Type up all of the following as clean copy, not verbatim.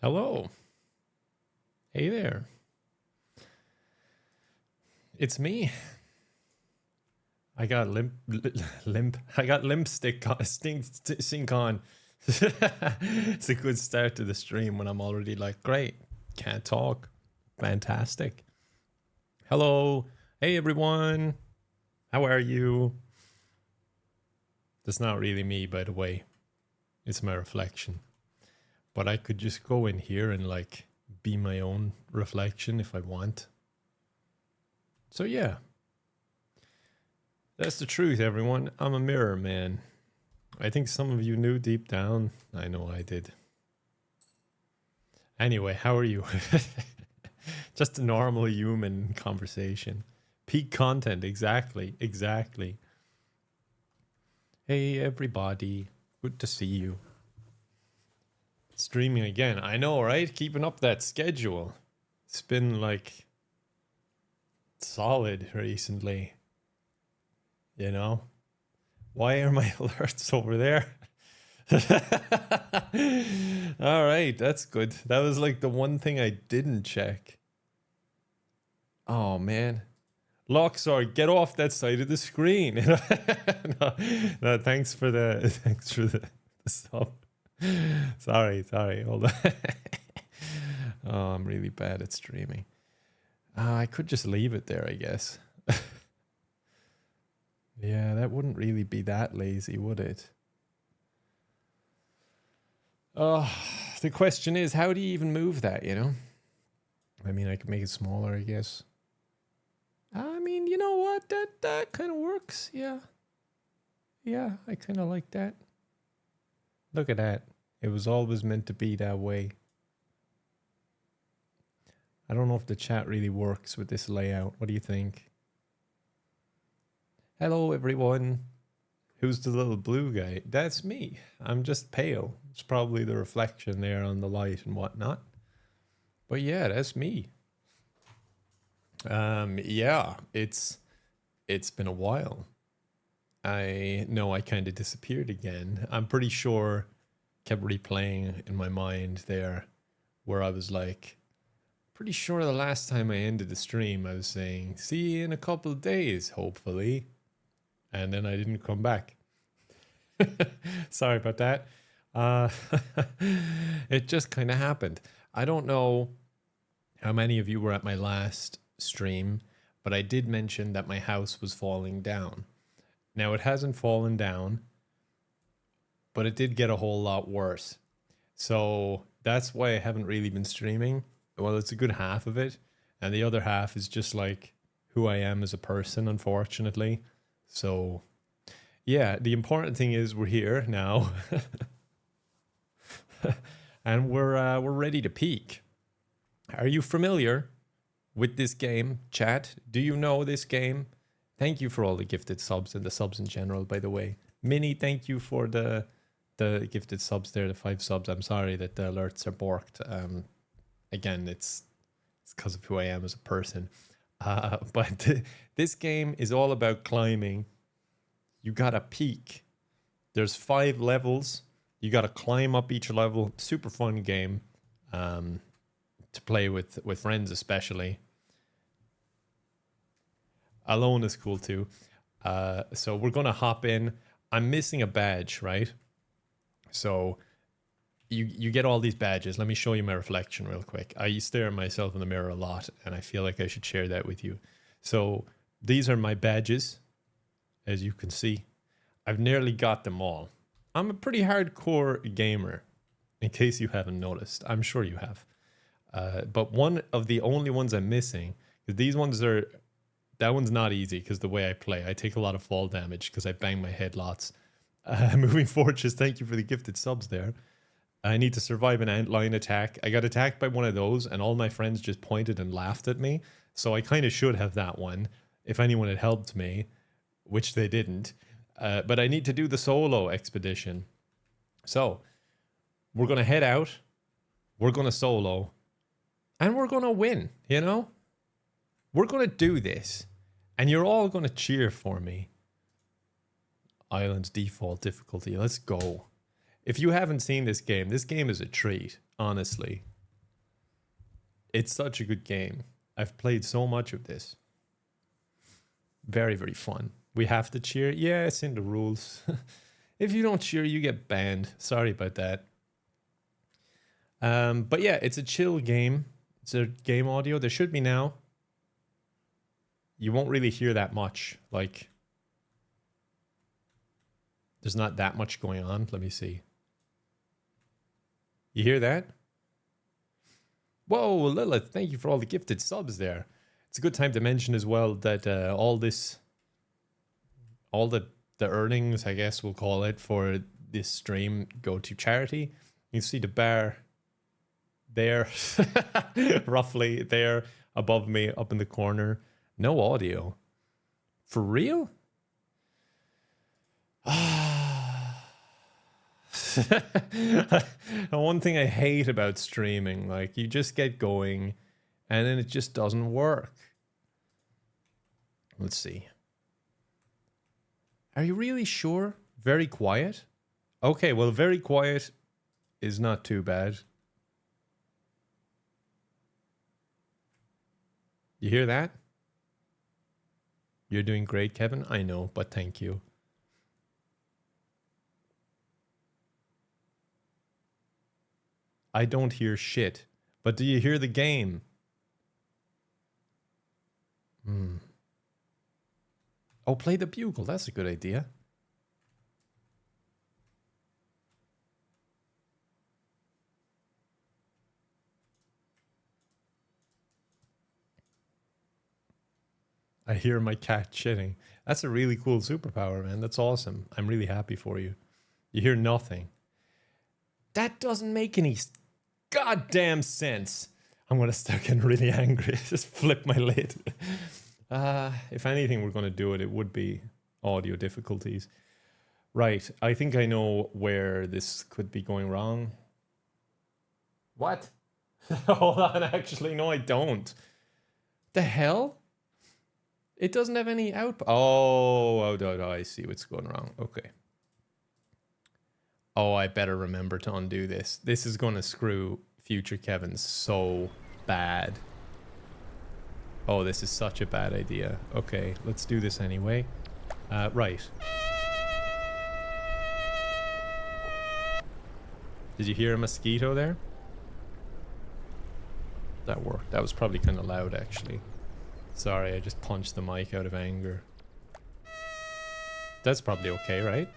Hello. Hey there. It's me. I got limp sync on. It's a good start to the stream when I'm already like, great, can't talk. Fantastic. Hello. Hey everyone. How are you? That's not really me, by the way. It's my reflection. But I could just go in here and like be my own reflection if I want. So yeah. That's the truth, everyone. I'm a mirror man. I think some of you knew deep down. I know I did. Anyway, how are you? Just a normal human conversation. Peak content, exactly. Hey everybody, good to see you. Streaming again, I know, right? Keeping up that schedule. It's been like solid recently. You know? Why are my alerts over there? All right, that's good. That was like the one thing I didn't check. Oh man. Loxor, get off that side of the screen. no, thanks for the sub. Sorry. Hold on. Oh, I'm really bad at streaming. I could just leave it there, I guess. Yeah, that wouldn't really be that lazy, would it? The question is, how do you even move that, you know? I mean, I could make it smaller, I guess. I mean, you know what? That kind of works. Yeah. Yeah, I kind of like that. Look at that. It was always meant to be that way. I don't know if the chat really works with this layout. What do you think? Hello, everyone. Who's the little blue guy? That's me. I'm just pale. It's probably the reflection there on the light and whatnot. But yeah, that's me. Yeah, it's been a while. I know I kind of disappeared again. I'm pretty sure kept replaying in my mind there where I was like, pretty sure the last time I ended the stream, I was saying, see you in a couple of days, hopefully. And then I didn't come back. Sorry about that. It just kind of happened. I don't know how many of you were at my last stream, but I did mention that my house was falling down. Now, it hasn't fallen down, but it did get a whole lot worse. So that's why I haven't really been streaming. Well, it's a good half of it. And the other half is just like who I am as a person, unfortunately. So yeah, the important thing is we're here now. And we're ready to peak. Are you familiar with this game, chat? Do you know this game? Thank you for all the gifted subs and the subs in general, by the way. Minnie, thank you for the gifted subs there, the 5 subs. I'm sorry that the alerts are borked. Again, it's because of who I am as a person. But this game is all about climbing. You gotta peak. There's 5 levels. You gotta climb up each level. Super fun game to play with friends, especially. Alone is cool too. So we're gonna hop in. I'm missing a badge, right? So you get all these badges. Let me show you my reflection real quick. I stare at myself in the mirror a lot, and I feel like I should share that with you. So these are my badges, as you can see. I've nearly got them all. I'm a pretty hardcore gamer, in case you haven't noticed. I'm sure you have. But one of the only ones I'm missing, because these ones are... That one's not easy because the way I play, I take a lot of fall damage because I bang my head lots. Moving Fortress, thank you for the gifted subs there. I need to survive an antlion attack. I got attacked by one of those and all my friends just pointed and laughed at me. So I kind of should have that one if anyone had helped me, which they didn't. But I need to do the solo expedition. So we're going to head out. We're going to solo. And we're going to win, you know? We're going to do this, and you're all going to cheer for me. Island's default difficulty. Let's go. If you haven't seen this game is a treat, honestly. It's such a good game. I've played so much of this. Very, very fun. We have to cheer. Yeah, it's in the rules. If you don't cheer, you get banned. Sorry about that. But yeah, it's a chill game. It's a game audio. There should be now. You won't really hear that much. Like, there's not that much going on. Let me see. You hear that? Whoa, Lilith, thank you for all the gifted subs there. It's a good time to mention as well that all the earnings, I guess we'll call it, for this stream go to charity. You can see the bar there, roughly there above me, up in the corner. No audio. For real? One thing I hate about streaming, like, you just get going and then it just doesn't work. Let's see. Are you really sure? Very quiet? Okay, well, very quiet is not too bad. You hear that? You're doing great, Kevin. I know, but thank you. I don't hear shit. But do you hear the game? Oh, play the bugle. That's a good idea. I hear my cat shitting. That's a really cool superpower, man. That's awesome. I'm really happy for you. You hear nothing. That doesn't make any goddamn sense. I'm going to start getting really angry. Just flip my lid. If anything, we're going to do it, it would be audio difficulties. Right. I think I know where this could be going wrong. What? Hold on. Actually, no, I don't. The hell? It doesn't have any output. Oh, I see what's going wrong. Okay. Oh, I better remember to undo this. This is going to screw future Kevin so bad. Oh, this is such a bad idea. Okay, let's do this anyway. Right. Did you hear a mosquito there? That worked. That was probably kind of loud, actually. Sorry, I just punched the mic out of anger. That's probably okay, right?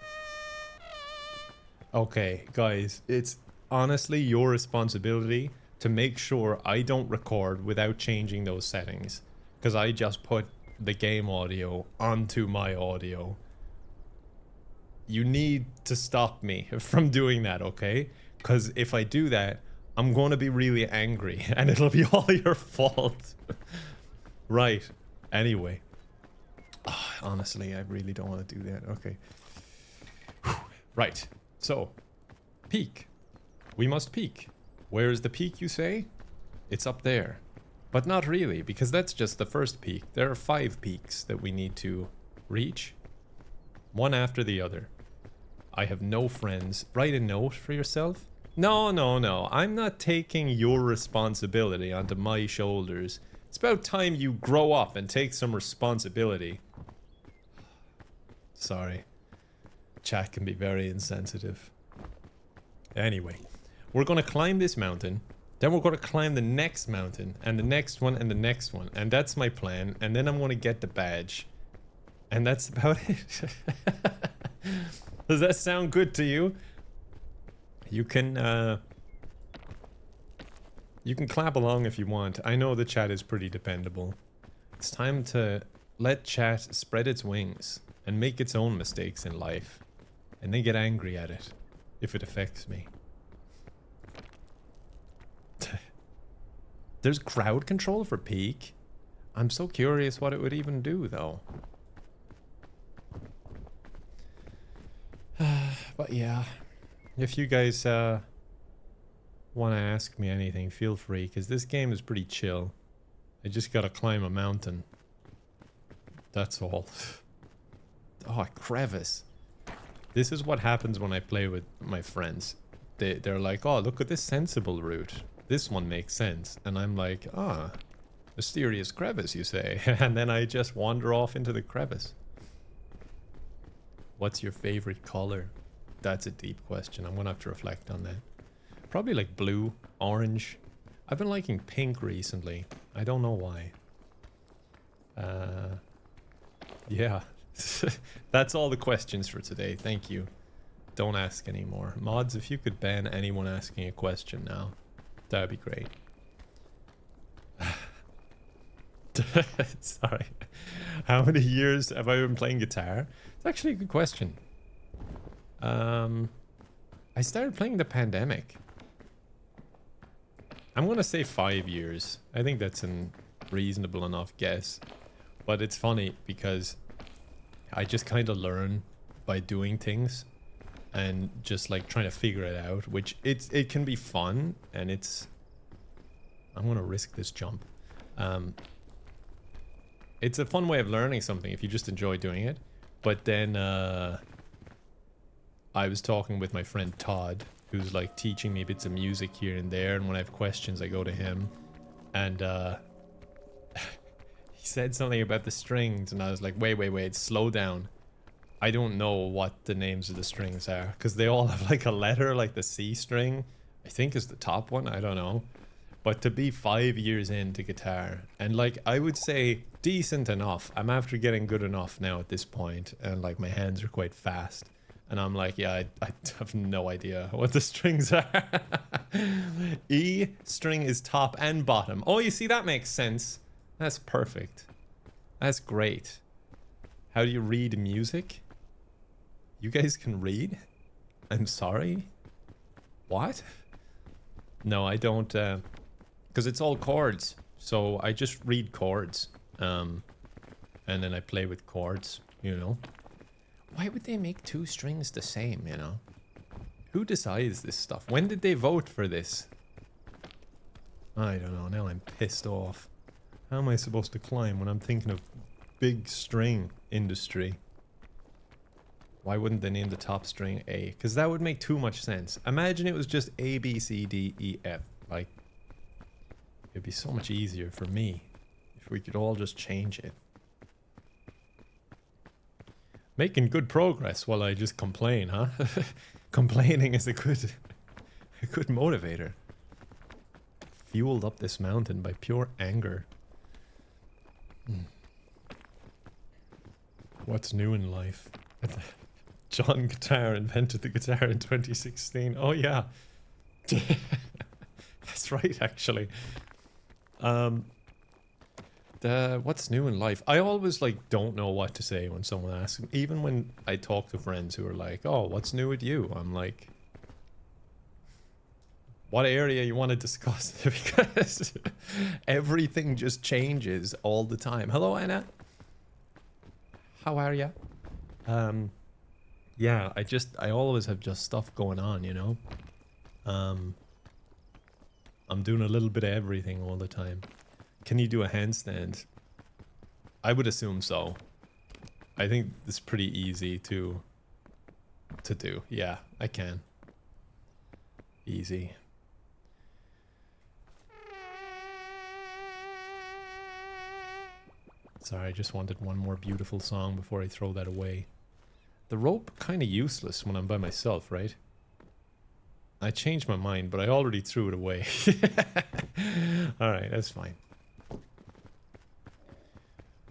Okay, guys, it's honestly your responsibility to make sure I don't record without changing those settings. Because I just put the game audio onto my audio. You need to stop me from doing that, okay? Because if I do that, I'm going to be really angry and it'll be all your fault. Right. Anyway. Oh, honestly, I really don't want to do that. Okay. Right. So, peak. We must peak. Where is the peak, you say? It's up there. But not really, because that's just the first peak. There are 5 peaks that we need to reach. One after the other. I have no friends. Write a note for yourself? No. I'm not taking your responsibility onto my shoulders. It's about time you grow up and take some responsibility. Sorry. Chat can be very insensitive. Anyway, we're going to climb this mountain. Then we're going to climb the next mountain. And the next one and the next one. And that's my plan. And then I'm going to get the badge. And that's about it. Does that sound good to you? You can clap along if you want. I know the chat is pretty dependable. It's time to let chat spread its wings and make its own mistakes in life. And then get angry at it if it affects me. There's crowd control for peak. I'm so curious what it would even do, though. But yeah, if you guys want to ask me anything, feel free, because this game is pretty chill. I just gotta climb a mountain. That's all. Oh, a crevice. This is what happens when I play with my friends. They're like, oh, look at this sensible route. this one makes sense. And I'm like, ah, mysterious crevice, you say? And then I just wander off into the crevice. What's your favorite color? That's a deep question. I'm gonna have to reflect on that. Probably like blue, orange. I've been liking pink recently. I don't know why. Yeah. That's all the questions for today. Thank you. Don't ask anymore. Mods, if you could ban anyone asking a question now, that would be great. Sorry. How many years have I been playing guitar? It's actually a good question. I started playing the pandemic. I'm gonna say 5 years. I think that's a reasonable enough guess. But it's funny because I just kind of learn by doing things and just like trying to figure it out, which it can be fun, and I'm gonna risk this jump. It's a fun way of learning something if you just enjoy doing it. But then I was talking with my friend Todd, who's like teaching me bits of music here and there, and when I have questions I go to him, and he said something about the strings, and I was like, wait, slow down. I don't know what the names of the strings are, because they all have like a letter, like the C string, I think is the top one, I don't know. But to be 5 years into guitar, and like I would say decent enough, I'm after getting good enough now at this point, and like my hands are quite fast. And I'm like, yeah, I have no idea what the strings are. E string is top and bottom. Oh, you see, that makes sense. That's perfect. That's great. How do you read music? You guys can read? I'm sorry? What? No, I don't, because it's all chords. So I just read chords. And then I play with chords, you know. Why would they make two strings the same, you know? Who decides this stuff? When did they vote for this? I don't know. Now I'm pissed off. How am I supposed to climb when I'm thinking of big string industry? Why wouldn't they name the top string A? Because that would make too much sense. Imagine it was just A, B, C, D, E, F. Like, it'd be so much easier for me if we could all just change it. Making good progress while I just complain, huh? Complaining is a good motivator. Fueled up this mountain by pure anger. What's new in life? John Guitar invented the guitar in 2016. Oh yeah. That's right, actually. What's new in life? I always like don't know what to say when someone asks me. Even when I talk to friends who are like, "Oh, what's new with you?" I'm like, "What area you want to discuss?" Because everything just changes all the time. Hello, Anna. How are ya? Yeah, I always have just stuff going on, you know. I'm doing a little bit of everything all the time. Can you do a handstand? I would assume so. I think it's pretty easy to do. Yeah, I can. Easy. Sorry, I just wanted one more beautiful song before I throw that away. The rope kind of useless when I'm by myself, right? I changed my mind, but I already threw it away. Alright, that's fine.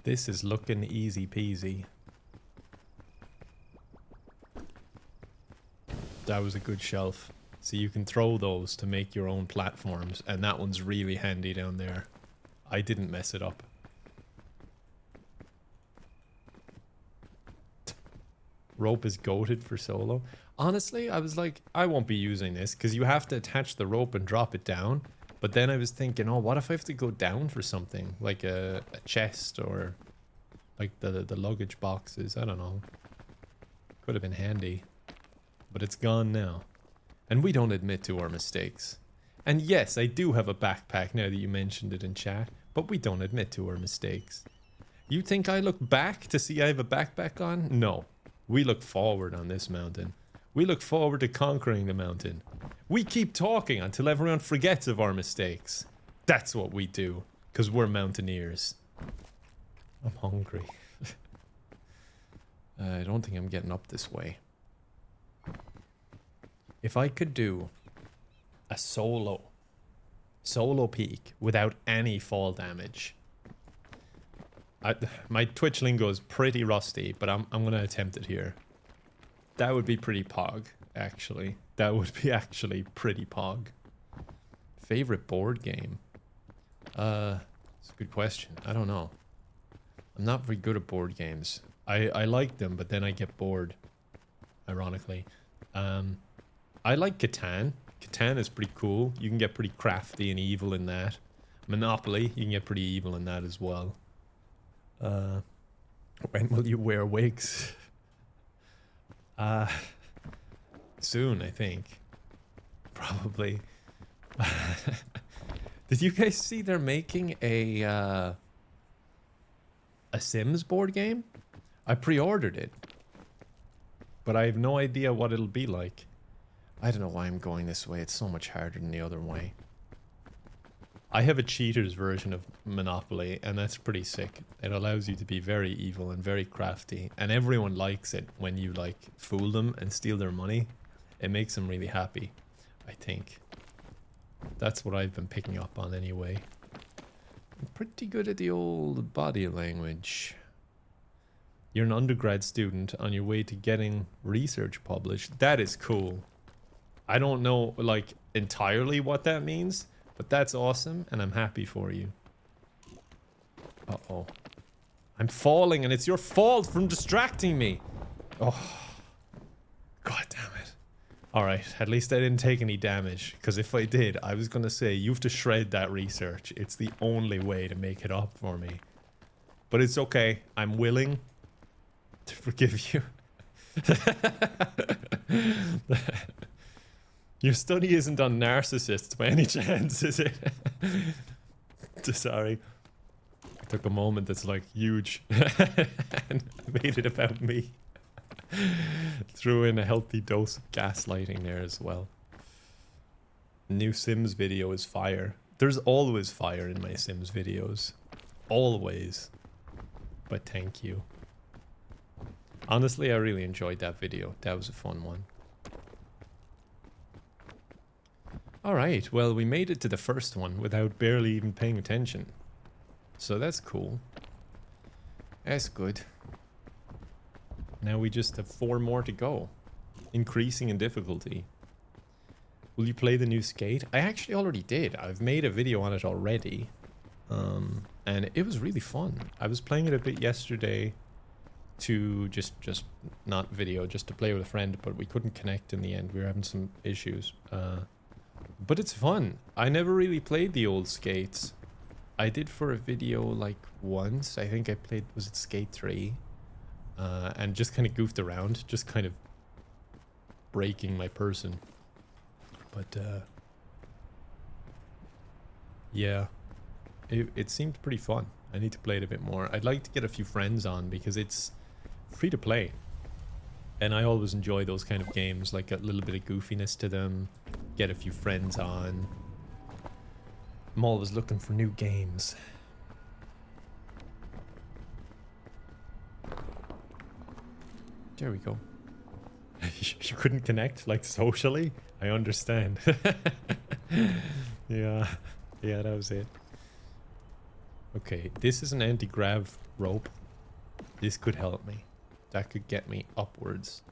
This is looking easy peasy. That was a good shelf. So you can throw those to make your own platforms, and that one's really handy down there. I didn't mess it up. Rope is goated for solo. Honestly, I was like, I won't be using this because you have to attach the rope and drop it down. But then I was thinking, oh, what if I have to go down for something? Like a chest or like the luggage boxes. I don't know. Could have been handy. But it's gone now. And we don't admit to our mistakes. And yes, I do have a backpack now that you mentioned it in chat. But we don't admit to our mistakes. You think I look back to see I have a backpack on? No. We look forward on this mountain. We look forward to conquering the mountain. We keep talking until everyone forgets of our mistakes. That's what we do, because we're mountaineers. I'm hungry. I don't think I'm getting up this way. If I could do a solo peak without any fall damage. My Twitch lingo is pretty rusty, but I'm going to attempt it here. That would be pretty pog, actually. That would be actually pretty pog. Favorite board game? It's a good question. I don't know. I'm not very good at board games. I like them, but then I get bored, ironically. I like Catan. Catan is pretty cool. You can get pretty crafty and evil in that. Monopoly, you can get pretty evil in that as well. When will you wear wigs? Soon, I think. Probably. Did you guys see they're making a Sims board game? I pre-ordered it, but I have no idea what it'll be like. I don't know why I'm going this way. It's so much harder than the other way. I have a cheater's version of Monopoly, and that's pretty sick. It allows you to be very evil and very crafty, and everyone likes it when you, like, fool them and steal their money. It makes them really happy, I think. That's what I've been picking up on anyway. I'm pretty good at the old body language. You're an undergrad student on your way to getting research published. That is cool. I don't know, like, entirely what that means, but that's awesome, and I'm happy for you. Uh-oh. I'm falling, and it's your fault from distracting me. Oh. God damn it. Alright, at least I didn't take any damage, because if I did, I was going to say, you have to shred that research. It's the only way to make it up for me. But it's okay. I'm willing to forgive you. Your study isn't on narcissists by any chance, is it? Sorry. I took a moment that's like huge and made it about me. Threw in a healthy dose of gaslighting there as well. New Sims video is fire. There's always fire in my Sims videos. Always. But thank you. Honestly, I really enjoyed that video. That was a fun one. Alright, well, we made it to the first one without barely even paying attention. So that's cool. That's good. Now we just have 4 more to go. Increasing in difficulty. Will you play the new Skate? I actually already did. I've made a video on it already. And it was really fun. I was playing it a bit yesterday to just not video, just to play with a friend, but we couldn't connect in the end. We were having some issues. But it's fun. I never really played the old Skates. I did for a video like once. I think I played, was it Skate 3? And just kind of goofed around, just kind of breaking my person. But yeah, it seemed pretty fun. I need to play it a bit more. I'd like to get a few friends on because it's free to play. And I always enjoy those kind of games, like a little bit of goofiness to them. Get a few friends on. I'm always looking for new games. There we go. You couldn't connect, like, socially? I understand. Yeah, that was it. Okay, this is an anti-grav rope. This could help me. That could get me upwards.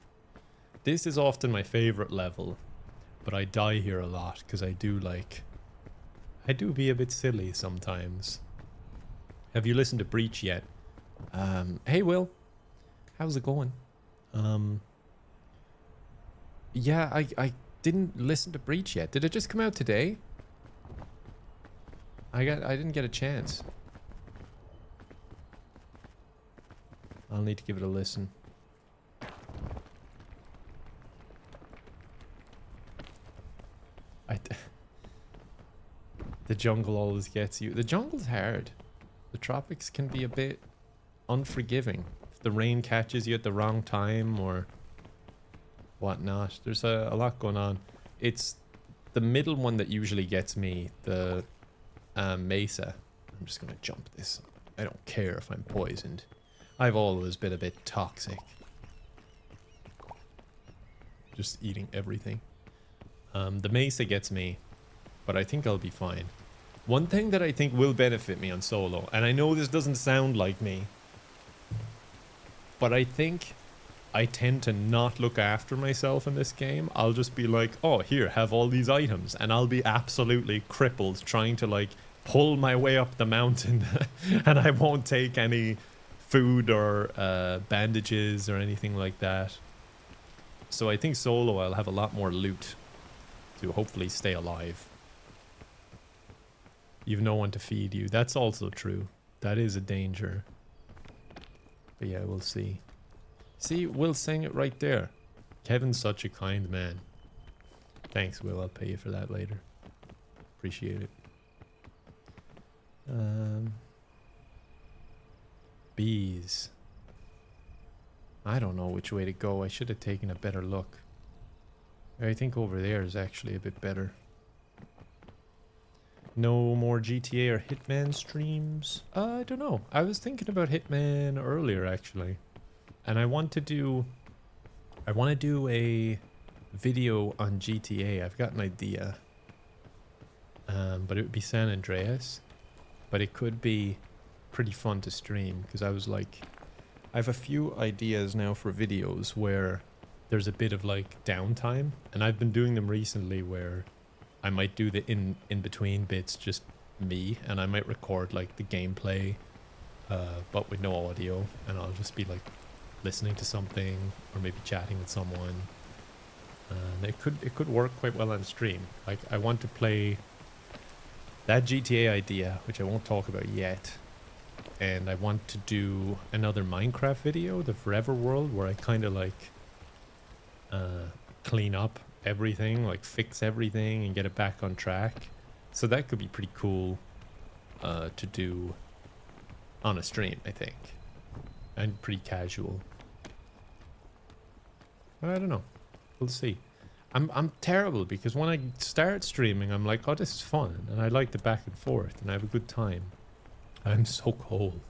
This is often my favorite level, but I die here a lot because I do be a bit silly sometimes. Have you listened to Breach yet? Hey Will, how's it going? Yeah, I didn't listen to Breach yet. Did it just come out today? I didn't get a chance. I'll need to give it a listen. The jungle always gets you. The jungle's hard. The tropics can be a bit unforgiving. If the rain catches you at the wrong time, or whatnot. There's a lot going on. It's the middle one that usually gets me, the Mesa. I'm just gonna jump this. I don't care if I'm poisoned. I've always been a bit toxic. Just eating everything. The Mesa gets me, but I think I'll be fine. One thing that I think will benefit me on solo, and I know this doesn't sound like me, but I think I tend to not look after myself in this game. I'll just be like, oh, here, have all these items, and I'll be absolutely crippled trying to like pull my way up the mountain and I won't take any food or bandages or anything like that. So I think solo I'll have a lot more loot to hopefully stay alive. You've no one to feed you. That's also true. That is a danger. But yeah, we'll see. See, Will saying it right there. Kevin's such a kind man. Thanks, Will. I'll pay you for that later. Appreciate it. Bees. I don't know which way to go. I should have taken a better look. I think over there is actually a bit better. No more GTA or Hitman streams? I don't know. I was thinking about Hitman earlier, actually. And I want to do a video on GTA. I've got an idea. But it would be San Andreas. But it could be pretty fun to stream, because I was like, I have a few ideas now for videos where there's a bit of like downtime, and I've been doing them recently where I might do the in between bits just me, and I might record like the gameplay but with no audio, and I'll just be like listening to something or maybe chatting with someone. And it could work quite well on stream. Like, I want to play that GTA idea, which I won't talk about yet, and I want to do another Minecraft video, the Forever World, where I kind of like clean up everything, like fix everything and get it back on track. So that could be pretty cool to do on a stream, I think, and pretty casual. But I don't know, we'll see. I'm terrible, because when I start streaming I'm like, oh, this is fun, and I like the back and forth and I have a good time. I'm so cold.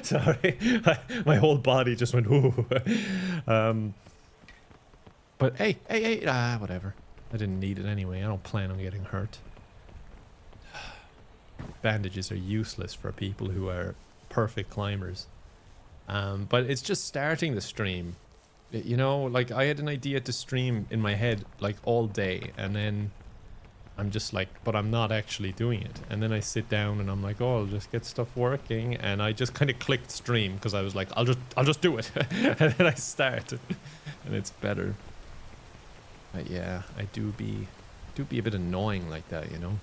Sorry, my whole body just went ooh. But hey, whatever. I didn't need it anyway. I don't plan on getting hurt. Bandages are useless for people who are perfect climbers. But it's just starting the stream. You know, like, I had an idea to stream in my head like all day, and then I'm just like, but I'm not actually doing it. And then I sit down and I'm like, oh, I'll just get stuff working, and I just kind of clicked stream because I was like, I'll just do it. And then I start, and it's better. But yeah, I do be a bit annoying like that, you know.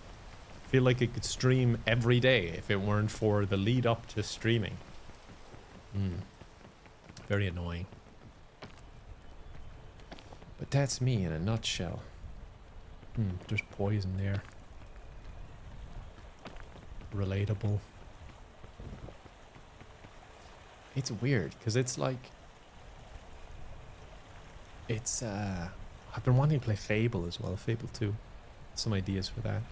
I feel like I could stream every day if it weren't for the lead up to streaming. Very annoying. But that's me in a nutshell. There's poison there. Relatable. It's weird, because it's like... It's, I've been wanting to play Fable as well, Fable 2. Some ideas for that.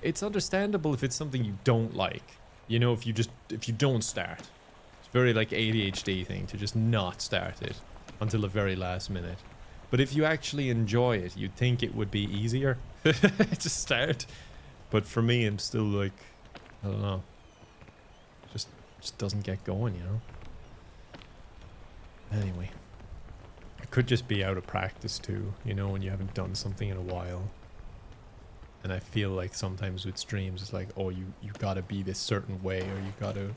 It's understandable if it's something you don't like. You know, if you don't start. It's very like ADHD thing to just not start it until the very last minute. But if you actually enjoy it, you'd think it would be easier to start. But for me, I'm still like, I don't know. Just doesn't get going, you know? Anyway. It could just be out of practice too, you know, when you haven't done something in a while. And I feel like sometimes with streams, it's like, oh, you gotta be this certain way, or you gotta...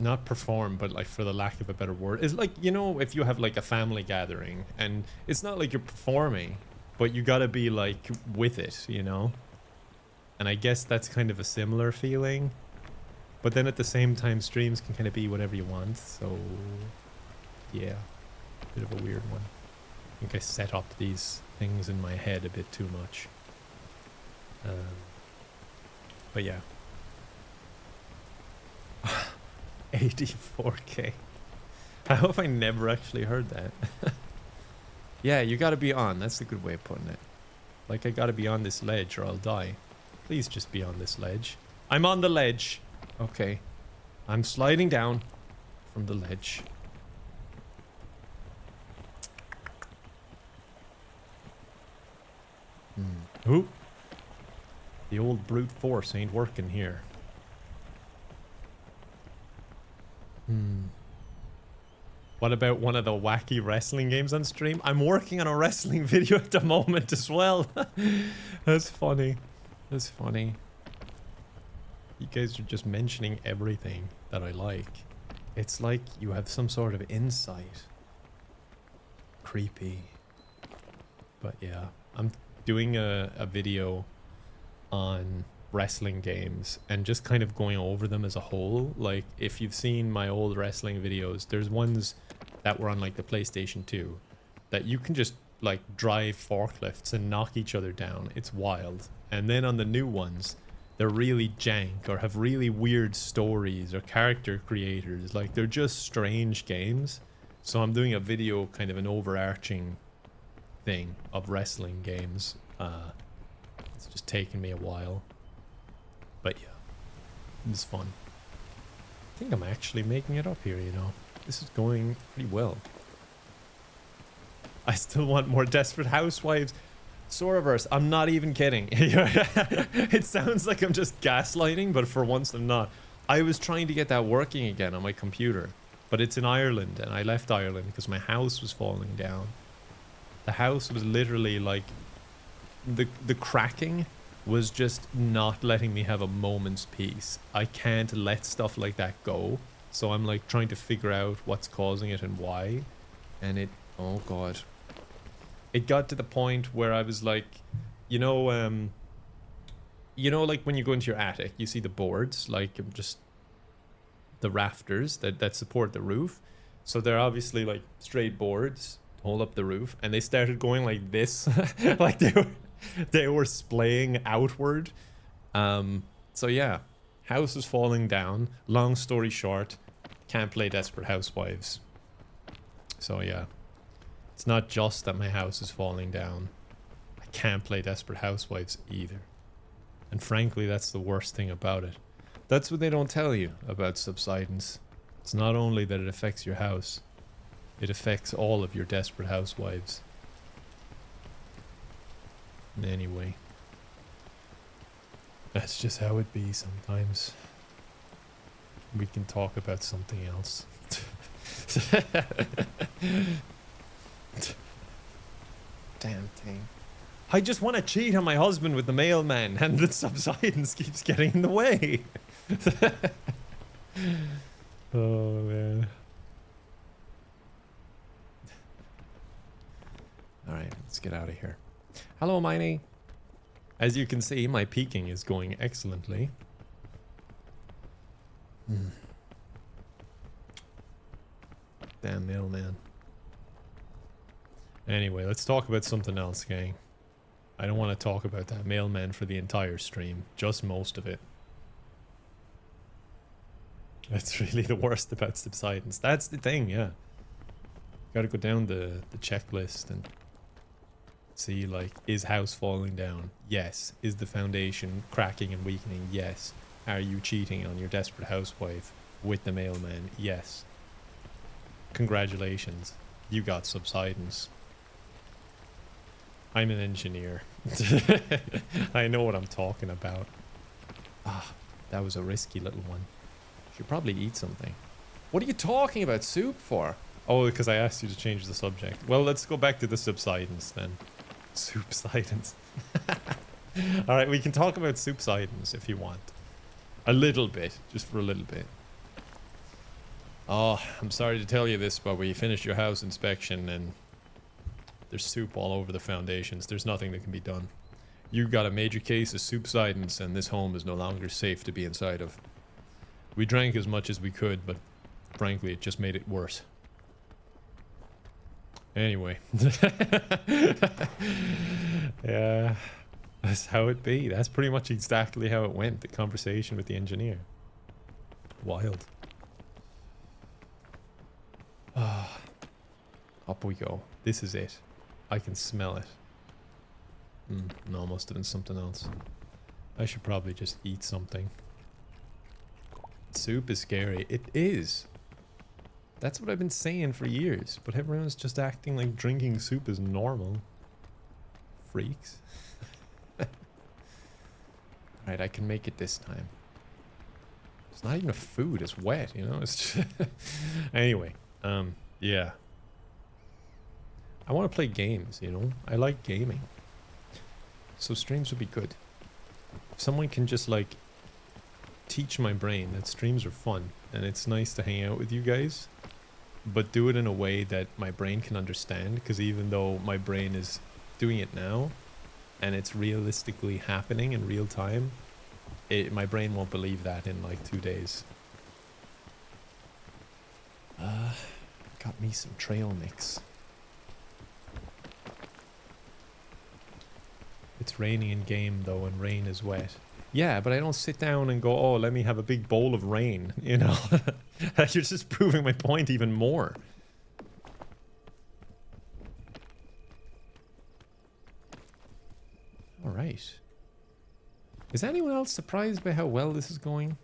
Not perform, but like, for the lack of a better word, it's like, you know, if you have like a family gathering and it's not like you're performing, but you gotta be like with it, you know? And I guess that's kind of a similar feeling, but then at the same time streams can kind of be whatever you want. So yeah, bit of a weird one. I think I set up these things in my head a bit too much. But yeah. 84k. I hope I never actually heard that. Yeah, you gotta be on. That's a good way of putting it. Like, I gotta be on this ledge or I'll die. Please just be on this ledge. I'm on the ledge. Okay. I'm sliding down from the ledge. Ooh. The old brute force ain't working here. What about one of the wacky wrestling games on stream? I'm working on a wrestling video at the moment as well. That's funny. That's funny. You guys are just mentioning everything that I like. It's like you have some sort of insight. Creepy. But yeah, I'm doing a video on wrestling games and just kind of going over them as a whole. Like, if you've seen my old wrestling videos, there's ones that were on like the PlayStation 2 that you can just like drive forklifts and knock each other down. It's wild. And then on the new ones, they're really jank or have really weird stories or character creators. Like, they're just strange games. So I'm doing a video, kind of an overarching thing of wrestling games. It's just taken me a while. But yeah, it's fun. I think I'm actually making it up here, you know. This is going pretty well. I still want more Desperate Housewives. Soraverse, I'm not even kidding. It sounds like I'm just gaslighting, but for once I'm not. I was trying to get that working again on my computer, but it's in Ireland, and I left Ireland because my house was falling down. The house was literally like... The cracking was just not letting me have a moment's peace. I can't let stuff like that go. So I'm like trying to figure out what's causing it and why. And it... Oh god. It got to the point where I was like... You know like when you go into your attic, you see the boards, like just the rafters that support the roof. So they're obviously like straight boards to hold up the roof. And they started going like this. Like they were splaying outward. So yeah, house is falling down. Long story short, can't play Desperate Housewives. So yeah, it's not just that my house is falling down. I can't play Desperate Housewives either. And frankly, that's the worst thing about it. That's what they don't tell you about Subsidence. It's not only that it affects your house, it affects all of your Desperate Housewives. Anyway, that's just how it be sometimes. We can talk about something else. Damn thing. I just want to cheat on my husband with the mailman, and the Subsidence keeps getting in the way. Oh man. Alright, let's get out of here. Hello, Miney. As you can see, my peaking is going excellently. Damn mailman. Anyway, let's talk about something else, gang. I don't want to talk about that mailman for the entire stream, just most of it. That's really the worst about Subsidence. That's the thing, yeah. Gotta go down the checklist and see, like, is house falling down? Yes. Is the foundation cracking and weakening? Yes. Are you cheating on your Desperate Housewife with the mailman? Yes. Congratulations. You got Subsidence. I'm an engineer. I know what I'm talking about. Ah, that was a risky little one. Should probably eat something. What are you talking about soup for? Oh, because I asked you to change the subject. Well, let's go back to the Subsidence then. Subsidence. Alright, we can talk about Subsidence if you want. A little bit. Just for a little bit. Oh, I'm sorry to tell you this, but when you finish your house inspection and there's soup all over the foundations, there's nothing that can be done. You got a major case of Subsidence, and this home is no longer safe to be inside of. We drank as much as we could, but frankly, it just made it worse. Anyway. Yeah, that's how it be. That's pretty much exactly how it went, the conversation with the engineer. Wild. Up we go. This is it. I can smell it. No, must have been something else. I should probably just eat something. Soup is scary. It is. That's what I've been saying for years, but everyone's just acting like drinking soup is normal. Freaks. Right, I can make it this time. It's not even a food, it's wet, you know? It's just anyway, yeah. I want to play games, you know? I like gaming. So streams would be good. If someone can just, like, teach my brain that streams are fun, and it's nice to hang out with you guys, but do it in a way that my brain can understand, because even though my brain is doing it now, and it's realistically happening in real time, my brain won't believe that in like 2 days. Got me some trail mix. It's raining in game though, and rain is wet. Yeah, but I don't sit down and go, oh, let me have a big bowl of rain, you know? You're just proving my point even more. All right. Is anyone else surprised by how well this is going?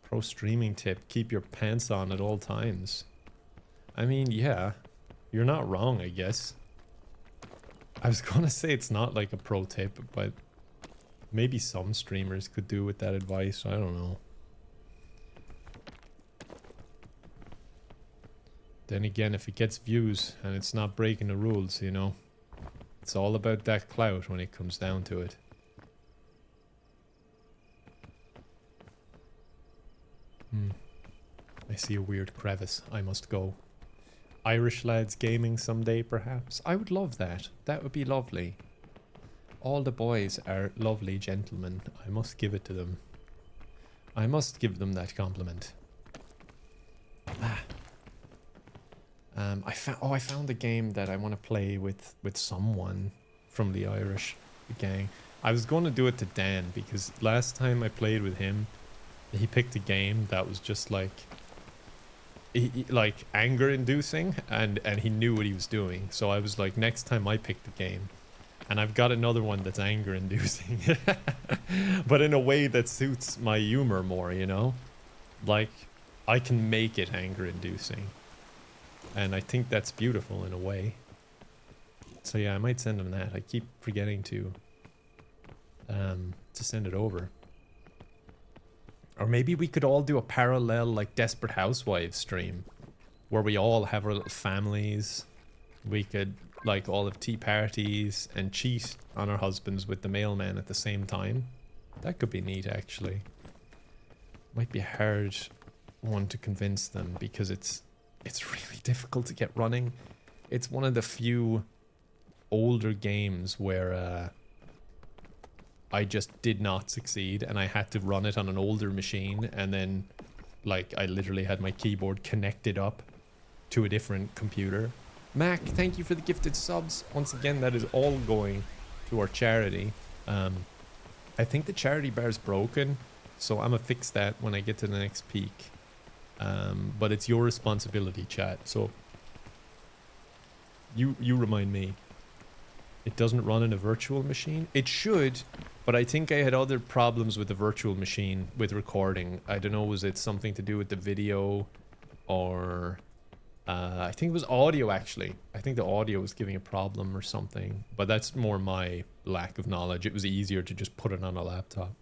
Pro streaming tip, keep your pants on at all times. I mean, yeah, you're not wrong, I guess. I was gonna say it's not like a pro tip, but maybe some streamers could do with that advice. I don't know. Then again, if it gets views and it's not breaking the rules, you know, it's all about that clout when it comes down to it. I see a weird crevice. I must go. Irish lads gaming someday, perhaps. I would love that. That would be lovely. All the boys are lovely gentlemen. I must give it to them. I must give them that compliment. I found a game that I want to play with someone from the Irish gang. I was going to do it to Dan because last time I played with him, he picked a game that was just like like anger inducing, and he knew what he was doing. So I was like, next time I pick the game, and I've got another one that's anger inducing, but in a way that suits my humor more, you know, like I can make it anger inducing. And I think that's beautiful in a way. So yeah, I might send him that. I keep forgetting to send it over. Or maybe we could all do a parallel like Desperate Housewives stream, where we all have our little families. We could like all have tea parties and cheat on our husbands with the mailman at the same time. That could be neat, actually. Might be a hard one to convince them because it's really difficult to get running. It's one of the few older games where I just did not succeed, and I had to run it on an older machine, and then like I literally had my keyboard connected up to a different computer. Mac, thank you for the gifted subs. Once again, that is all going to our charity. I think the charity bar is broken, so I'm gonna fix that when I get to the next peak. But it's your responsibility, chat. So you remind me. It doesn't run in a virtual machine. It should, but I think I had other problems with the virtual machine with recording. I don't know, was it something to do with the video, or I think it was audio, actually. I think the audio was giving a problem or something, but that's more my lack of knowledge. It was easier to just put it on a laptop.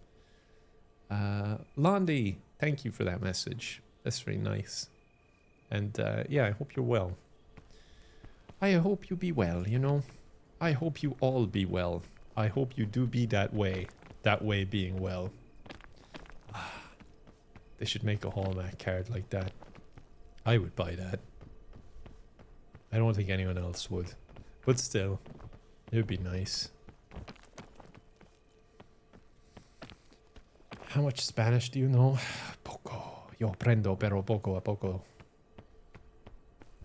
Londi, thank you for that message. That's very nice. And yeah, I hope you're well. I hope you be well, you know. I hope you all be well. I hope you do be that way. That way being well. They should make a Hallmark card like that. I would buy that. I don't think anyone else would. But still, it would be nice. How much Spanish do you know? Poco. Yo prendo pero poco a poco.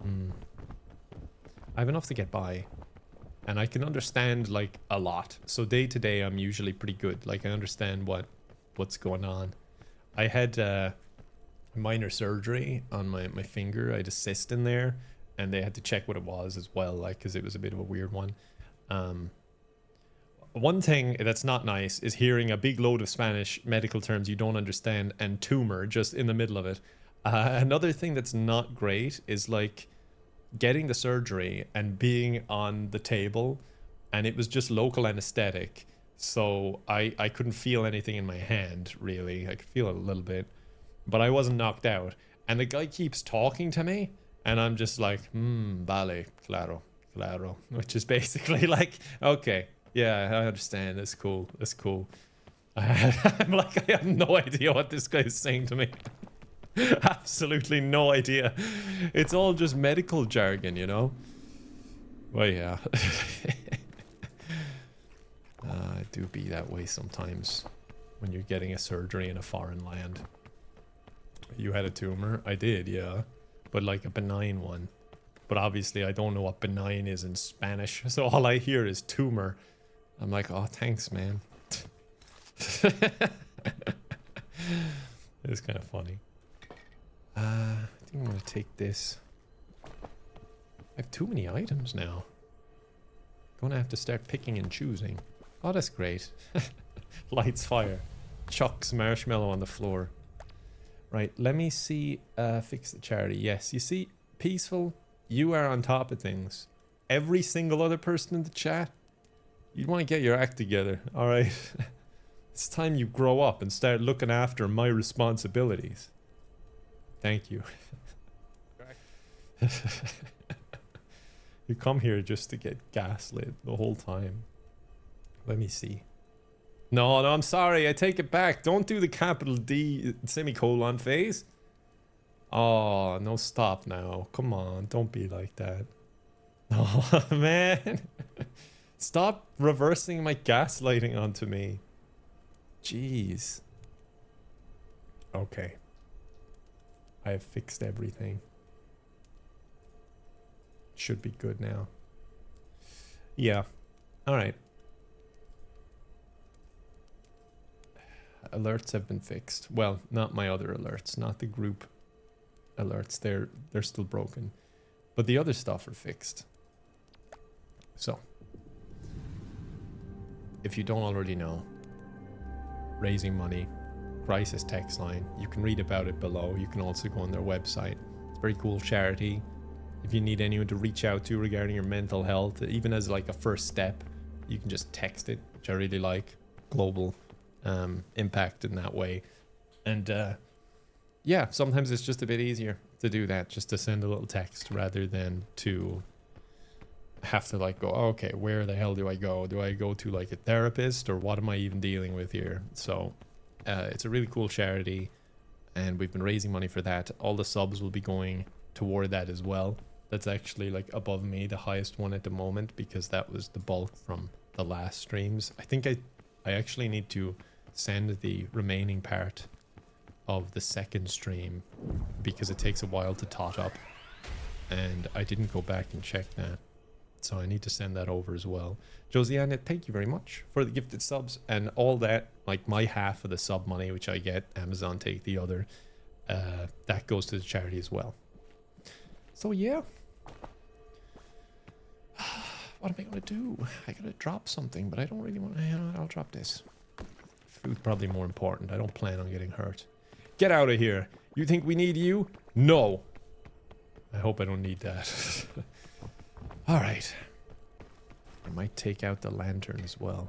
I have enough to get by. And I can understand, like, a lot. So day to day, I'm usually pretty good. Like, I understand what's going on. I had, minor surgery on my finger. I had a cyst in there, and they had to check what it was as well, like, because it was a bit of a weird one. One thing that's not nice is hearing a big load of Spanish medical terms you don't understand and tumor just in the middle of it. Another thing that's not great is like getting the surgery and being on the table, and it was just local anesthetic, so I couldn't feel anything in my hand really. I could feel it a little bit, but I wasn't knocked out. And the guy keeps talking to me, and I'm just like, vale, claro, which is basically like, okay, yeah, I understand. That's cool. That's cool. I'm like, I have no idea what this guy is saying to me. Absolutely no idea. It's all just medical jargon, you know? Well, yeah. I do be that way sometimes when you're getting a surgery in a foreign land. You had a tumor? I did, yeah. But like a benign one. But obviously I don't know what benign is in Spanish, so all I hear is tumor. I'm like, oh, thanks, man. It's kind of funny. I think I'm gonna take this. I have too many items now. Gonna have to start picking and choosing. Oh, that's great. Lights fire. Chucks marshmallow on the floor. Right, let me see. Fix the charity. Yes, you see, Peaceful, you are on top of things. Every single other person in the chat, you want to get your act together, all right? It's time you grow up and start looking after my responsibilities. Thank you. You come here just to get gaslit the whole time. Let me see. No, I'm sorry. I take it back. Don't do the capital D semicolon phase. Oh, no, stop now. Come on. Don't be like that. Oh, man. Stop reversing my gaslighting onto me. Jeez. Okay. I have fixed everything. Should be good now. Yeah. All right. Alerts have been fixed. Well, not my other alerts, not the group alerts. They're still broken. But the other stuff are fixed. So, if you don't already know, raising money, crisis text line. You can read about it below. You can also go on their website. It's a very cool charity. If you need anyone to reach out to regarding your mental health, even as like a first step, you can just text it, which I really like. Global impact in that way. And yeah, sometimes it's just a bit easier to do that, just to send a little text rather than to have to like go, oh, okay, where the hell do I go? Do I go to like a therapist, or what am I even dealing with here? So it's a really cool charity, and we've been raising money for that. All the subs will be going toward that as well. That's actually like above me, the highest one at the moment, because that was the bulk from the last streams. I think I actually need to send the remaining part of the second stream because it takes a while to tot up, and I didn't go back and check that. So I need to send that over as well. Josiane, thank you very much for the gifted subs and all that. Like my half of the sub money, which I get, Amazon take the other. That goes to the charity as well. So yeah. What am I going to do? I got to drop something, but I don't really want to. I'll drop this. Food's probably more important. I don't plan on getting hurt. Get out of here. You think we need you? No. I hope I don't need that. All right. I might take out the lantern as well.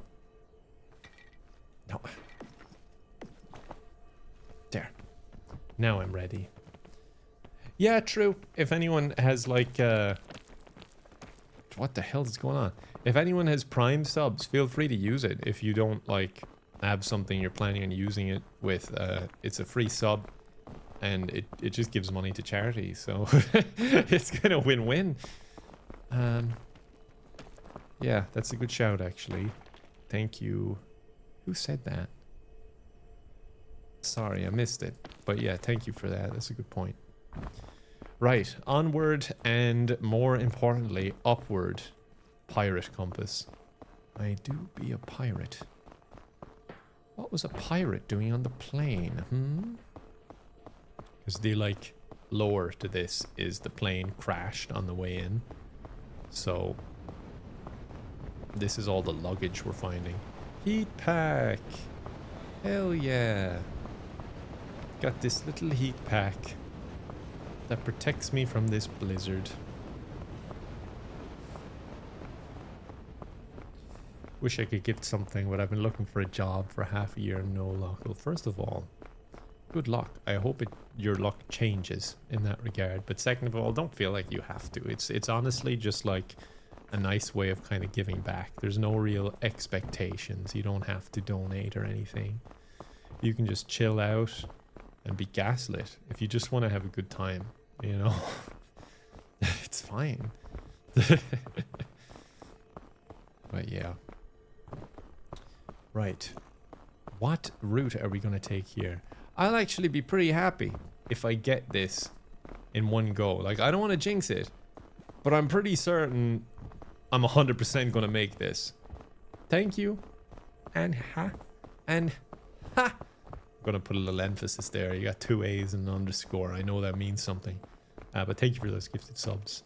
No. There. Now I'm ready. Yeah, true. If anyone has like what the hell is going on? If anyone has Prime subs, feel free to use it. If you don't like have something you're planning on using it with, it's a free sub, and it just gives money to charity, so it's kind of win-win. Yeah, that's a good shout, actually. Thank you. Who said that? Sorry, I missed it. But yeah, thank you for that. That's a good point. Right, onward and, more importantly, upward. Pirate compass. I do be a pirate. What was a pirate doing on the plane? Because the like lower to this is the plane crashed on the way in. So this is all the luggage we're finding. Heat pack. Hell yeah. Got this little heat pack that protects me from this blizzard. Wish I could gift something, but I've been looking for a job for half a year and no luck. Well, first of all, good luck. I hope your luck changes in that regard. But second of all, don't feel like you have to. It's honestly just like a nice way of kind of giving back. There's no real expectations. You don't have to donate or anything. You can just chill out and be gaslit if you just want to have a good time, you know. It's fine. But yeah. Right. What route are we going to take here? I'll actually be pretty happy if I get this in one go. Like, I don't want to jinx it, but I'm pretty certain I'm 100% going to make this. Thank you. And ha. And ha. I'm going to put a little emphasis there. You got 2 A's and an underscore. I know that means something. But thank you for those gifted subs.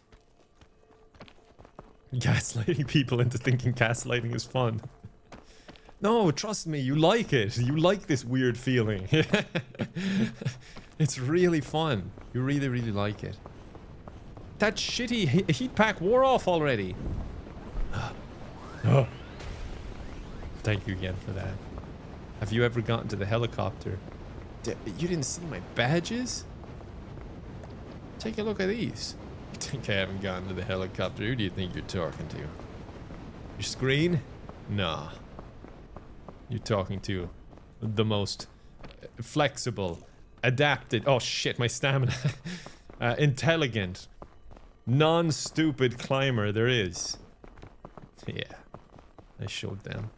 Gaslighting people into thinking gaslighting is fun. No, trust me, you like it. You like this weird feeling. It's really fun. You really, really like it. That shitty heat pack wore off already. Oh. Thank you again for that. Have you ever gotten to the helicopter? You didn't see my badges? Take a look at these. You think I haven't gotten to the helicopter? Who do you think you're talking to? Your screen? Nah. You're talking to the most flexible, adapted... Oh shit, my stamina. Intelligent, non-stupid climber there is. Yeah, I showed them.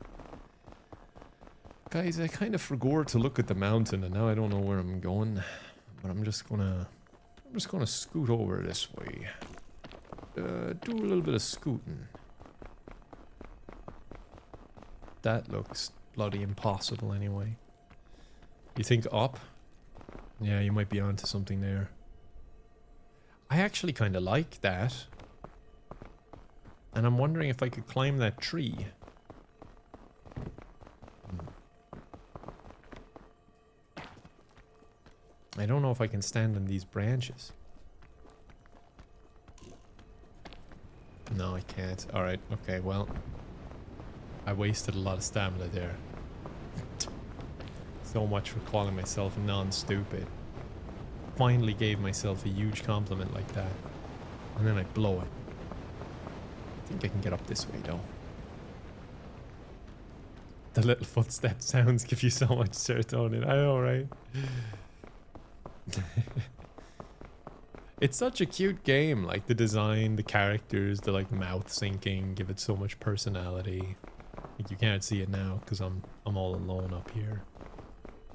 Guys, I kind of forgot to look at the mountain, and now I don't know where I'm going. But I'm just gonna scoot over this way. Do a little bit of scooting. That looks bloody impossible anyway. You think up? Yeah, you might be onto something there. I actually kind of like that. And I'm wondering if I could climb that tree. I don't know if I can stand on these branches. No, I can't. Alright, okay, well. I wasted a lot of stamina there. So much for calling myself non-stupid. Finally gave myself a huge compliment like that. And then I blow it. I think I can get up this way though. The little footstep sounds give you so much serotonin. I know, right? It's such a cute game. Like the design, the characters, the like mouth syncing give it so much personality. Like you can't see it now because I'm all alone up here.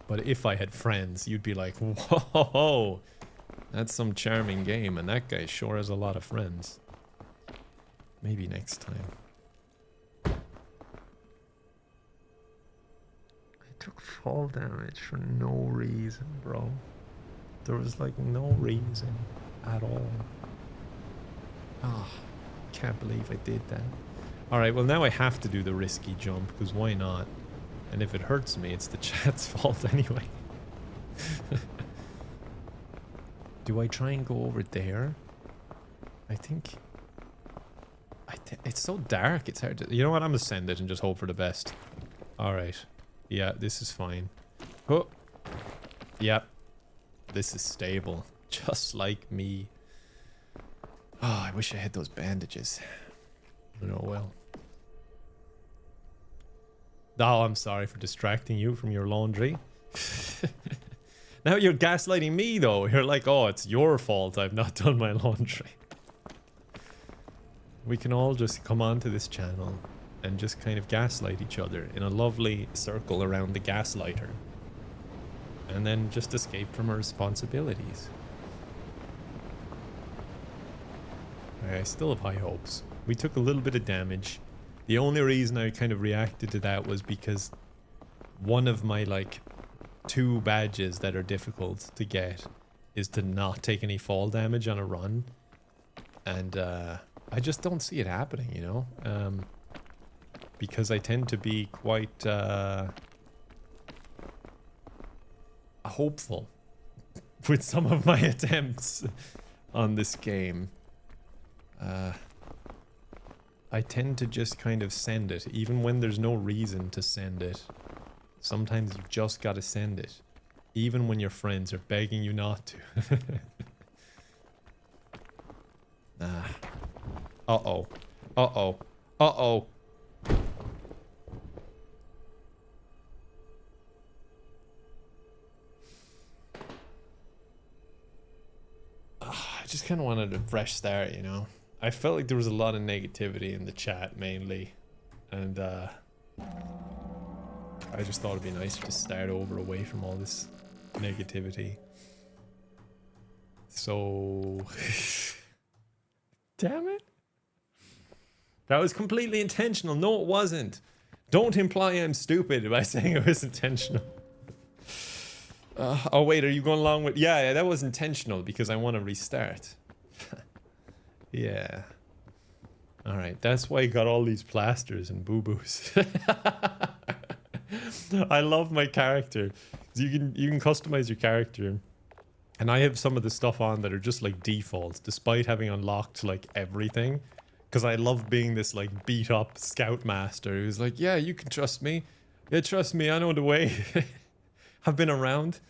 But if I had friends, you'd be like, whoa, that's some charming game, and that guy sure has a lot of friends. Maybe next time. I took fall damage for no reason, bro. There was like no reason at all. Ah, can't believe I did that. Alright, well now I have to do the risky jump, because why not? And if it hurts me, it's the chat's fault anyway. Do I try and go over there? I think... it's so dark, it's hard to... You know what, I'm gonna send it and just hope for the best. Alright. Yeah, this is fine. Oh! Yep. This is stable. Just like me. Oh, I wish I had those bandages. Oh well. Oh, I'm sorry for distracting you from your laundry. Now you're gaslighting me though. You're like, oh, it's your fault I've not done my laundry. We can all just come onto this channel and just kind of gaslight each other in a lovely circle around the gaslighter. And then just escape from our responsibilities. I still have high hopes. We took a little bit of damage. The only reason I kind of reacted to that was because one of my like 2 badges that are difficult to get is to not take any fall damage on a run. And I just don't see it happening, you know? Because I tend to be quite hopeful with some of my attempts on this game. I tend to just kind of send it, even when there's no reason to send it. Sometimes you just gotta send it, even when your friends are begging you not to. Nah. Uh-oh. Uh-oh. Uh-oh. I just kind of wanted a fresh start, you know? I felt like there was a lot of negativity in the chat, mainly. And, I just thought it'd be nice to start over away from all this negativity. So... Damn it. That was completely intentional. No, it wasn't. Don't imply I'm stupid by saying it was intentional. Oh, wait, are you going along with... Yeah, that was intentional because I want to restart. Yeah. Alright, that's why I got all these plasters and boo-boos. I love my character. You can customize your character. And I have some of the stuff on that are just like defaults, despite having unlocked like everything. Because I love being this like beat up scoutmaster who's like, yeah, you can trust me. Yeah, trust me, I know the way. I've been around.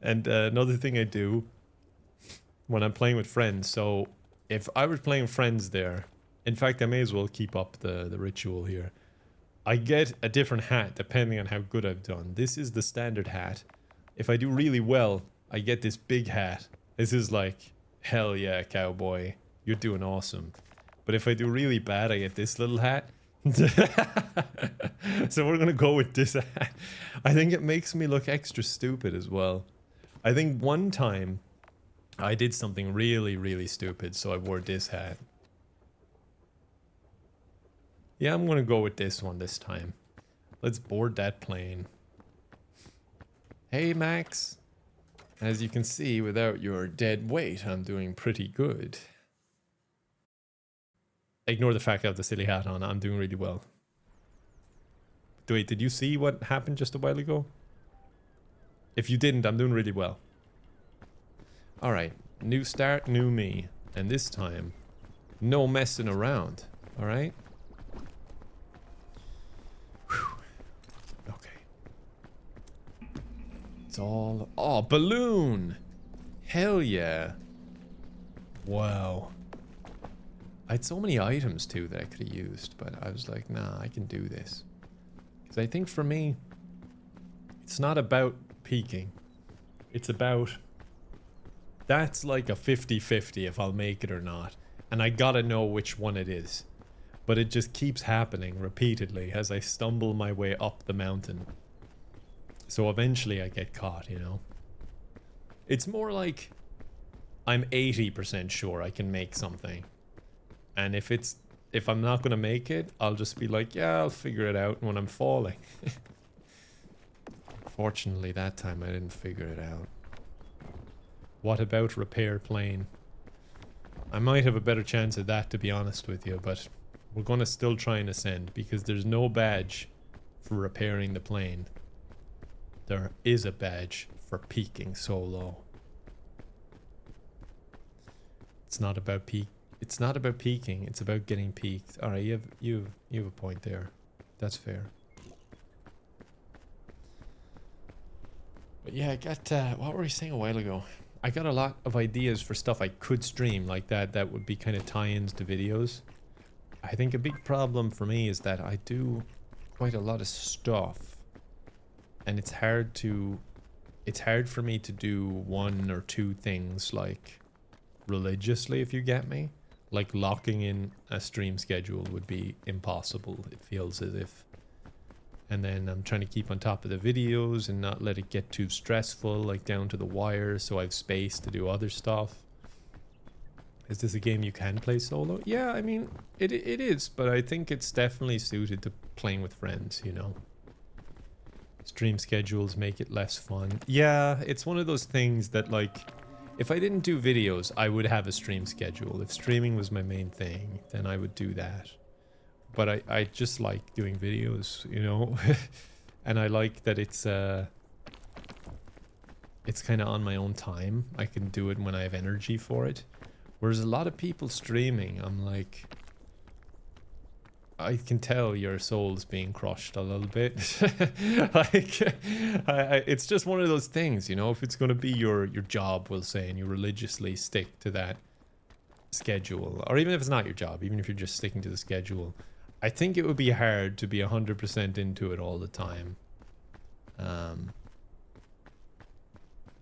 And another thing I do when I'm playing with friends, so if I was playing friends there, in fact, I may as well keep up the ritual here. I get a different hat depending on how good I've done. This is the standard hat. If I do really well, I get this big hat. This is like, hell yeah, cowboy. You're doing awesome. But if I do really bad, I get this little hat. So we're gonna go with this hat. I think it makes me look extra stupid as well. I think one time I did something really, really stupid, so I wore this hat. Yeah, I'm gonna go with this one this time. Let's board that plane. Hey, Max. As you can see, without your dead weight, I'm doing pretty good. Ignore the fact I have the silly hat on. I'm doing really well. Wait, did you see what happened just a while ago? If you didn't, I'm doing really well. Alright, new start, new me. And this time, no messing around. Alright? Okay. It's all... Oh, balloon! Hell yeah. Wow. I had so many items too that I could have used, but I was like, nah, I can do this. Because I think for me, it's not about peaking. It's about... That's like a 50-50 if I'll make it or not. And I gotta know which one it is. But it just keeps happening repeatedly as I stumble my way up the mountain. So eventually I get caught, you know? It's more like I'm 80% sure I can make something. And if I'm not gonna make it, I'll just be like, yeah, I'll figure it out when I'm falling. Fortunately, that time I didn't figure it out. What about repair plane? I might have a better chance of that, to be honest with you, but we're gonna still try and ascend because there's no badge for repairing the plane. There is a badge for peaking so low. It's not about peak. It's not about peaking. It's about getting peaked. All right, you have a point there. That's fair. But yeah, I got what were we saying a while ago? I got a lot of ideas for stuff I could stream like that. That would be kind of tie-ins to videos. I think a big problem for me is that I do quite a lot of stuff, and it's hard for me to do one or two things like religiously, if you get me. Like locking in a stream schedule would be impossible. It feels as if. And then I'm trying to keep on top of the videos and not let it get too stressful, like down to the wire, so I have space to do other stuff. Is this a game you can play solo? Yeah, I mean, it is, but I think it's definitely suited to playing with friends, you know? Stream schedules make it less fun. Yeah, it's one of those things that, like, If I didn't do videos, I would have a stream schedule. If streaming was my main thing, then I would do that. But I just like doing videos, you know? And I like that it's kind of on my own time. I can do it when I have energy for it. Whereas a lot of people streaming, I'm like, I can tell your soul's being crushed a little bit. Like, it's just one of those things, you know, if it's going to be your job, we'll say, and you religiously stick to that schedule, or even if it's not your job, even if you're just sticking to the schedule, I think it would be hard to be 100% into it all the time.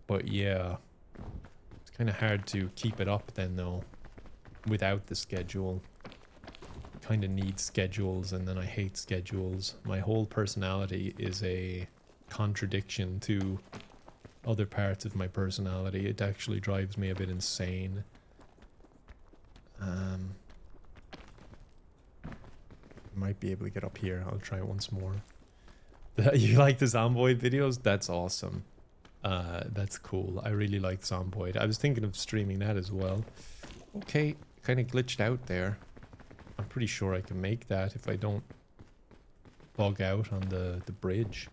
But yeah, it's kind of hard to keep it up then though, without the schedule. Kind of need schedules, and then I hate schedules. My whole personality is a contradiction to other parts of my personality. It actually drives me a bit insane. Might be able to get up here. I'll try it once more. You like the Zomboid videos? That's awesome. That's cool. I really like Zomboid. I was thinking of streaming that as well. Okay, kind of glitched out there. I'm pretty sure I can make that if I don't bug out on the bridge.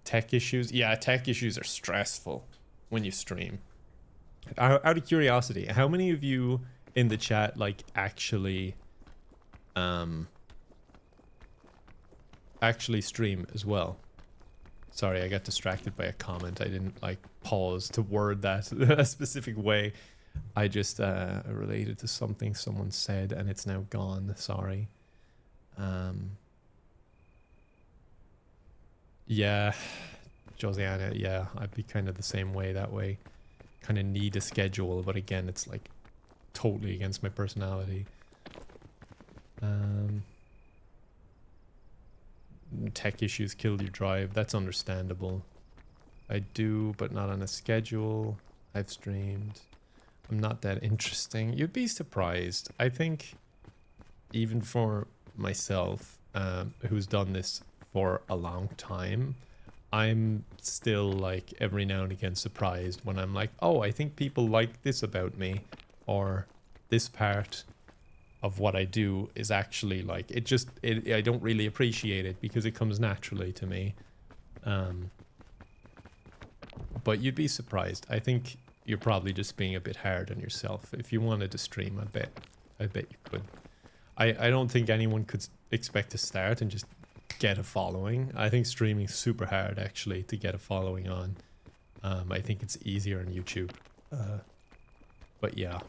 Tech issues. Yeah, tech issues are stressful when you stream. Out of curiosity, how many of you in the chat like actually stream as well? Sorry, I got distracted by a comment. I didn't like pause to word that a specific way. I just related to something someone said and it's now gone. Sorry. Yeah, Josiana, yeah, I'd be kind of the same way that way. Kind of need a schedule, but again, it's like totally against my personality. Tech issues killed your drive. That's understandable. I do, but not on a schedule. I've streamed. I'm not that interesting. You'd be surprised. I think even for myself, who's done this for a long time, I'm still like every now and again surprised when I'm like, oh, I think people like this about me, or this part of what I do is actually like, I don't really appreciate it because it comes naturally to me. But you'd be surprised. I think you're probably just being a bit hard on yourself. If you wanted to stream, I bet you could. I don't think anyone could expect to start and just get a following. I think streaming's super hard actually to get a following on. I think it's easier on YouTube. But yeah.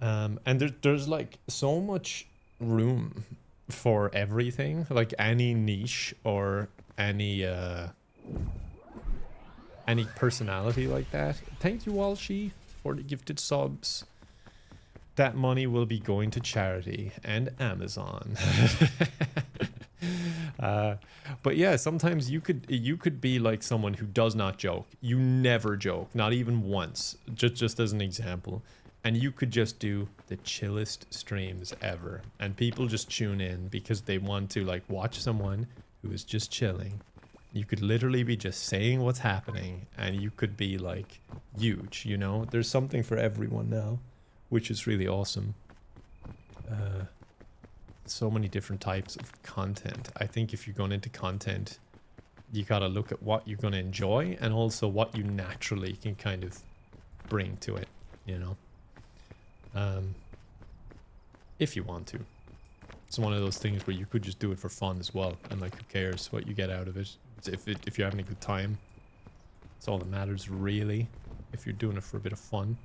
And there's like so much room for everything, like any niche or any personality like that. Thank you, Walshy, for the gifted subs. That money will be going to charity and Amazon. But yeah, sometimes you could be like someone who does not joke. You never joke, not even once. Just as an example. And you could just do the chillest streams ever. And people just tune in because they want to like watch someone who is just chilling. You could literally be just saying what's happening and you could be like huge, you know? There's something for everyone now, which is really awesome. So many different types of content. I think if you're going into content, you gotta look at what you're gonna enjoy and also what you naturally can kind of bring to it, you know? If you want to. It's one of those things where you could just do it for fun as well, and like who cares what you get out of it. If you're having a good time, it's all that matters really, if you're doing it for a bit of fun.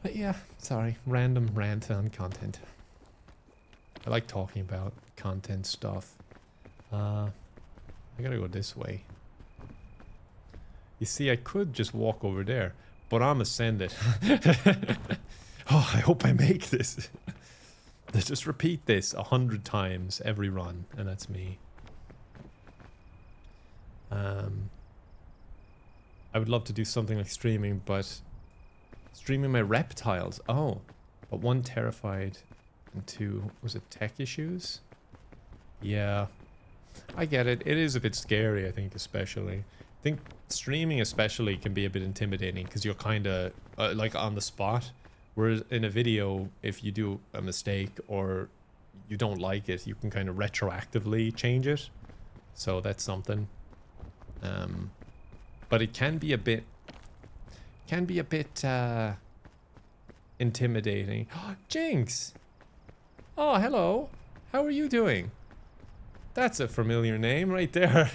But yeah, sorry, random rant on content. I like talking about content stuff. I gotta go this way. You see, I could just walk over there, but I'm ascended. Oh, I hope I make this. Let's just repeat this 100 times every run, and that's me. I would love to do something like streaming, but streaming my reptiles. Oh, but 1 terrified and 2, was it tech issues? Yeah. I get it. It is a bit scary, I think, especially. I think streaming especially can be a bit intimidating because you're kind of like on the spot. Whereas in a video, if you do a mistake or you don't like it, you can kind of retroactively change it. So that's something. But it can be a bit intimidating. Jinx! Oh, hello. How are you doing? That's a familiar name right there.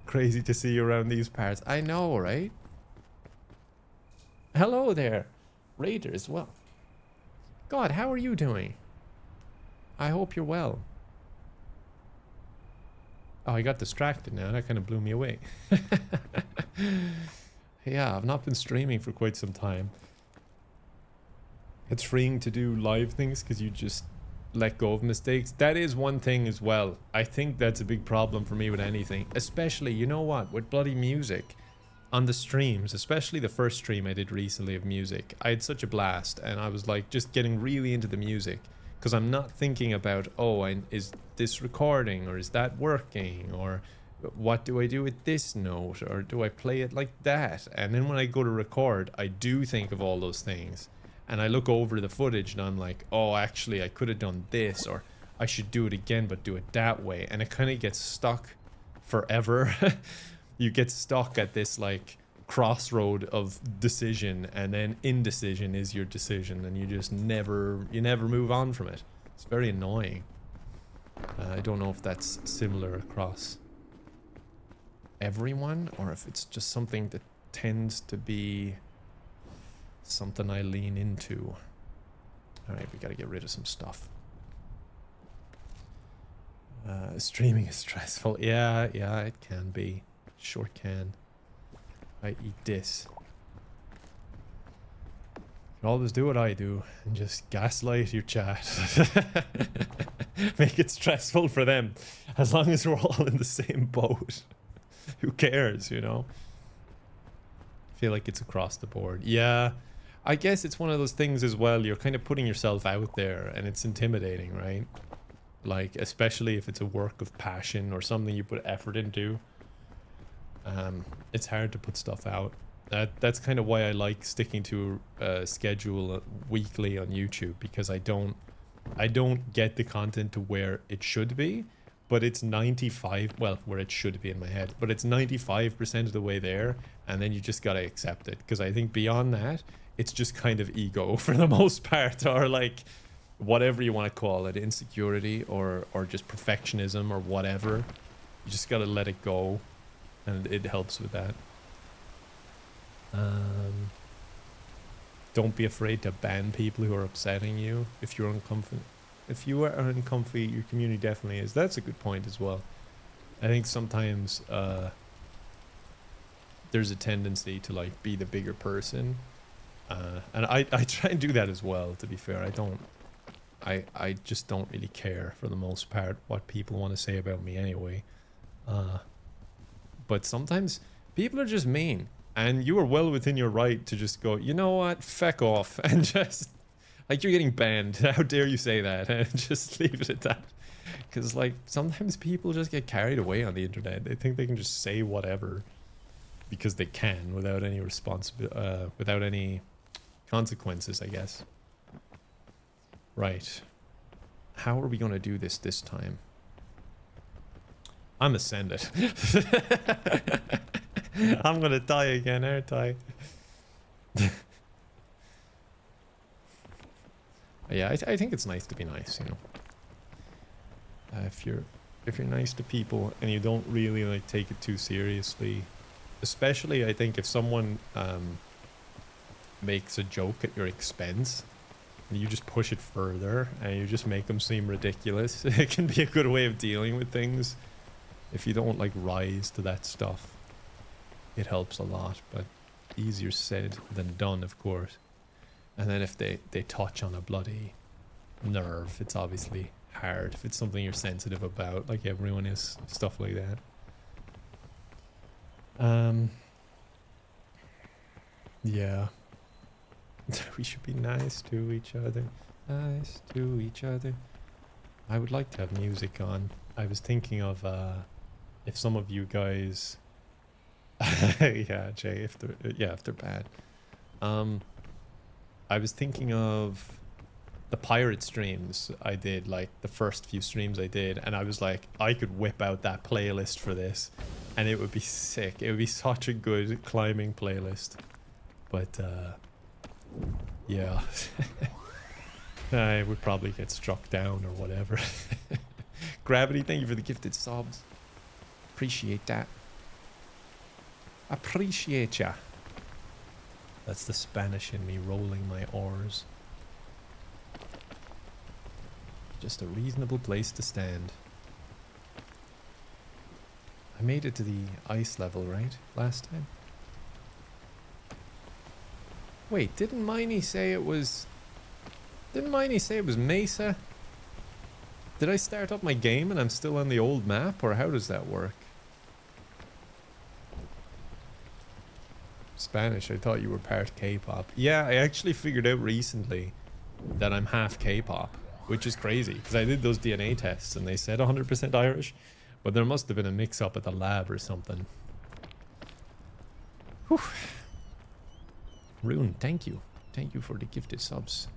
Crazy to see you around these parts. I know, right? Hello there. Raider as well. God, how are you doing? I hope you're well. Oh, I got distracted now. That kind of blew me away. Yeah, I've not been streaming for quite some time. It's freeing to do live things because you just let go of mistakes. That is one thing as well. I think that's a big problem for me with anything. Especially, you know what? With bloody music. On the streams, especially the first stream I did recently of music. I had such a blast and I was like just getting really into the music. Because I'm not thinking about, oh, is this recording or is that working or what do I do with this note or do I play it like that? And then when I go to record, I do think of all those things and I look over the footage and I'm like, oh, actually I could have done this or I should do it again but do it that way. And it kind of gets stuck forever. You get stuck at this like crossroad of decision and then indecision is your decision and you just never move on from it. It's very annoying. I don't know if that's similar across everyone or if it's just something that tends to be something I lean into. All right, we got to get rid of some stuff. Streaming is stressful. Yeah, it can be. Sure can. I eat this. You always do what I do and just gaslight your chat. Make it stressful for them. As long as we're all in the same boat. Who cares, you know? I feel like it's across the board. Yeah. I guess it's one of those things as well. You're kind of putting yourself out there and it's intimidating, right? Like, especially if it's a work of passion or something you put effort into. It's hard to put stuff out. That's kind of why I like sticking to a schedule weekly on YouTube, because I don't get the content to where it should be, but it's 95, well, where it should be in my head, but it's 95% of the way there, and then you just gotta accept it, because I think beyond that, it's just kind of ego for the most part, or like whatever you want to call it, insecurity or just perfectionism or whatever. You just gotta let it go. And it helps with that. Don't be afraid to ban people who are upsetting you if you're uncomfy. If you are uncomfy, your community definitely is. That's a good point as well. I think sometimes there's a tendency to like be the bigger person. And I try and do that as well, to be fair. I just don't really care for the most part what people want to say about me anyway. But sometimes people are just mean and you are well within your right to just go, you know what, feck off, and just like, you're getting banned. How dare you say that? And just leave it at that. Because like sometimes people just get carried away on the internet. They think they can just say whatever because they can without any without any consequences, I guess. Right. How are we going to do this time? I'm gonna send it. I'm gonna die again, aren't I? Yeah, I think it's nice to be nice, you know. If you're nice to people and you don't really like take it too seriously, especially I think if someone makes a joke at your expense and you just push it further and you just make them seem ridiculous, it can be a good way of dealing with things. If you don't like rise to that stuff, it helps a lot, but easier said than done, of course. And then if they touch on a bloody nerve, it's obviously hard. If it's something you're sensitive about, like everyone is, stuff like that. Yeah. We should be nice to each other. Nice to each other. I would like to have music on. I was thinking of if some of you guys yeah, Jay, if they're bad. I was thinking of the pirate streams I did, like the first few streams I did, and I was like, I could whip out that playlist for this and it would be sick. It would be such a good climbing playlist. But yeah. I would probably get struck down or whatever. Gravity, thank you for the gifted subs. Appreciate that. Appreciate ya. That's the Spanish in me rolling my R's. Just a reasonable place to stand. I made it to the ice level, right? Last time? Wait, didn't Miney say it was... Didn't Miney say it was Mesa? Did I start up my game and I'm still on the old map? Or how does that work? Spanish, I thought you were part K-pop. Yeah, I actually figured out recently that I'm half K-pop, which is crazy because I did those DNA tests and they said 100% Irish, but there must have been a mix-up at the lab or something. Whew. Rune, thank you. Thank you for the gifted subs.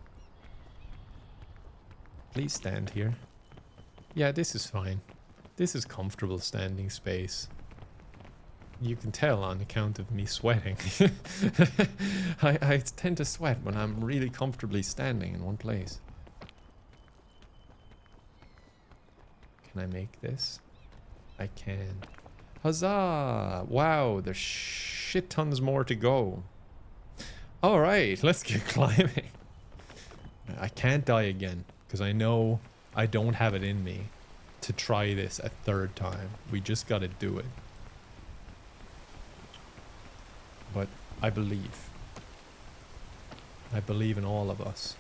Please stand here. Yeah, this is fine. This is comfortable standing space. You can tell on account of me sweating. I tend to sweat when I'm really comfortably standing in one place. Can I make this? I can. Huzzah! Wow, there's shit tons more to go. Alright, let's get climbing. I can't die again, because I know I don't have it in me to try this a third time. We just gotta do it. But I believe. I believe in all of us.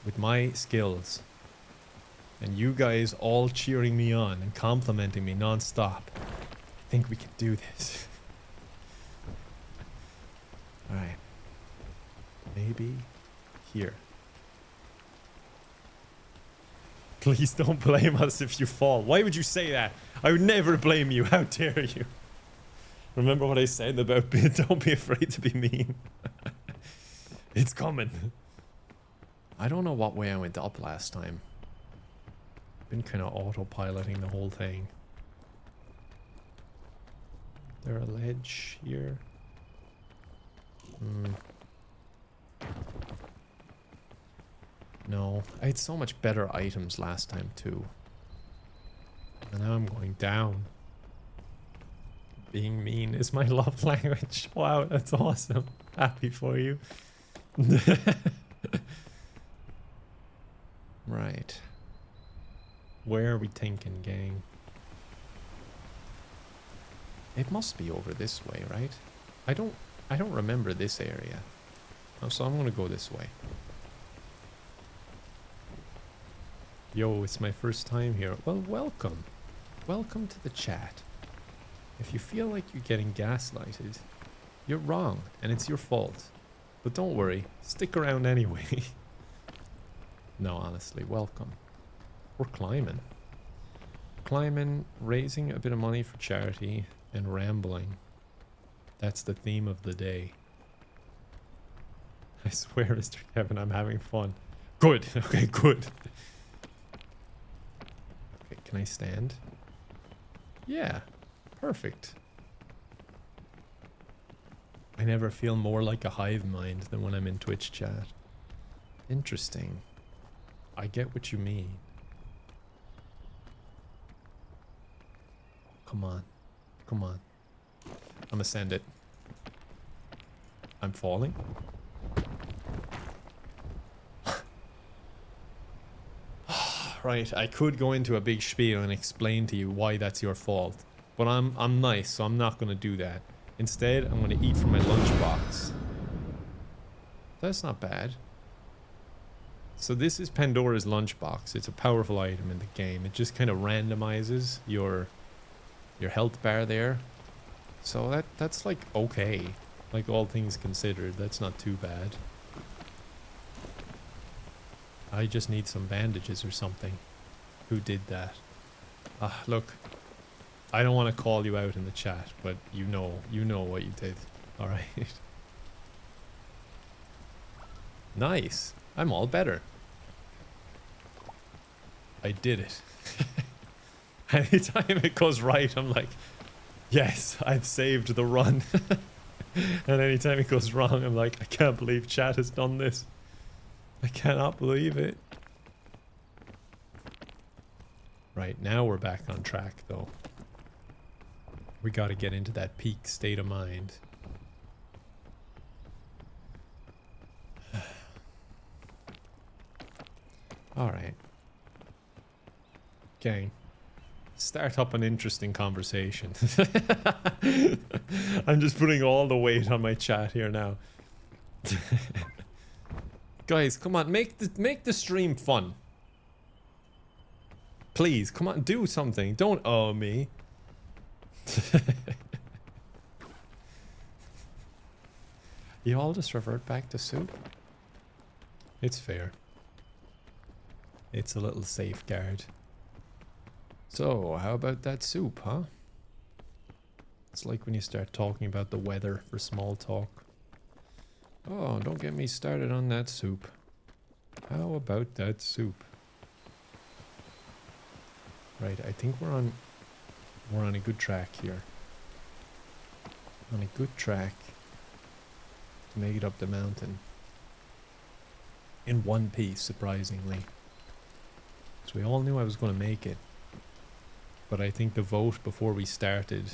With my skills. And you guys all cheering me on and complimenting me non-stop. I think we can do this. Alright. Maybe here. Please don't blame us if you fall. Why would you say that? I would never blame you. How dare you? Remember what I said about don't be afraid to be mean. It's coming. I don't know what way I went up last time. Been kind of autopiloting the whole thing. Is there a ledge here? No. I had so much better items last time too. And now I'm going down. Being mean is my love language. Wow, that's awesome. Happy for you. Right. Where are we thinking, gang? It must be over this way, right? I don't remember this area. Oh, so I'm gonna go this way. Yo, it's my first time here. Well, welcome. Welcome to the chat. If you feel like you're getting gaslighted, you're wrong, and it's your fault. But don't worry, stick around anyway. No, honestly, welcome. We're climbing. Climbing, raising a bit of money for charity, and rambling. That's the theme of the day. I swear, Mr. Kevin, I'm having fun. Good, okay, good. Okay, can I stand? Yeah. Perfect. I never feel more like a hive mind than when I'm in Twitch chat. Interesting. I get what you mean. Come on. Come on. I'm gonna send it. I'm falling. Right, I could go into a big spiel and explain to you why that's your fault. But I'm nice, so I'm not going to do that. Instead, I'm going to eat from my lunchbox. That's not bad. So this is Pandora's lunchbox. It's a powerful item in the game. It just kind of randomizes your health bar there. So that's like okay. Like all things considered, that's not too bad. I just need some bandages or something. Who did that? Ah, look. I don't want to call you out in the chat, but you know what you did. All right. Nice. I'm all better. I did it. Anytime it goes right, I'm like, yes, I've saved the run. And anytime it goes wrong, I'm like, I can't believe chat has done this. I cannot believe it. Right, now we're back on track, though. We got to get into that peak state of mind. Alright. Gang. Start up an interesting conversation. I'm just putting all the weight on my chat here now. Guys, come on, make the stream fun. Please, come on, do something. Don't owe me. You all just revert back to soup? It's fair. It's a little safeguard. So, how about that soup, huh? It's like when you start talking about the weather for small talk. Oh, don't get me started on that soup. How about that soup? Right, I think we're on a good track here. On a good track to make it up the mountain. In one piece, surprisingly. So we all knew I was going to make it. But I think the vote before we started,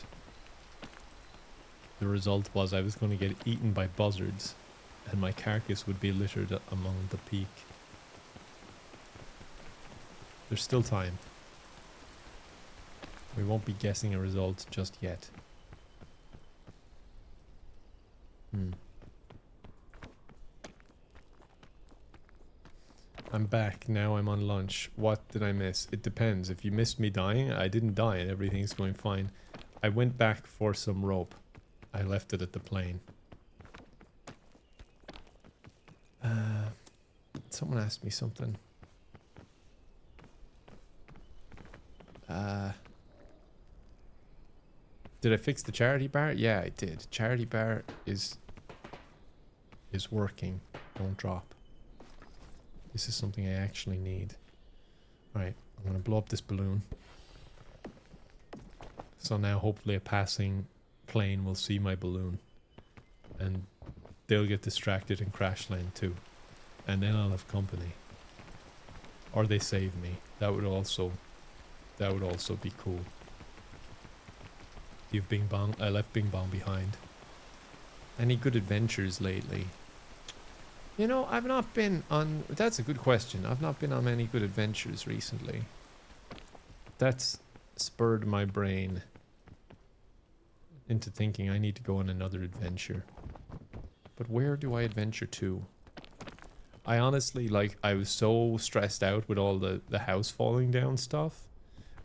the result was I was going to get eaten by buzzards and my carcass would be littered among the peak. There's still time. We won't be guessing a result just yet. I'm back. Now I'm on lunch. What did I miss? It depends. If you missed me dying, I didn't die and everything's going fine. I went back for some rope. I left it at the plane. Someone asked me something. Did I fix the charity bar? Yeah, I did. Charity bar is working. Don't drop. This is something I actually need. Alright, I'm gonna blow up this balloon. So now hopefully a passing plane will see my balloon. And they'll get distracted and crash land too. And then I'll have company. Or they save me. That would also be cool. You've Bing Bong. I left Bing Bong behind. Any good adventures lately? You know, I've not been on... That's a good question. I've not been on many good adventures recently. That's spurred my brain into thinking I need to go on another adventure. But where do I adventure to? I honestly, like, I was so stressed out with all the house falling down stuff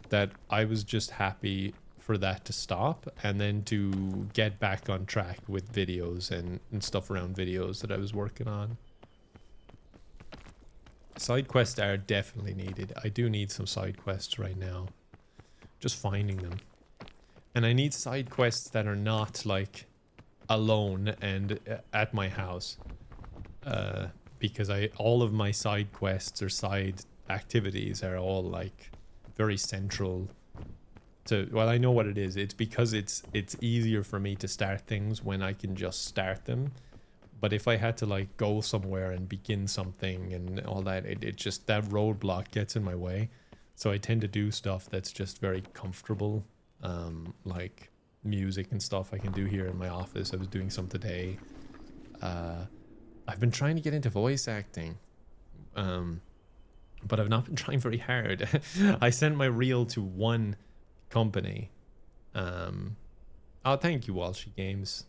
that I was just happy for that to stop and then to get back on track with videos and stuff around videos that I was working on. Side quests are definitely needed. I do need some side quests right now. Just finding them. And I need side quests that are not like alone and at my house. Because all of my side quests or side activities are all like very central to, well, I know what it is. It's because it's easier for me to start things when I can just start them. But if I had to like go somewhere and begin something and all that, it just, that roadblock gets in my way. So I tend to do stuff that's just very comfortable, like music and stuff I can do here in my office. I was doing some today. I've been trying to get into voice acting, but I've not been trying very hard. I sent my reel to one company. Oh, thank you, Walshy Games.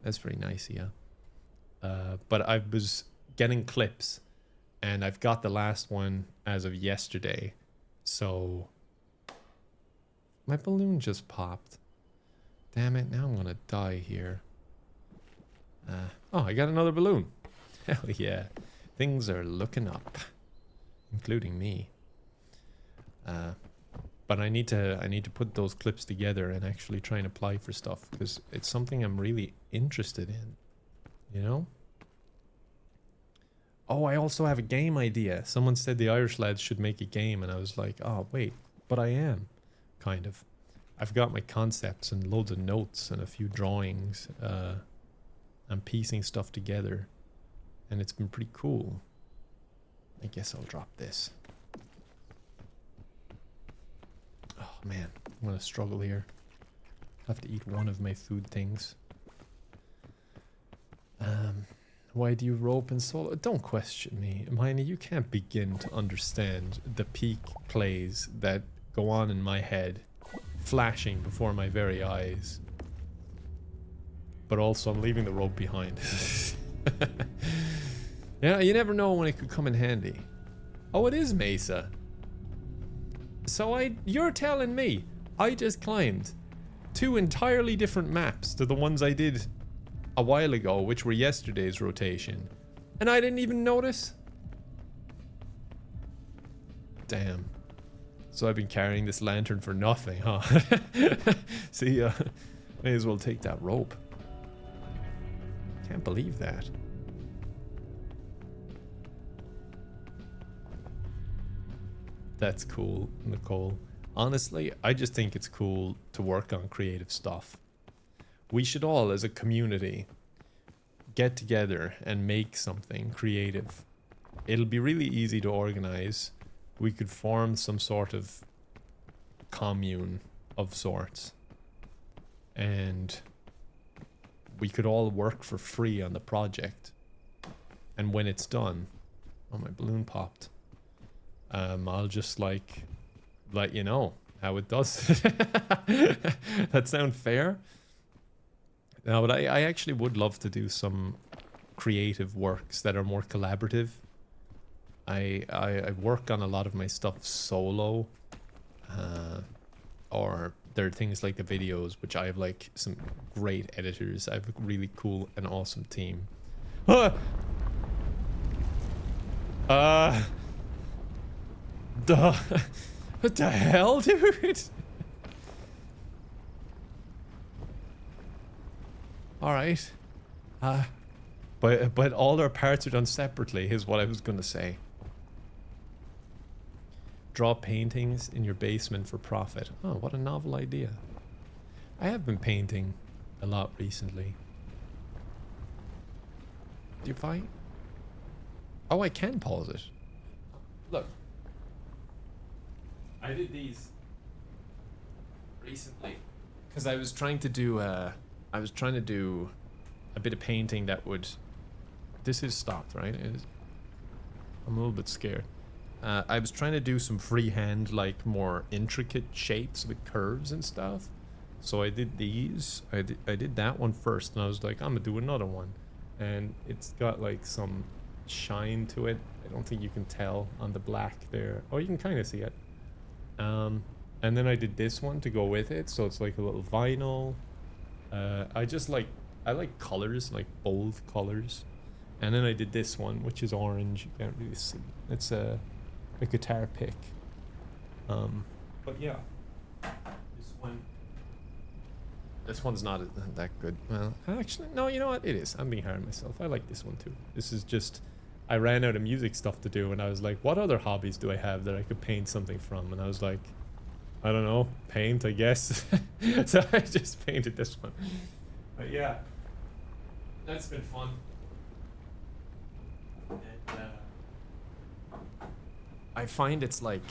That's very nice of you. But I was getting clips, and I've got the last one as of yesterday. So my balloon just popped. Damn it! Now I'm gonna die here. Oh, I got another balloon. Hell yeah. Things are looking up. Including me. But I need to put those clips together and actually try and apply for stuff, because it's something I'm really interested in, you know? Oh, I also have a game idea. Someone said the Irish lads should make a game, and I was like, oh wait, but I am, kind of. I've got my concepts and loads of notes and a few drawings. I'm piecing stuff together, and it's been pretty cool. I guess I'll drop this. Oh man, I'm gonna struggle here. I have to eat one of my food things. Why do you rope and solo? Don't question me. Hermione, you can't begin to understand the peak plays that go on in my head, flashing before my very eyes. But also, I'm leaving the rope behind. Yeah, you never know when it could come in handy. Oh, it is Mesa. So you're telling me I just climbed 2 entirely different maps to the ones I did a while ago, which were yesterday's rotation, and I didn't even notice? Damn. So I've been carrying this lantern for nothing, huh? See, may as well take that rope. Can't believe that. That's cool, Nicole. Honestly, I just think it's cool to work on creative stuff. We should all, as a community, get together and make something creative. It'll be really easy to organize. We could form some sort of commune of sorts. And we could all work for free on the project. And when it's done... Oh, my balloon popped. I'll just, like, let you know how it does. That sound fair? No, but I actually would love to do some creative works that are more collaborative. I work on a lot of my stuff solo. Or there are things like the videos, which I have like some great editors. I have a really cool and awesome team. Duh. What the hell, dude? Alright. But all their parts are done separately, is what I was gonna say. Draw paintings in your basement for profit. Oh, what a novel idea. I have been painting a lot recently. Do you find? Oh, I can pause it. Look. I did these recently because I was trying to do a bit of painting that would... This is stopped, right? I'm a little bit scared. I was trying to do some freehand, like, more intricate shapes with curves and stuff. So I did these. I did that one first, and I was like, I'm gonna do another one. And it's got, like, some shine to it. I don't think you can tell on the black there. Oh, you can kind of see it. And then I did this one to go with it, so it's like a little vinyl. I like colors, like bold colors. And then I did this one, which is orange. You can't really see. It's a guitar pick. But yeah, this one's not that good. Well, actually, no, you know what? It is. I'm being hard on myself. I like this one too. This is just, I ran out of music stuff to do, and I was like, what other hobbies do I have that I could paint something from? And I was like, I don't know, paint, I guess. So I just painted this one. But yeah, that's been fun. And, I find it's like,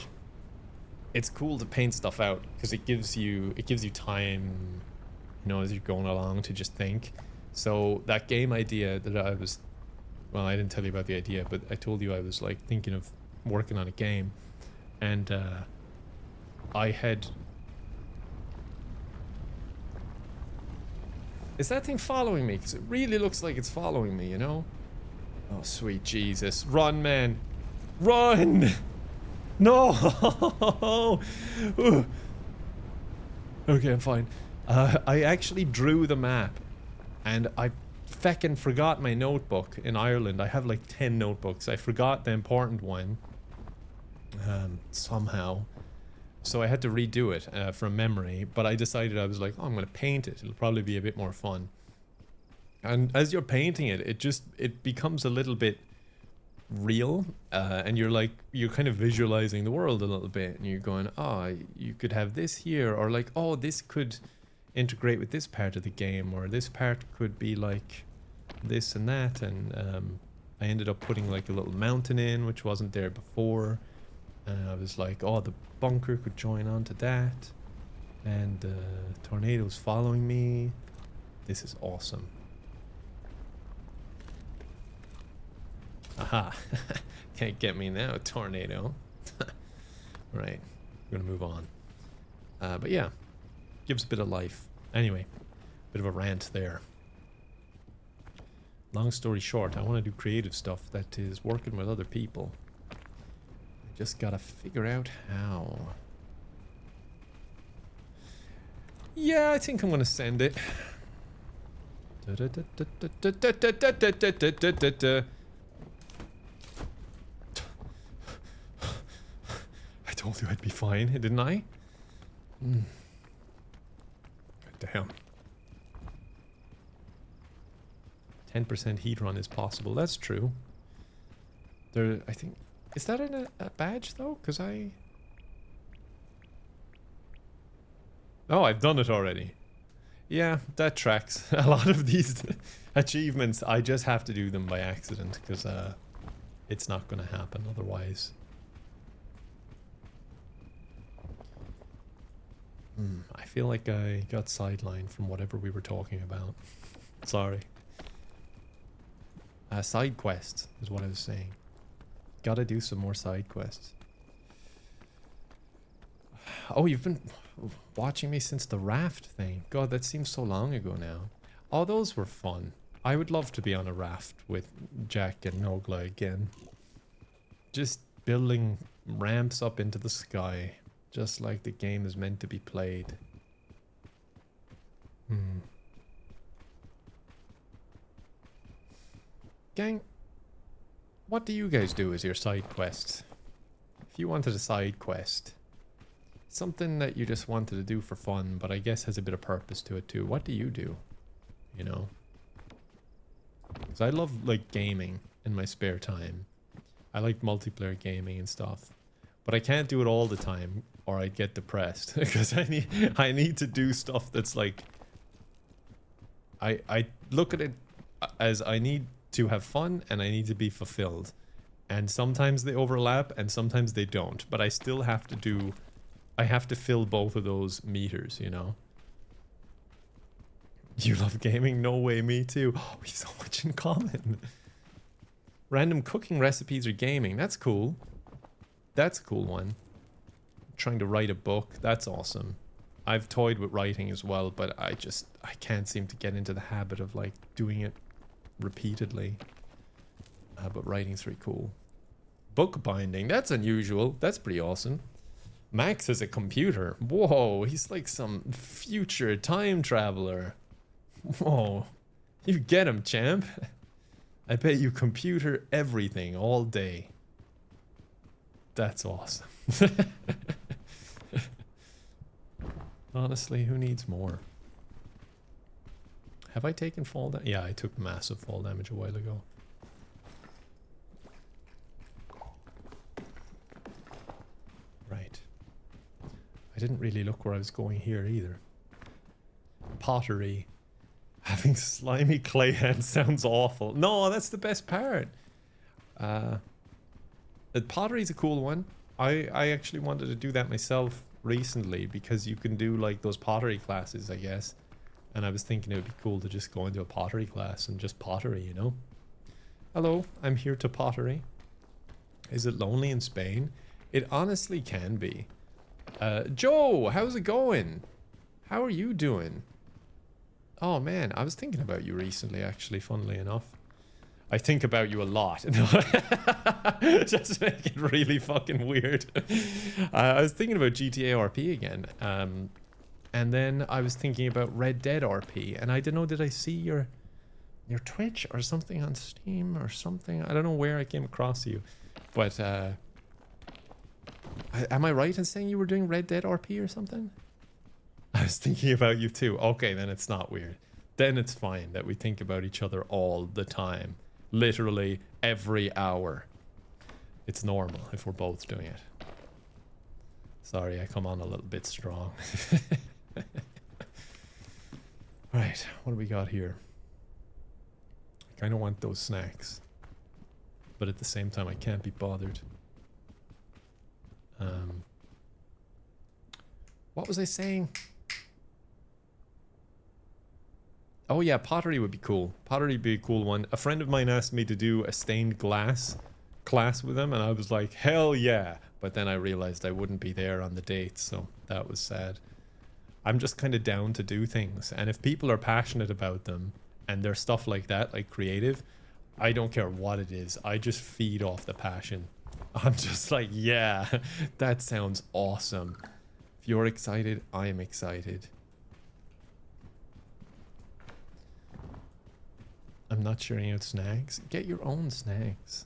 it's cool to paint stuff out because it gives you time, you know, as you're going along to just think. So that game idea that I was, well, I didn't tell you about the idea, but I told you I was like thinking of working on a game, and I had... Is that thing following me? Because it really looks like it's following me, you know? Oh, sweet Jesus. Run, man. Run! No! Okay, I'm fine. I actually drew the map, and I feckin' forgot my notebook in Ireland. I have like 10 notebooks. I forgot the important one. Somehow. So I had to redo it from memory, but I decided I was like, oh, I'm going to paint it. It'll probably be a bit more fun. And as you're painting it, it becomes a little bit real, and you're kind of visualizing the world a little bit, and you're going, oh, you could have this here, or like, oh, this could integrate with this part of the game, or this part could be like this and that. And I ended up putting like a little mountain in, which wasn't there before. And I was like, oh, the bunker could join on to that, and tornadoes following me. This is awesome. Aha. Can't get me now, tornado. Right, we're gonna move on. But yeah, gives a bit of life. Anyway, bit of a rant there. Long story short, I want to do creative stuff that is working with other people. I just gotta figure out how. Yeah, I think I'm gonna send it. I told you I'd be fine, didn't I? God damn. 10% heat run is possible. That's true. There, I think... Is that in a badge, though? Because I... Oh, I've done it already. Yeah, that tracks. A lot of these achievements, I just have to do them by accident, because it's not going to happen otherwise. I feel like I got sidelined from whatever we were talking about. Sorry. Side quests is what I was saying. Gotta do some more side quests. Oh, you've been watching me since the raft thing. God, that seems so long ago now. Oh, those were fun. I would love to be on a raft with Jack and Nogla again. Just building ramps up into the sky. Just like the game is meant to be played. Gang, what do you guys do as your side quests? If you wanted a side quest, something that you just wanted to do for fun, but I guess has a bit of purpose to it too, what do you do? You know? Because I love, like, gaming in my spare time. I like multiplayer gaming and stuff. But I can't do it all the time, or I'd get depressed. Because I need to do stuff that's like... I look at it as I need to have fun, and I need to be fulfilled. And sometimes they overlap, and sometimes they don't. But I still have to do... I have to fill both of those meters, you know? You love gaming? No way, me too. Oh, we have so much in common. Random cooking recipes or gaming. That's cool. That's a cool one. Trying to write a book. That's awesome. I've toyed with writing as well, but I can't seem to get into the habit of, like, doing it repeatedly. But writing's pretty cool. Book binding. That's unusual. That's pretty awesome. Max has a computer. Whoa, he's like some future time traveler. Whoa. You get him, champ. I bet you computer everything all day. That's awesome. Honestly, who needs more? Have I taken fall damage? Yeah, I took massive fall damage a while ago. Right. I didn't really look where I was going here either. Pottery. Having slimy clay hands sounds awful. No, that's the best part. Pottery's a cool one. I actually wanted to do that myself recently because you can do like those pottery classes, I guess. And I was thinking it would be cool to just go into a pottery class and just pottery, you know? Hello, I'm here to pottery. Is it lonely in Spain? It honestly can be. Joe, how's it going? How are you doing? Oh man, I was thinking about you recently, actually, funnily enough. I think about you a lot. Just make it really fucking weird. I was thinking about GTA RP again. And then I was thinking about Red Dead RP. And I don't know, did I see your Twitch or something on Steam or something? I don't know where I came across you. But Am I right in saying you were doing Red Dead RP or something? I was thinking about you too. Okay, then it's not weird. Then it's fine that we think about each other all the time. Literally every hour. It's normal if we're both doing it. Sorry, I come on a little bit strong. Right, what do we got here? I kind of want those snacks. But at the same time, I can't be bothered. What was I saying? Oh yeah, pottery would be cool. Pottery would be a cool one. A friend of mine asked me to do a stained glass class with him, and I was like, hell yeah. But then I realized I wouldn't be there on the date, so that was sad. I'm just kind of down to do things, and if people are passionate about them, and there's stuff like that, like creative, I don't care what it is. I just feed off the passion. I'm just like, yeah, that sounds awesome. If you're excited, I am excited. I'm not sharing out snacks. Get your own snacks.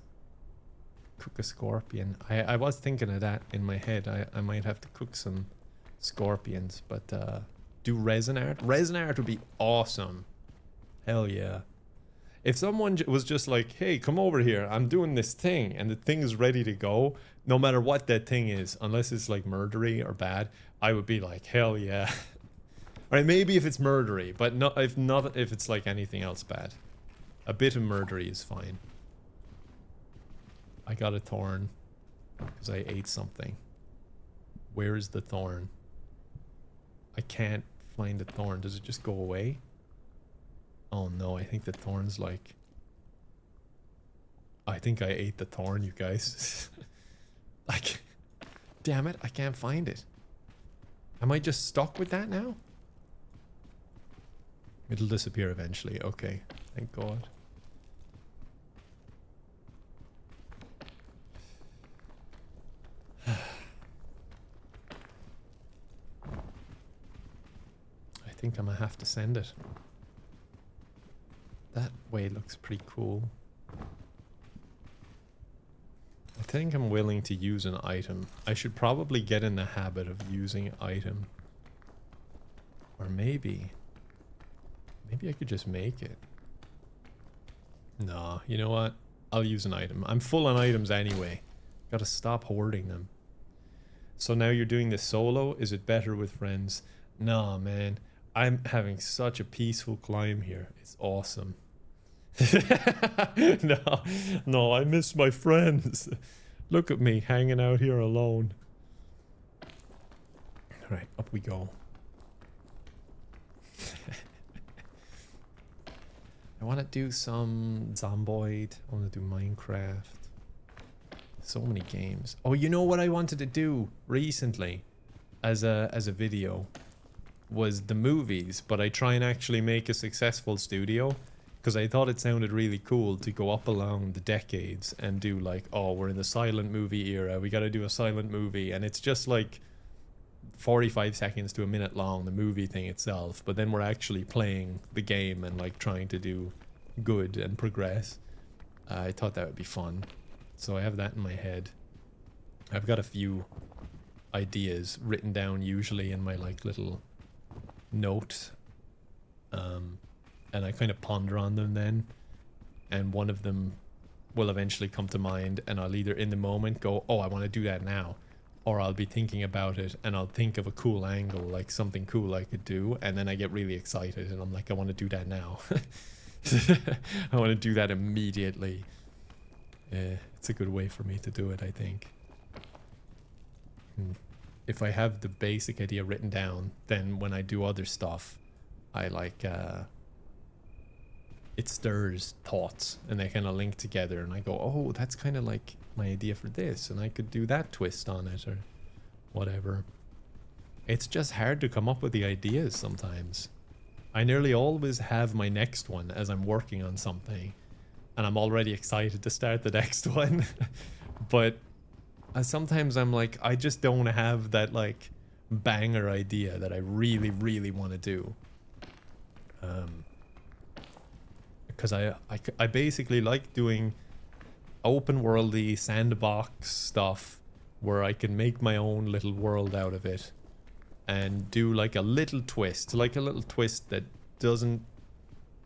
Cook a scorpion. I was thinking of that in my head. I might have to cook some scorpions, but do resin art. Resin art would be awesome. Hell yeah. If someone was just like, hey, come over here, I'm doing this thing, and the thing is ready to go, no matter what that thing is, unless it's like murdery or bad, I would be like, hell yeah. Alright, maybe if it's murdery, but not if it's like anything else bad. A bit of murdery is fine. I got a thorn because I ate something. Where is the thorn? I can't find the thorn. Does it just go away? Oh no, I think the thorn's like... I think I ate the thorn, you guys. Like, damn it, I can't find it. Am I just stuck with that now? It'll disappear eventually. Okay, thank God. I think I'm gonna have to send it. That way looks pretty cool. I think I'm willing to use an item. I should probably get in the habit of using an item. Or maybe I could just make it. Nah, you know what? I'll use an item. I'm full on items anyway. Gotta stop hoarding them. So now you're doing this solo? Is it better with friends? Nah, man. I'm having such a peaceful climb here. It's awesome. No, I miss my friends. Look at me hanging out here alone. Alright, up we go. I want to do some Zomboid. I want to do Minecraft. So many games. Oh, you know what I wanted to do recently as a video was the movies, but I try and actually make a successful studio because I thought it sounded really cool to go up along the decades and do like, oh, we're in the silent movie era, we got to do a silent movie, and it's just like 45 seconds to a minute long, the movie thing itself, but then we're actually playing the game and like trying to do good and progress. I thought that would be fun, so I have that in my head. I've got a few ideas written down usually in my like little note, and I kind of ponder on them then, and one of them will eventually come to mind, and I'll either in the moment go, oh, I want to do that now, or I'll be thinking about it and I'll think of a cool angle, like something cool I could do, and then I get really excited and I'm like, I want to do that now. I want to do that immediately. It's a good way for me to do it, I think. If I have the basic idea written down, then when I do other stuff, I like it stirs thoughts and they kind of link together, and I go, oh, that's kind of like my idea for this, and I could do that twist on it or whatever. It's just hard to come up with the ideas sometimes. I nearly always have my next one as I'm working on something, and I'm already excited to start the next one. But sometimes I'm like, I just don't have that like banger idea that I really, really want to do. Because I basically like doing open worldy sandbox stuff where I can make my own little world out of it and do like a little twist that doesn't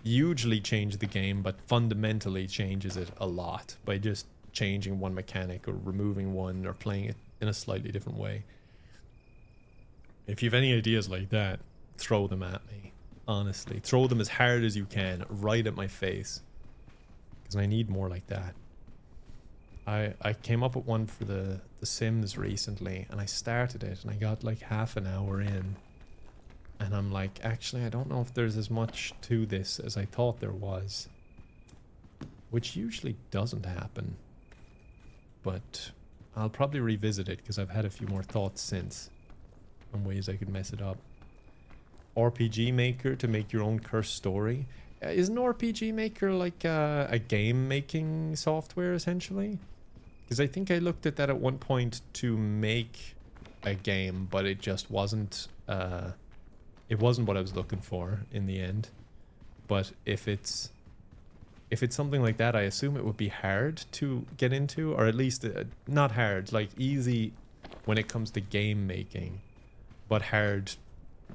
hugely change the game, but fundamentally changes it a lot by just changing one mechanic or removing one or playing it in a slightly different way. If you have any ideas like that, throw them at me. Honestly, throw them as hard as you can, right at my face, because I need more like that. I came up with one for the Sims recently, and I started it, and I got like half an hour in, and I'm like, actually, I don't know if there's as much to this as I thought there was, which usually doesn't happen, but I'll probably revisit it because I've had a few more thoughts since on ways I could mess it up. RPG Maker to make your own cursed story. Isn't RPG Maker like a game making software essentially? Because I think I looked at that at one point to make a game, but it just wasn't what I was looking for in the end. But if it's something like that, I assume it would be hard to get into, or at least not hard, like easy when it comes to game making, but hard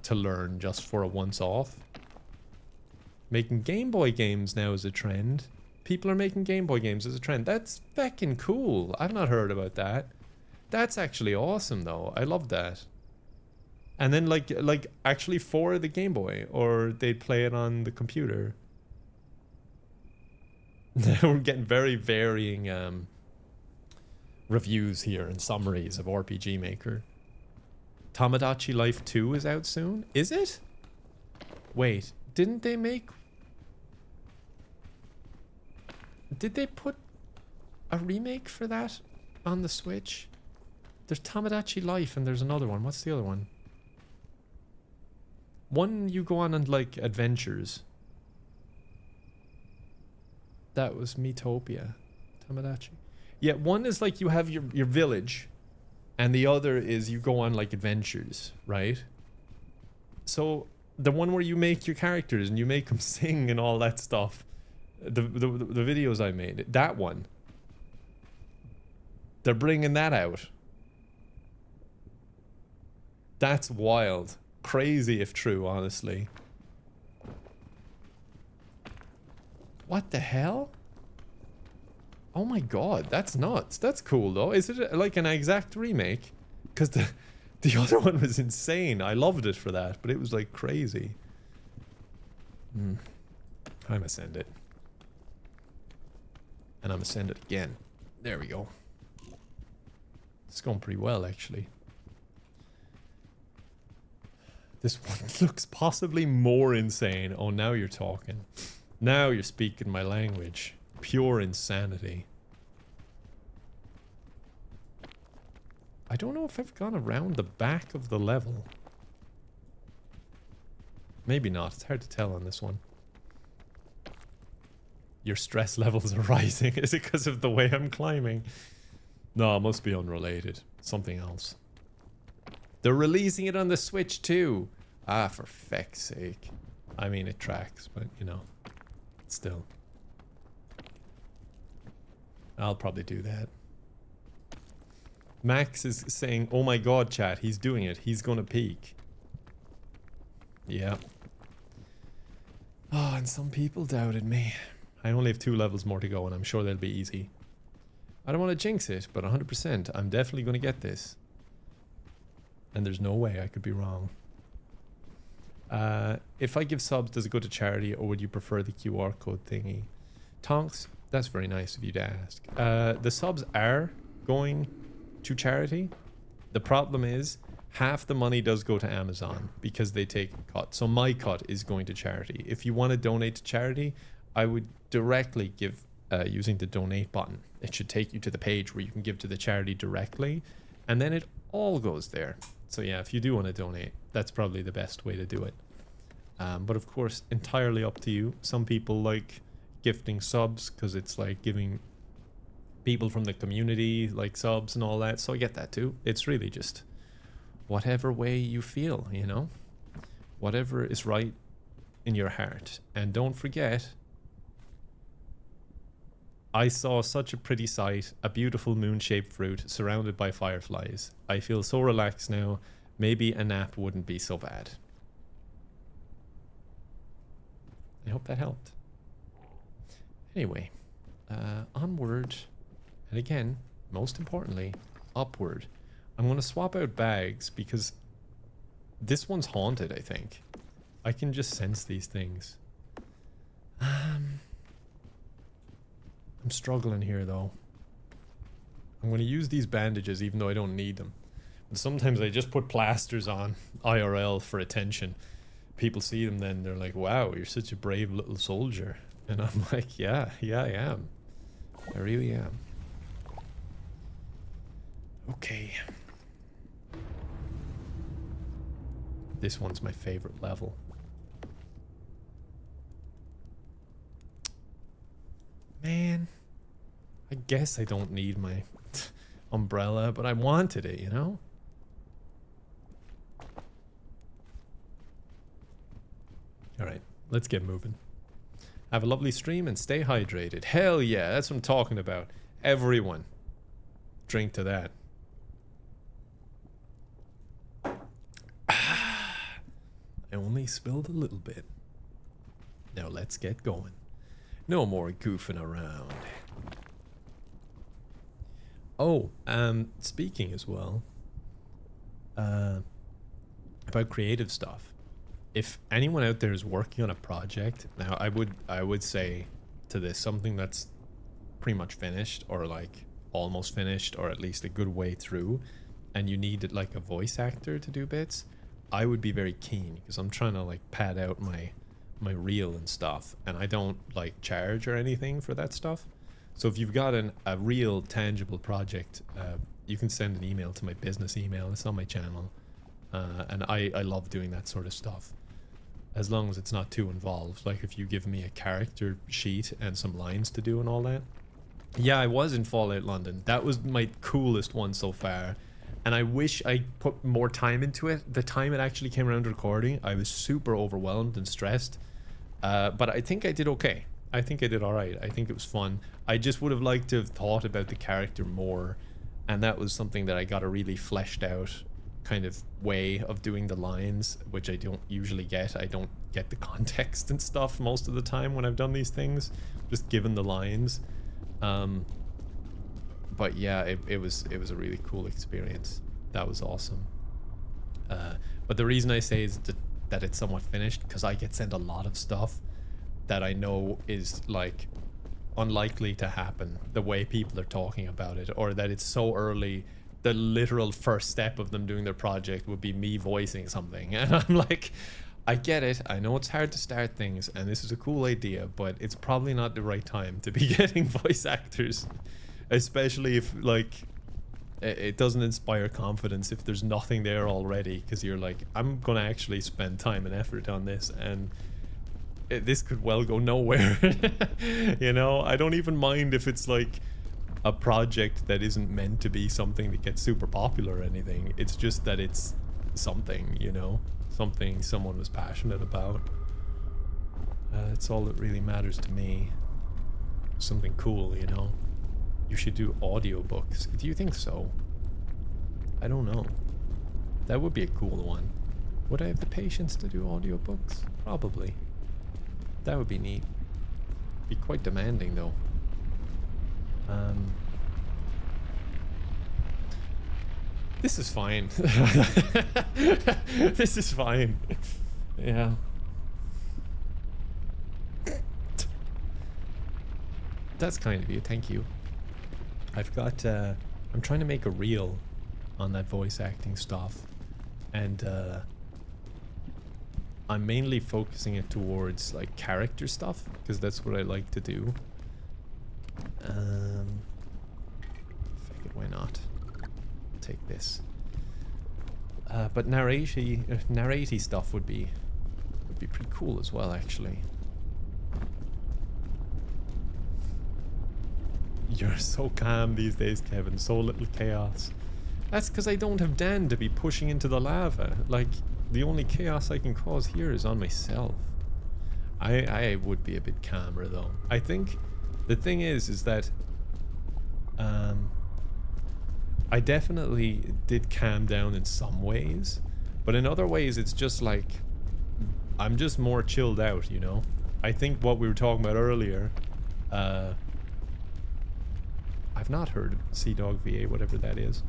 to learn just for a once-off. Making Game Boy games now is a trend. People are making Game Boy games as a trend. That's feckin' cool. I've not heard about that. That's actually awesome, though. I love that. And then, like actually for the Game Boy, or they'd play it on the computer. We're getting very varying reviews here and summaries of RPG Maker. Tamagotchi Life 2 is out soon? Is it? Wait, didn't they make... Did they put a remake for that on the Switch? There's Tamagotchi Life and there's another one. What's the other one? One you go on and like adventures. That was Metopia. Tamagotchi. Yeah, one is like you have your village, and the other is you go on like adventures, right? So the one where you make your characters and you make them sing and all that stuff, the videos I made, that one, they're bringing that out. That's wild. Crazy if true, honestly. What the hell? Oh my god, that's nuts. That's cool though. Is it like an exact remake? Because the other one was insane. I loved it for that, but it was like crazy. I'ma send it. And I'ma send it again. There we go. It's going pretty well, actually. This one looks possibly more insane. Oh, now you're talking. Now you're speaking my language. Pure insanity. I don't know if I've gone around the back of the level. Maybe not. It's hard to tell on this one. Your stress levels are rising. Is it because of the way I'm climbing? No, it must be unrelated. Something else. They're releasing it on the Switch too. Ah, for feck's sake. I mean, it tracks, but you know, still. I'll probably do that. Max is saying, oh my god, chat, he's doing it. He's gonna peak. Yeah. Oh, and some people doubted me. I only have 2 levels more to go, and I'm sure they'll be easy. I don't want to jinx it, but 100%, I'm definitely going to get this. And there's no way I could be wrong. If I give subs, does it go to charity, or would you prefer the QR code thingy? Tonks, that's very nice of you to ask. The subs are going to charity. The problem is, half the money does go to Amazon, because they take a cut. So my cut is going to charity. If you want to donate to charity, I would directly give using the donate button. It should take you to the page where you can give to the charity directly, and then it all goes there. So yeah, if you do want to donate, that's probably the best way to do it. But of course, entirely up to you. Some people like gifting subs because it's like giving people from the community like subs and all that. So I get that too. It's really just whatever way you feel, you know, whatever is right in your heart. And don't forget, I saw such a pretty sight, a beautiful moon-shaped fruit surrounded by fireflies. I feel so relaxed now. Maybe a nap wouldn't be so bad. I hope that helped. Anyway, onward. And again, most importantly, upward. I'm going to swap out bags because this one's haunted, I think. I can just sense these things. I'm struggling here, though. I'm going to use these bandages even though I don't need them. But sometimes I just put plasters on IRL for attention. People see them then, they're like, wow, you're such a brave little soldier. And I'm like, yeah, I am. I really am. Okay. This one's my favorite level. Man, I guess I don't need my umbrella, but I wanted it, you know? Alright, let's get moving. Have a lovely stream and stay hydrated. Hell yeah, that's what I'm talking about. Everyone, drink to that. I only spilled a little bit. Now let's get going. No more goofing around. Oh, speaking as well about creative stuff. If anyone out there is working on a project, now I would say to this something that's pretty much finished or like almost finished or at least a good way through, and you need like a voice actor to do bits, I would be very keen because I'm trying to like pad out my reel and stuff, and I don't like charge or anything for that stuff. So if you've got a real tangible project, you can send an email to my business email. It's on my channel, and I love doing that sort of stuff as long as it's not too involved. Like if you give me a character sheet and some lines to do and all that. Yeah, I was in Fallout London. That was my coolest one so far, and I wish I put more time into it. The time it actually came around to recording, I was super overwhelmed and stressed, but I think I did okay. I think I did alright. I think it was fun. I just would have liked to have thought about the character more, and that was something that I got a really fleshed out kind of way of doing the lines, which I don't usually get. I don't get the context and stuff most of the time when I've done these things, just given the lines. But yeah, it was a really cool experience. That was awesome. But the reason I say is that it's somewhat finished because I get sent a lot of stuff that I know is like unlikely to happen the way people are talking about it, or that it's so early. The literal first step of them doing their project would be me voicing something, and I'm like, I get it, I know it's hard to start things and this is a cool idea, but it's probably not the right time to be getting voice actors, especially if like it doesn't inspire confidence if there's nothing there already, because you're like, I'm gonna actually spend time and effort on this and this could well go nowhere. You know, I don't even mind if it's like a project that isn't meant to be something that gets super popular or anything. It's just that it's something, you know, something someone was passionate about. That's all that really matters to me. Something cool, you know. You should do audiobooks. Do you think so? I don't know. That would be a cool one. Would I have the patience to do audiobooks? Probably. That would be neat. Be quite demanding though. This is fine. This is fine. Yeah. That's kind of you, thank you. I've got I'm trying to make a reel on that voice acting stuff, and I'm mainly focusing it towards like character stuff because that's what I like to do. Figured why not? I'll take this. But narratey stuff would be pretty cool as well, actually. You're so calm these days, Kevin. So little chaos. That's because I don't have Dan to be pushing into the lava. Like, the only chaos I can cause here is on myself. I would be a bit calmer though. I think The thing is that I definitely did calm down in some ways, but in other ways it's just like I'm just more chilled out, you know? I think what we were talking about earlier, I've not heard of Sea Dog VA, whatever that is.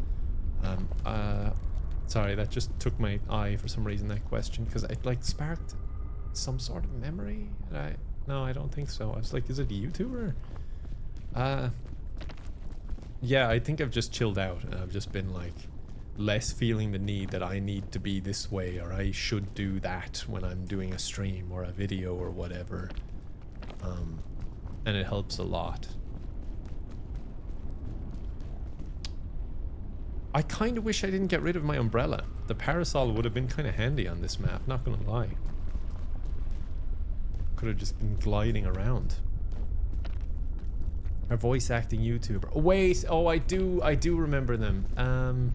Sorry, that just took my eye for some reason, that question, because it like sparked some sort of memory. And no, I don't think so. I was like, is it a YouTuber? Yeah, I think I've just chilled out and I've just been like less feeling the need that I need to be this way or I should do that when I'm doing a stream or a video or whatever. And it helps a lot. I kind of wish I didn't get rid of my umbrella. The parasol would have been kind of handy on this map, not gonna lie. Could have just been gliding around. A voice acting YouTuber. Oh, wait, oh, I do remember them.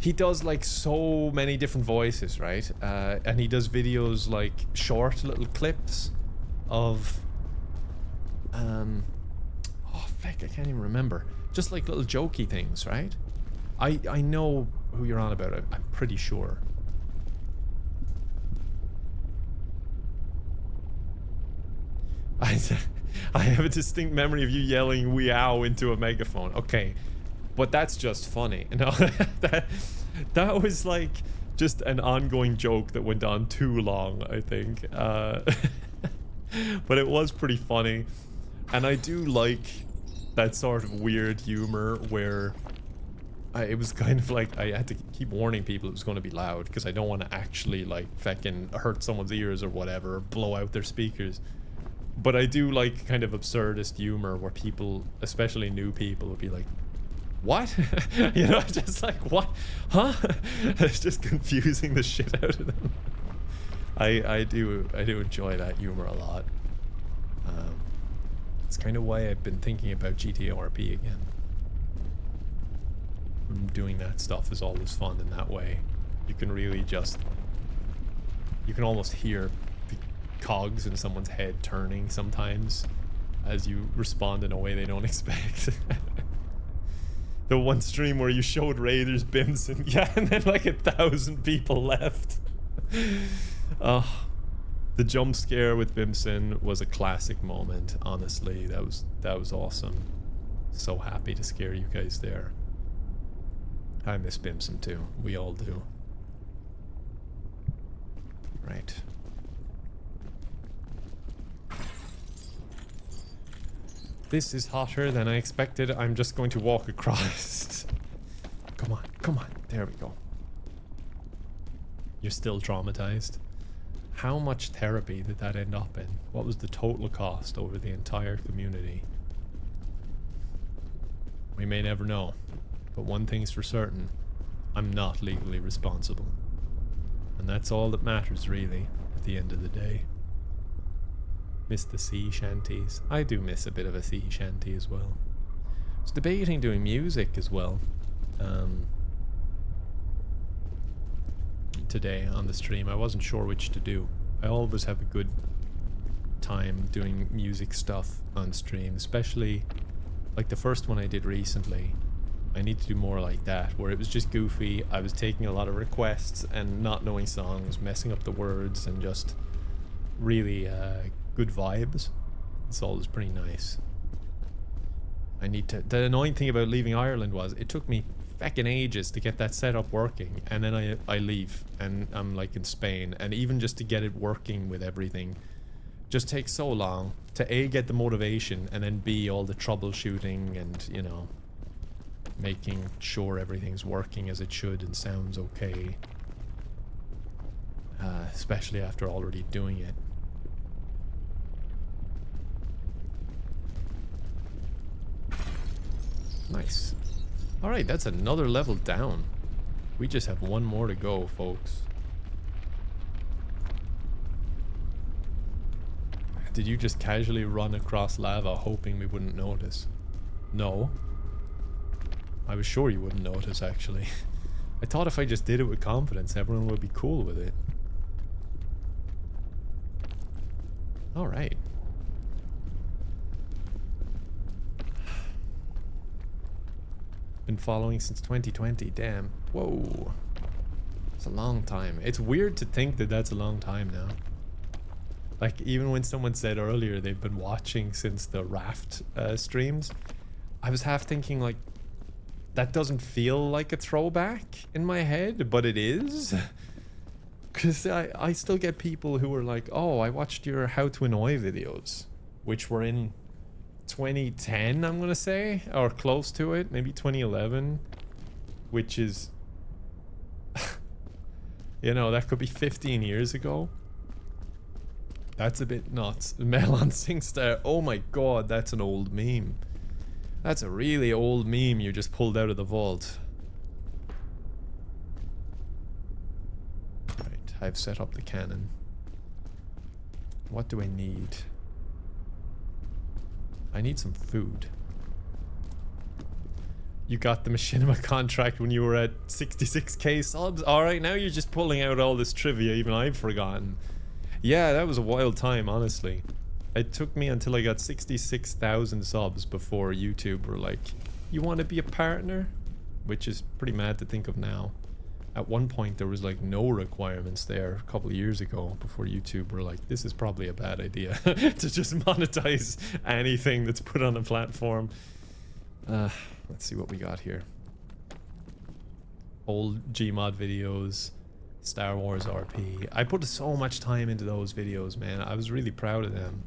He does like so many different voices, right? And he does videos like short little clips of oh feck, I can't even remember. Just like little jokey things, right? I know who you're on about. I'm pretty sure. I have a distinct memory of you yelling "weow" into a megaphone. Okay, but that's just funny. No, that was like just an ongoing joke that went on too long, I think. But it was pretty funny, and I do like that sort of weird humor where it was kind of like I had to keep warning people it was going to be loud because I don't want to actually like fucking hurt someone's ears or whatever, blow out their speakers. But I do like kind of absurdist humor where people, especially new people, would be like, what? You know, just like, what? Huh? It's just confusing the shit out of them. I do enjoy that humor a lot. It's kind of why I've been thinking about GTA RP again. Doing that stuff is always fun in that way. You can really just, you can almost hear the cogs in someone's head turning sometimes as you respond in a way they don't expect. The one stream where you showed Raiders Bimson, yeah, and then like 1,000 people left. The jump scare with Bimson was a classic moment, honestly. That was awesome. So happy to scare you guys there. I miss Bimson too. We all do. Right. This is hotter than I expected. I'm just going to walk across. Come on, come on. There we go. You're still traumatized. How much therapy did that end up in? What was the total cost over the entire community? We may never know. But one thing's for certain, I'm not legally responsible. And that's all that matters, really, at the end of the day. Miss the sea shanties. I do miss a bit of a sea shanty as well. I was debating doing music as well. Today on the stream. I wasn't sure which to do. I always have a good time doing music stuff on stream, especially like the first one I did recently. I need to do more like that, where it was just goofy. I was taking a lot of requests and not knowing songs, messing up the words, and just really good vibes. It's always pretty nice. I need to... The annoying thing about leaving Ireland was it took me feckin' ages to get that setup working, and then I leave and I'm like in Spain, and even just to get it working with everything just takes so long to A, get the motivation, and then B, all the troubleshooting and, you know, making sure everything's working as it should and sounds okay, especially after already doing it. Nice. Alright, that's another level down. We just have one more to go, folks. Did you just casually run across lava hoping we wouldn't notice? No. I was sure you wouldn't notice, actually. I thought if I just did it with confidence, everyone would be cool with it. Alright. Been following since 2020. Damn. Whoa. It's a long time. It's weird to think that that's a long time now. Like, even when someone said earlier they've been watching since the raft streams, I was half thinking, like, that doesn't feel like a throwback in my head, but it is. Because I still get people who are like, oh, I watched your How to Annoy videos, which were in 2010, I'm going to say, or close to it, maybe 2011, which is, you know, that could be 15 years ago. That's a bit nuts. Melon SingStar. Oh my god, that's an old meme. That's a really old meme you just pulled out of the vault. Right, I've set up the cannon. What do I need? I need some food. You got the Machinima contract when you were at 66k subs? Alright, now you're just pulling out all this trivia even I've forgotten. Yeah, that was a wild time, honestly. It took me until I got 66,000 subs before YouTube were like, you want to be a partner? Which is pretty mad to think of now. At one point there was like no requirements there a couple of years ago before YouTube were like, this is probably a bad idea to just monetize anything that's put on a platform. Let's see what we got here. Old Gmod videos. Star Wars RP. I put so much time into those videos, man. I was really proud of them.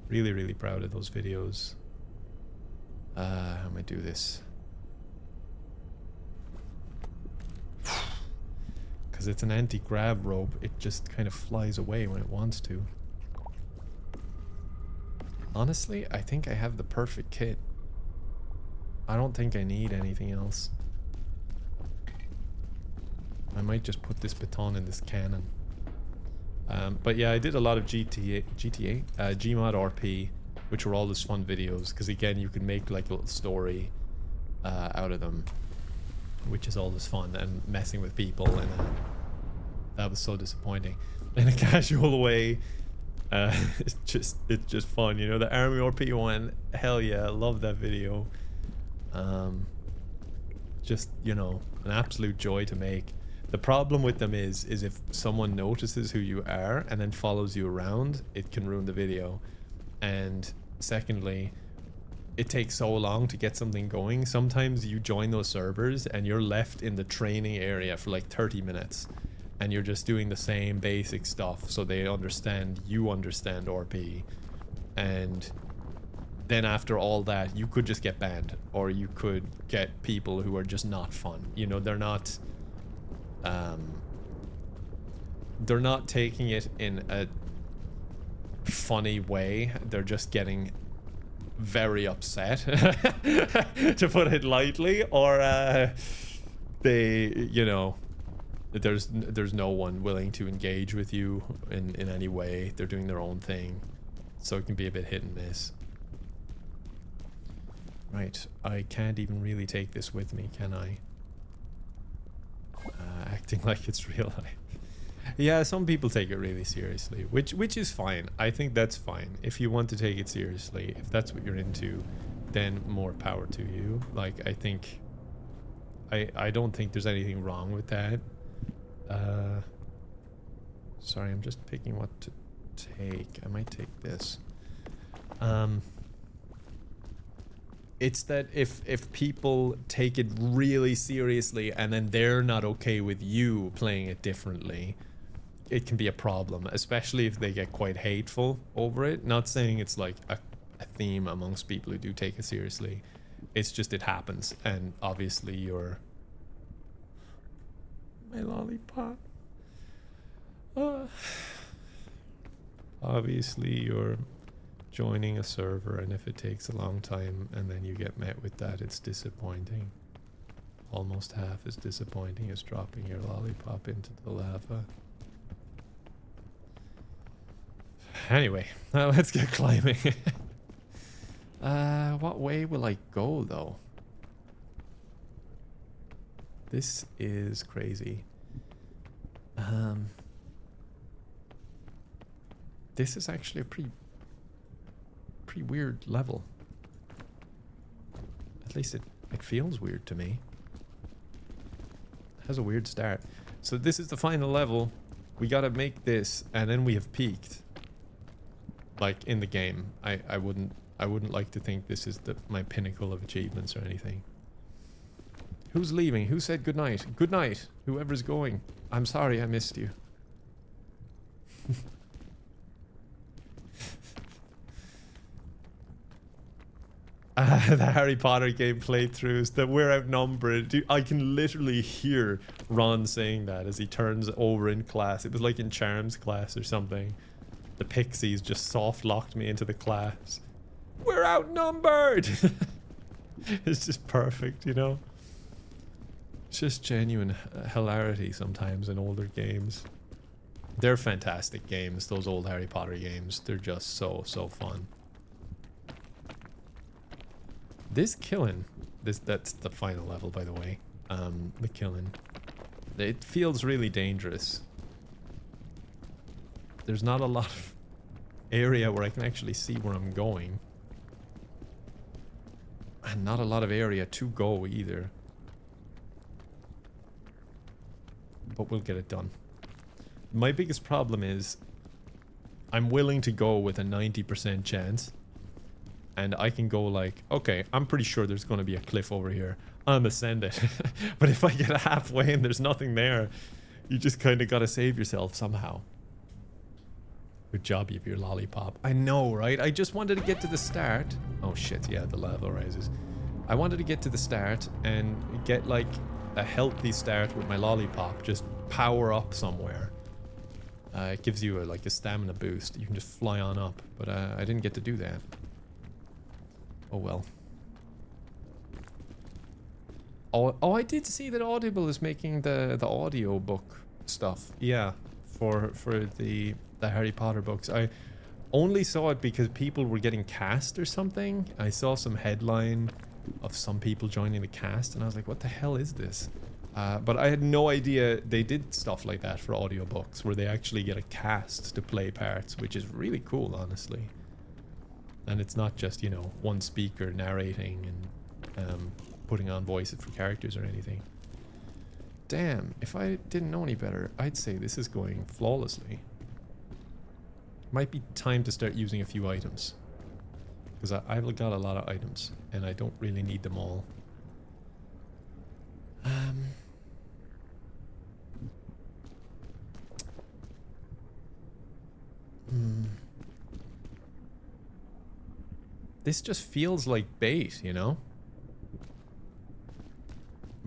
Really, really proud of those videos. How am I do this? Because it's an anti-grab rope, it just kind of flies away when it wants to. Honestly, I think I have the perfect kit. I don't think I need anything else. I might just put this baton in this cannon. But yeah, I did a lot of Gmod RP, which were all those fun videos, because again, you can make like a little story out of them, which is always fun, and messing with people, and that was so disappointing. In a casual way, it's just fun, you know. The Army RP one, hell yeah, I love that video. Just, you know, an absolute joy to make. The problem with them is if someone notices who you are and then follows you around, it can ruin the video. And secondly, it takes so long to get something going. Sometimes you join those servers and you're left in the training area for like 30 minutes and you're just doing the same basic stuff so they understand you understand RP. And then after all that, you could just get banned, or you could get people who are just not fun. You know, they're not taking it in a funny way. They're just getting very upset, to put it lightly, or they, you know, there's no one willing to engage with you in any way. They're doing their own thing, so it can be a bit hit and miss. Right, I can't even really take this with me, can I? Acting like it's real life. Yeah, some people take it really seriously, which is fine. I think that's fine. If you want to take it seriously, if that's what you're into, then more power to you. Like, I think I don't think there's anything wrong with that. Sorry, I'm just picking what to take. I might take this. It's that if people take it really seriously and then they're not okay with you playing it differently, it can be a problem, especially if they get quite hateful over it. Not saying it's like a theme amongst people who do take it seriously. It's just it happens, and obviously you're... My lollipop. Obviously you're joining a server, and if it takes a long time and then you get met with that, it's disappointing. Almost half as disappointing as dropping your lollipop into the lava. Anyway, let's get climbing. What way will I go though? This is crazy. This is actually a pretty weird level. At least it It feels weird to me. It has a weird start. So this is the final level. We gotta make this, and then we have peaked. Like in the game. I wouldn't like to think this is my pinnacle of achievements or anything. Who's leaving? Who said good night? Good night, whoever's going. I'm sorry I missed you. The Harry Potter game playthroughs, that we're outnumbered. Dude, I can literally hear Ron saying that as he turns over in class. It was like in Charms class or something. The pixies just soft locked me into the class. We're outnumbered! It's just perfect, you know? It's just genuine hilarity sometimes in older games. They're fantastic games, those old Harry Potter games. They're just so fun. This Kiln, that's the final level, by the way. The Kiln. It feels really dangerous. There's not a lot of area where I can actually see where I'm going. And not a lot of area to go either. But we'll get it done. My biggest problem is I'm willing to go with a 90% chance. And I can go like, okay, I'm pretty sure there's going to be a cliff over here. I'm ascend it. But if I get halfway and there's nothing there, you just kind of got to save yourself somehow. Good job, you have your lollipop. I know, right? I just wanted to get to the start. Oh shit, yeah, the lava rises. I wanted to get to the start and get like a healthy start with my lollipop. Just power up somewhere. It gives you like a stamina boost. You can just fly on up. But I didn't get to do that. Oh well. Oh, I did see that Audible is making the audio book stuff. Yeah, for the Harry Potter books. I only saw it because people were getting cast or something. I saw some headline of some people joining the cast, and I was like, what the hell is this? But I had no idea they did stuff like that for audiobooks, where they actually get a cast to play parts, which is really cool, honestly. And it's not just, you know, one speaker narrating and putting on voices for characters or anything. Damn, if I didn't know any better, I'd say this is going flawlessly. Might be time to start using a few items. Because I've got a lot of items, and I don't really need them all. This just feels like bait, you know?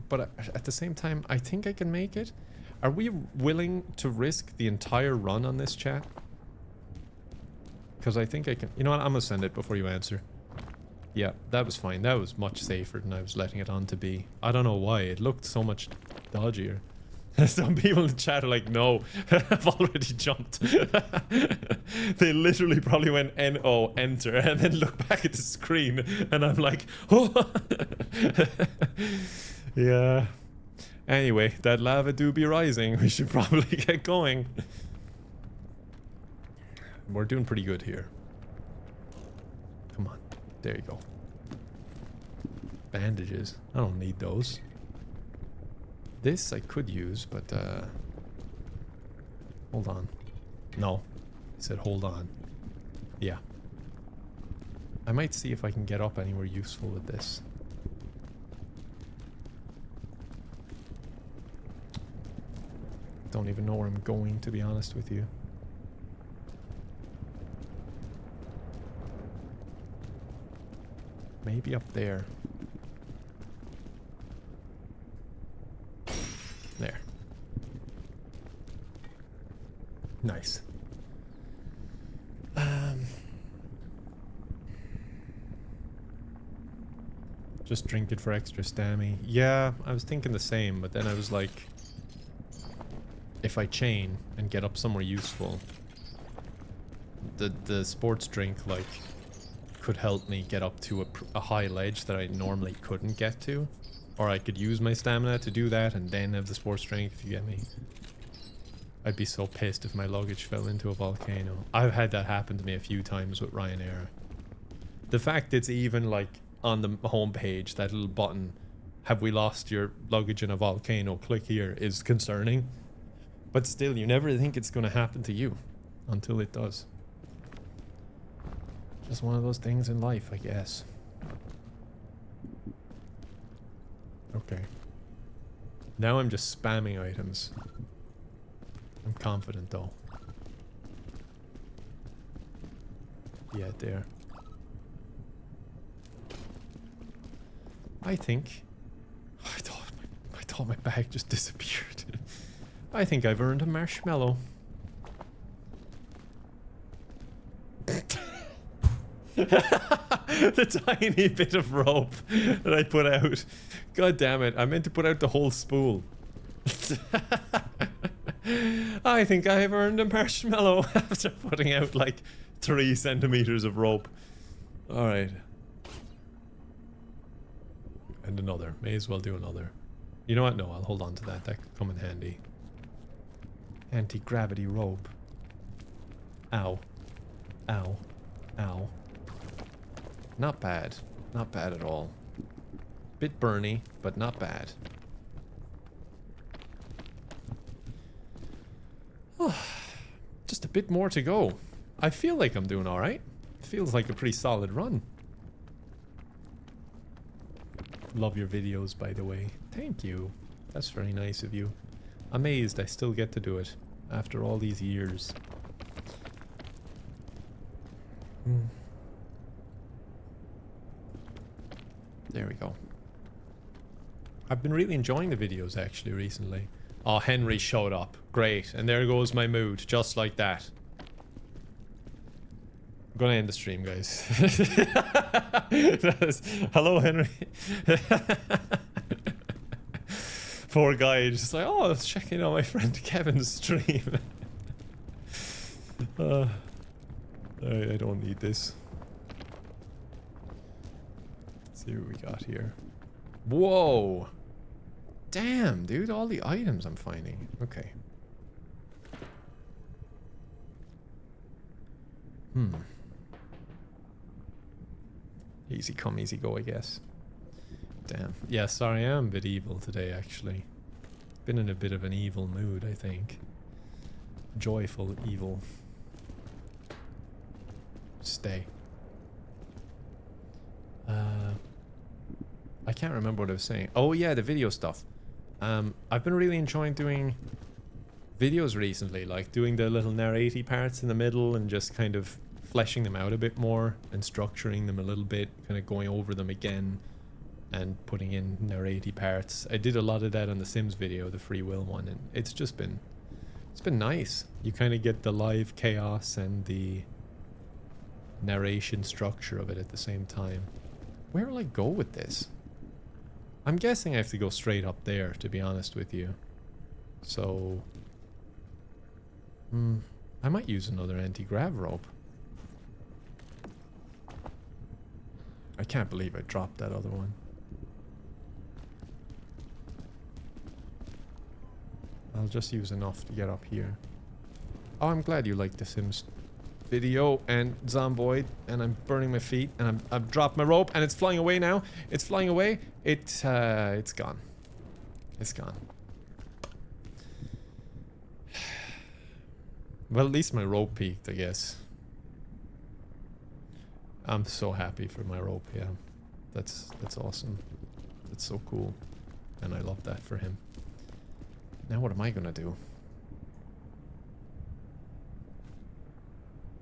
But at the same time, I think I can make it. Are we willing to risk the entire run on this, chat? Because I think I can... You know what? I'm going to send it before you answer. Yeah, that was fine. That was much safer than I was letting it on to be. I don't know why. It looked so much dodgier. Some people in the chat are like, no, I've already jumped. They literally probably went N-O, enter, and then look back at the screen, and I'm like, oh. Yeah. Anyway, that lava do be rising. We should probably get going. We're doing pretty good here. Come on. There you go. Bandages. I don't need those. This I could use, but hold on. No. I said hold on. Yeah. I might see if I can get up anywhere useful with this. Don't even know where I'm going, to be honest with you. Maybe up there. There. Nice. Just drink it for extra stammy. Yeah, I was thinking the same, but then I was like, if I chain and get up somewhere useful, the sports drink like could help me get up to a high ledge that I normally couldn't get to. Or I could use my stamina to do that and then have the sports drink, if you get me. I'd be so pissed if my luggage fell into a volcano. I've had that happen to me a few times with Ryanair. The fact it's even like on the home page, that little button, have we lost your luggage in a volcano, click here, is concerning. But still, you never think it's going to happen to you until it does. Just one of those things in life, I guess. Okay. Now I'm just spamming items. I'm confident though. Yeah, there. I think... I thought my bag just disappeared. I think I've earned a marshmallow. The tiny bit of rope that I put out. God damn it, I meant to put out the whole spool. I think I have earned a marshmallow after putting out like 3 centimeters of rope. Alright. And another. May as well do another. You know what? No, I'll hold on to that. That could come in handy. Anti-gravity rope. Ow. Ow. Ow. Not bad. Not bad at all. Bit burny, but not bad. Just a bit more to go. I feel like I'm doing alright. Feels like a pretty solid run. Love your videos, by the way. Thank you. That's very nice of you. Amazed I still get to do it after all these years. There we go. I've been really enjoying the videos actually recently. Oh, Henry showed up. Great. And there goes my mood. Just like that. I'm gonna end the stream, guys. Hello, Henry. Poor guy, just like, oh, I was checking out my friend Kevin's stream. I don't need this. Let's see what we got here. Whoa! Damn, dude, all the items I'm finding. Okay. Easy come, easy go, I guess. Damn. Yeah, sorry, I am a bit evil today, actually. Been in a bit of an evil mood, I think. Joyful evil. Stay. I can't remember what I was saying. Oh yeah, the video stuff. I've been really enjoying doing videos recently, like doing the little narrative parts in the middle and just kind of fleshing them out a bit more and structuring them a little bit, kind of going over them again and putting in narrative parts. I did a lot of that on the Sims video, the free will one, and it's been nice. You kind of get the live chaos and the narration structure of it at the same time. Where will I go with this? I'm guessing I have to go straight up there, to be honest with you. So I might use another anti-grav rope. I can't believe I dropped that other one. I'll just use enough to get up here. Oh, I'm glad you liked the Sims video and Zomboid, and I'm burning my feet, and I've dropped my rope, and it's flying away now. It's flying away. It's gone. It's gone. Well, at least my rope peaked, I guess. I'm so happy for my rope, yeah. That's awesome. That's so cool. And I love that for him. Now what am I gonna do?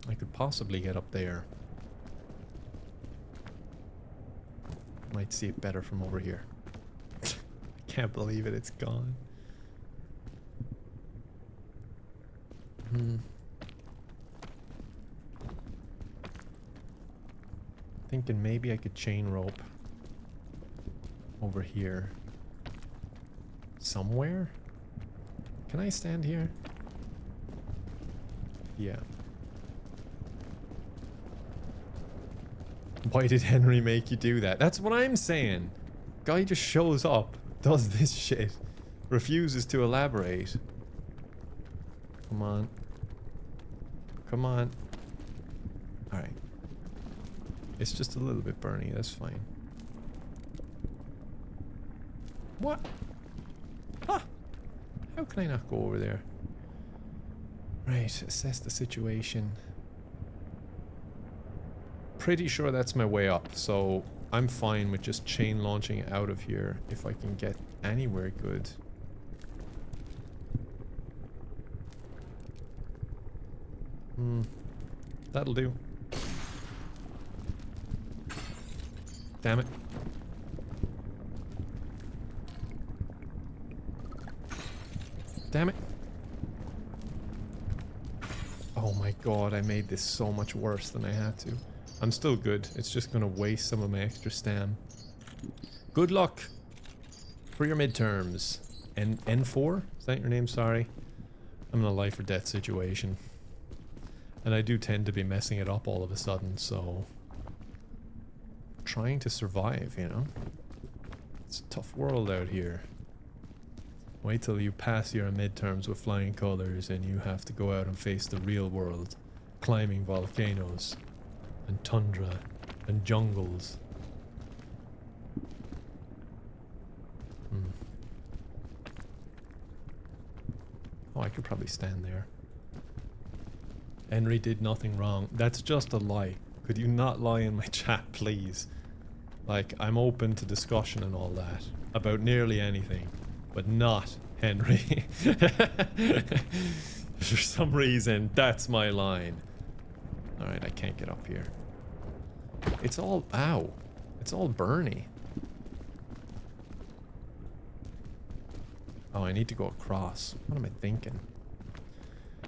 I could possibly get up there. Might see it better from over here. I can't believe it, it's gone. Thinking maybe I could chain rope over here somewhere. Can I stand here? Yeah. Why did Henry make you do that? That's what I'm saying. Guy just shows up, does this shit, refuses to elaborate. Come on. Come on. Alright. It's just a little bit burny, that's fine. What? Huh. How can I not go over there? Right, assess the situation. Pretty sure that's my way up, so I'm fine with just chain launching out of here if I can get anywhere good. That'll do. Damn it. Damn it. Oh my god, I made this so much worse than I had to. I'm still good. It's just gonna waste some of my extra stam. Good luck for your midterms. N4? Is that your name? Sorry. I'm in a life or death situation. And I do tend to be messing it up all of a sudden, so... trying to survive, you know? It's a tough world out here. Wait till you pass your midterms with flying colors and you have to go out and face the real world. Climbing volcanoes. And tundra. And jungles. Oh, I could probably stand there. Henry did nothing wrong. That's just a lie. Could you not lie in my chat, please? Like, I'm open to discussion and all that. About nearly anything. But not Henry. For some reason, that's my line. Alright, I can't get up here. It's all... ow. It's all burny. Oh, I need to go across. What am I thinking? I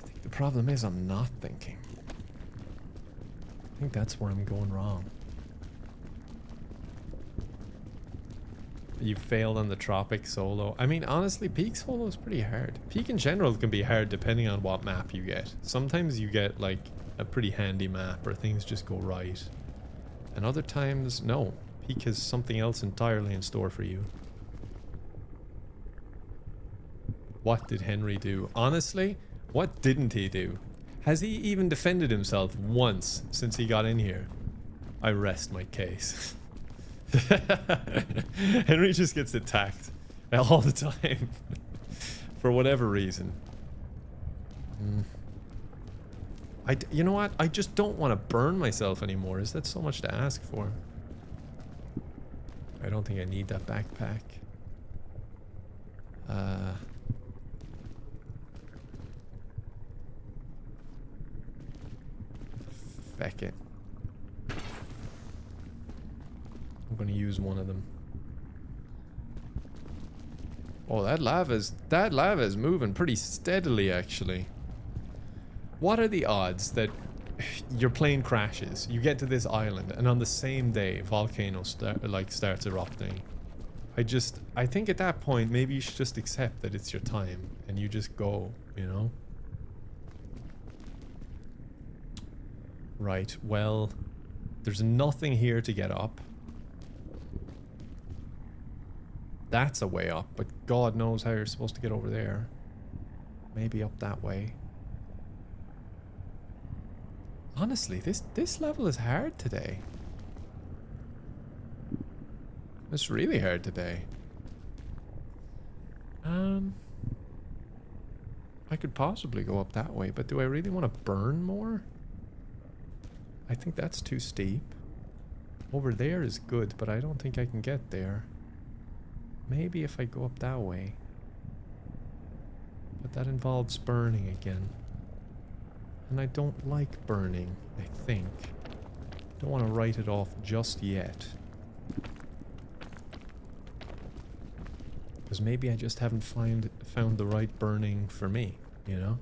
think the problem is I'm not thinking. I think that's where I'm going wrong. You failed on the Tropics solo. I mean, honestly, Peak solo is pretty hard. Peak in general can be hard depending on what map you get. Sometimes you get, like, a pretty handy map where things just go right. And other times, no. Peak has something else entirely in store for you. What did Henry do? Honestly, what didn't he do? Has he even defended himself once since he got in here? I rest my case. Henry just gets attacked all the time. For whatever reason. You know what? I just don't want to burn myself anymore. Is that so much to ask for? I don't think I need that backpack. Feck it. I'm gonna use one of them. Oh, that lava is moving pretty steadily, actually. What are the odds that your plane crashes, you get to this island, and on the same day, volcano starts erupting? I think at that point, maybe you should just accept that it's your time, and you just go, you know? Right, well, there's nothing here to get up. That's a way up, but God knows how you're supposed to get over there. Maybe up that way. Honestly, this level is hard today. It's really hard today. I could possibly go up that way, but do I really want to burn more? I think that's too steep. Over there is good, but I don't think I can get there. Maybe if I go up that way. But that involves burning again. And I don't like burning, I think. Don't want to write it off just yet. Because maybe I just haven't found the right burning for me, you know?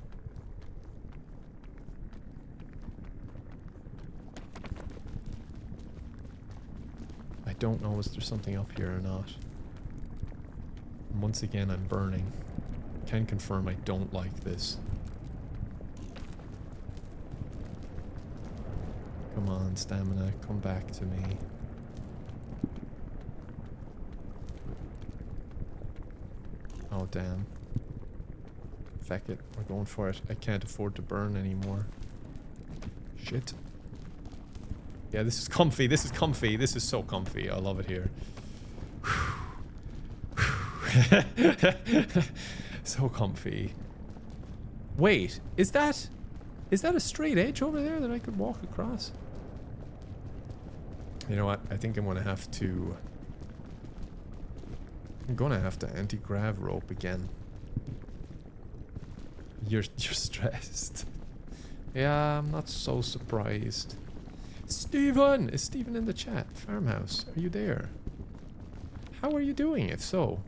I don't know if there's something up here or not. And once again, I'm burning. Can confirm I don't like this. Come on, stamina, come back to me. Oh, damn. Feck it, we're going for it. I can't afford to burn anymore. Shit. Yeah, this is comfy, this is comfy, this is so comfy. I love it here. Whew. So comfy. Wait, is that a straight edge over there that I could walk across? You know what? I think I'm gonna have to anti-grav rope again. You're stressed. Yeah, I'm not so surprised. Stephen! Is Stephen in the chat? Farmhouse, are you there? How are you doing, if so?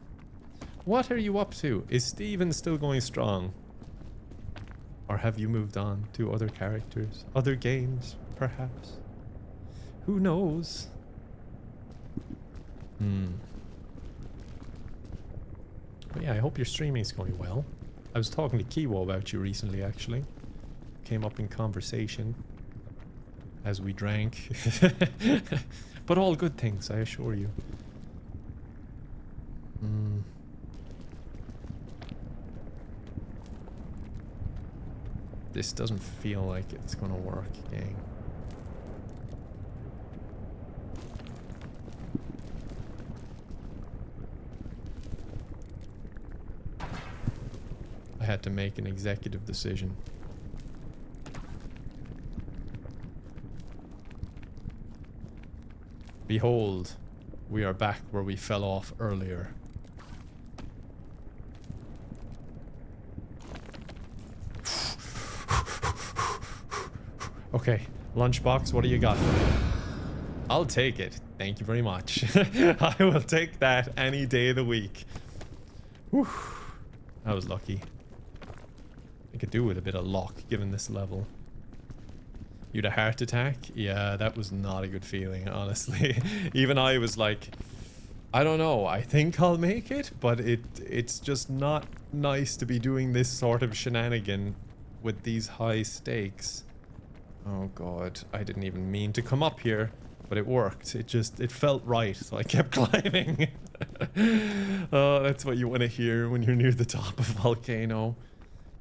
What are you up to? Is Stephen still going strong? Or have you moved on to other characters? Other games, perhaps? Who knows? But yeah, I hope your streaming is going well. I was talking to Kiwo about you recently, actually. Came up in conversation as we drank. But all good things, I assure you. This doesn't feel like it's gonna work, gang. I had to make an executive decision. Behold, we are back where we fell off earlier. Okay, lunchbox, what do you got for me? I'll take it. Thank you very much. I will take that any day of the week. Whew. I was lucky. I could do with a bit of luck given this level. You'd a heart attack? Yeah, that was not a good feeling, honestly. Even I was like, I don't know, I think I'll make it, but it's just not nice to be doing this sort of shenanigan with these high stakes. Oh god, I didn't even mean to come up here, but it worked. It felt right, so I kept climbing. Oh, that's what you want to hear when you're near the top of a volcano.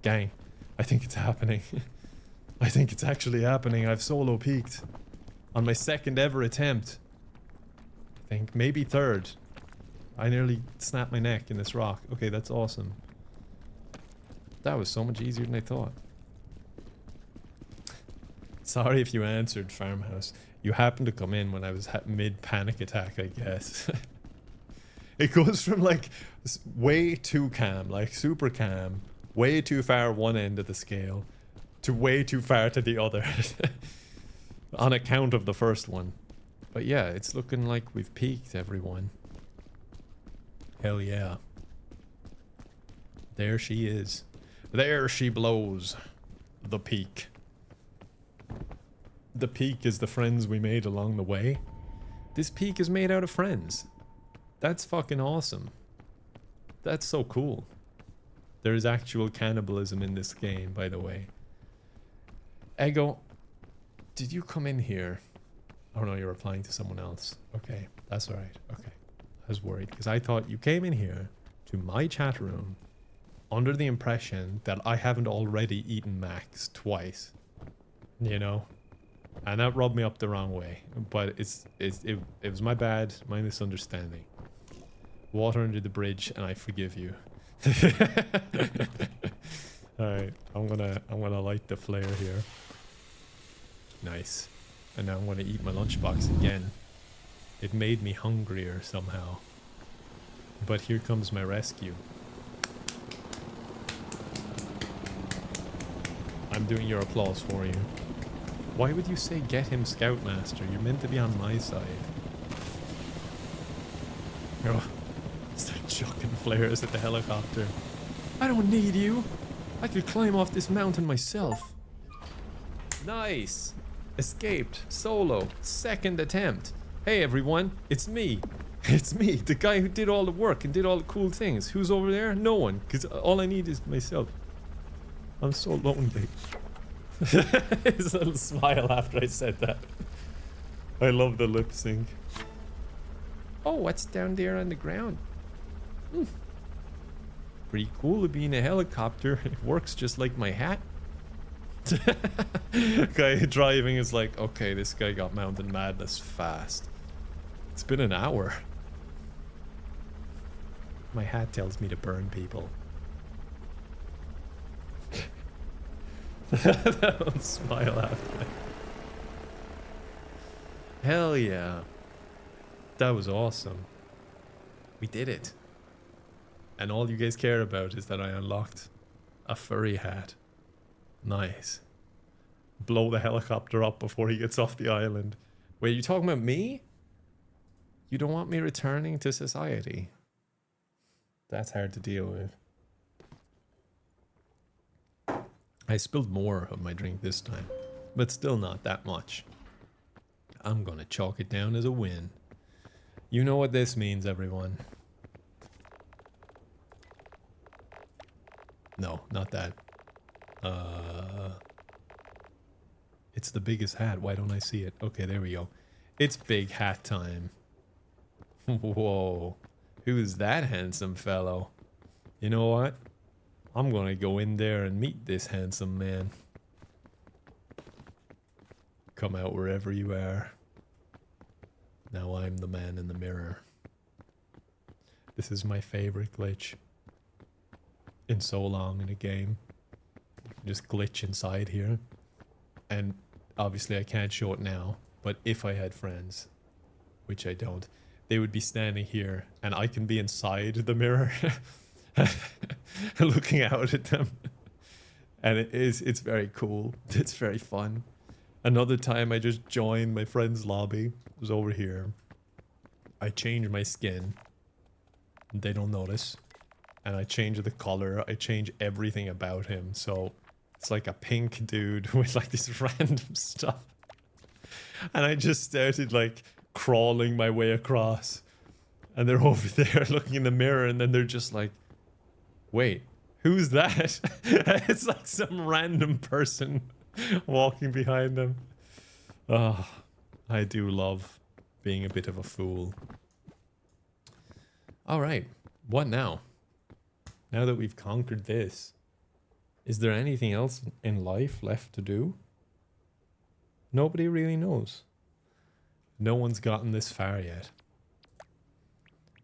Gang, I think it's happening. I think it's actually happening. I've solo peaked on my second ever attempt. I think maybe third. I nearly snapped my neck in this rock. Okay, that's awesome. That was so much easier than I thought. Sorry if you answered, Farmhouse. You happened to come in when I was mid panic attack, I guess. It goes from like way too calm, like super calm, way too far one end of the scale, to way too far to the other. On account of the first one. But yeah, it's looking like we've peaked, everyone. Hell yeah. There she is. There she blows. The peak. The peak is the friends we made along the way. This peak is made out of friends. That's fucking awesome. That's so cool. There is actual cannibalism in this game, by the way. Ego, did you come in here? Oh no, you're replying to someone else. Okay, that's alright. Okay. I was worried because I thought you came in here to my chat room under the impression that I haven't already eaten Max twice. You know? And that rubbed me up the wrong way. But it was my bad, my misunderstanding. Water under the bridge and I forgive you. Alright, I'm gonna light the flare here. Nice. And now I'm gonna eat my lunchbox again. It made me hungrier somehow. But here comes my rescue. I'm doing your applause for you. Why would you say get him, Scoutmaster? You're meant to be on my side. Oh, start chucking flares at the helicopter. I don't need you. I could climb off this mountain myself. Nice. Escaped. Solo. Second attempt. Hey everyone, it's me. It's me, the guy who did all the work and did all the cool things. Who's over there? No one, because all I need is myself. I'm so lonely. His little smile after I said that. I love the lip sync. Oh, what's down there on the ground? Pretty cool to be in a helicopter. It works just like my hat. Guy driving is like, okay, this guy got mountain madness fast. It's been an hour. My hat tells me to burn people. Don't smile after me. Hell yeah. That was awesome. We did it. And all you guys care about is that I unlocked a furry hat. Nice. Blow the helicopter up before he gets off the island. Wait, you talking about me? You don't want me returning to society? That's hard to deal with. I spilled more of my drink this time, but still not that much. I'm gonna chalk it down as a win. You know what this means, everyone. No, not that. It's the biggest hat. Why don't I see it? Okay, there we go. It's big hat time. Whoa. Who's that handsome fellow? You know what? I'm gonna go in there and meet this handsome man. Come out wherever you are. Now I'm the man in the mirror. This is my favorite glitch in so long in a game. You can just glitch inside here. And obviously I can't show it now, but if I had friends, which I don't, they would be standing here and I can be inside the mirror looking out at them. And it's very cool. It's very fun. Another time I just joined my friend's lobby. It was over here. I changed my skin. They don't notice. And I change the color. I change everything about him. So it's like a pink dude with like this random stuff. And I just started like crawling my way across. And they're over there looking in the mirror. And then they're just like, wait, who's that? It's like some random person walking behind them. Oh, I do love being a bit of a fool. All right, what now? Now that we've conquered this, is there anything else in life left to do? Nobody really knows. No one's gotten this far yet.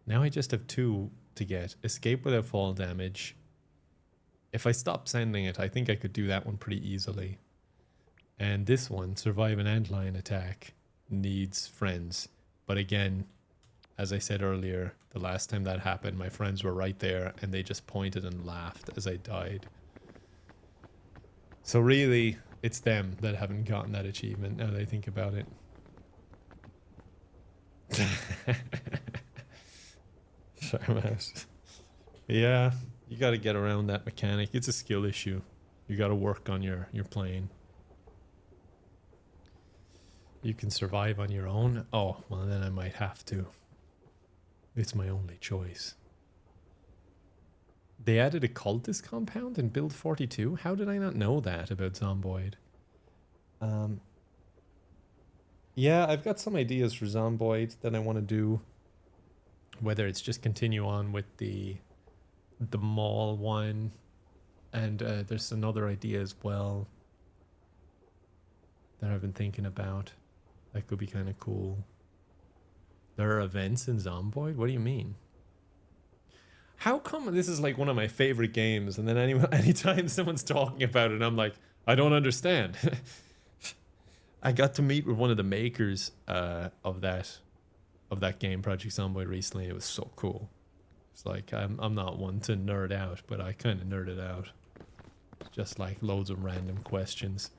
Now I just have 2 to get. Escape without fall damage. If I stop sending it, I think I could do that one pretty easily. And this one, survive an antlion attack, needs friends. But again, as I said earlier, the last time that happened, my friends were right there and they just pointed and laughed as I died. So really, it's them that haven't gotten that achievement now that I think about it. Sorry, mouse. Yeah, you got to get around that mechanic. It's a skill issue. You got to work on your plane. You can survive on your own. Oh, well then I might have to. It's my only choice. They added a cultist compound in build 42? How did I not know that about Zomboid? Yeah, I've got some ideas for Zomboid that I want to do. Whether it's just continue on with the mall one. And there's another idea as well that I've been thinking about. That could be kind of cool. There are events in Zomboid? What do you mean? How come this is like one of my favorite games and then anytime someone's talking about it, I'm like, I don't understand. I got to meet with one of the makers of that game, Project Zomboid, recently. It was so cool. It's like, I'm not one to nerd out, but I kind of nerded out. Just like loads of random questions.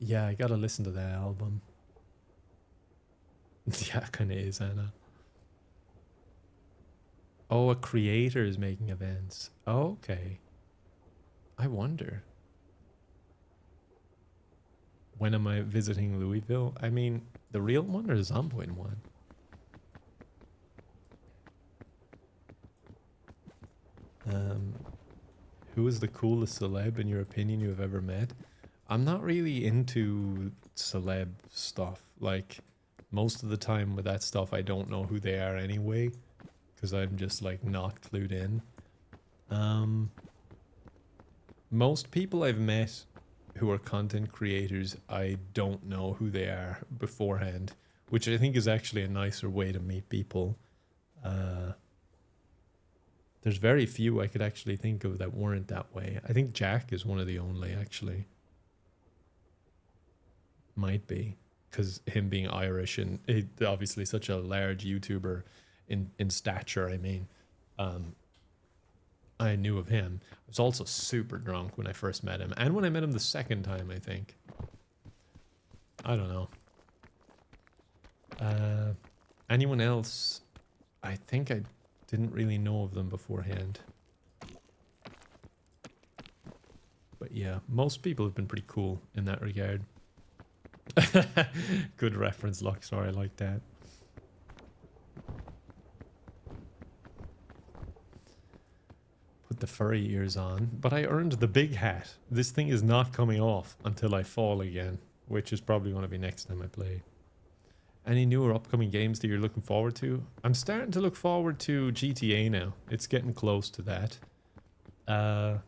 Yeah, I gotta listen to that album. Yeah, it kind of is, Anna. Oh, a creator is making events. Oh, okay. I wonder. When am I visiting Louisville? I mean, the real one or the Zomboid one? Who is the coolest celeb in your opinion you have ever met? I'm not really into celeb stuff. Like, most of the time with that stuff, I don't know who they are anyway, because I'm just like not clued in. Most people I've met who are content creators, I don't know who they are beforehand, which I think is actually a nicer way to meet people. There's very few I could actually think of that weren't that way. I think Jack is one of the only, actually. Might be. Because him being Irish and obviously such a large YouTuber in stature, I mean. I knew of him. I was also super drunk when I first met him. And when I met him the second time, I think. I don't know. Anyone else? I think I didn't really know of them beforehand. But yeah, most people have been pretty cool in that regard. Good reference, Luxor. I like that. Put the furry ears on, but I earned the big hat. This thing is not coming off until I fall again, which is probably going to be next time I play. Any new or upcoming games that you're looking forward to? I'm starting to look forward to GTA now. It's getting close to that.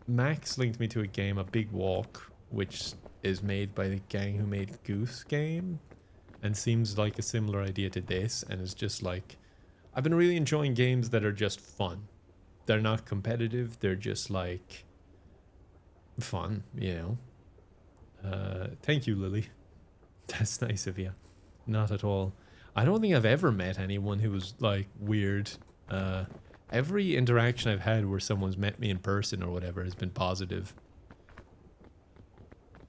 Max linked me to a game, A Big Walk, which is made by the gang who made Goose Game, and seems like a similar idea to this, and it's just like, I've been really enjoying games that are just fun. They're not competitive, they're just like fun, you know. Thank you, Lily. That's nice of you. Not at all. I don't think I've ever met anyone who was like weird. Every interaction I've had where someone's met me in person or whatever has been positive.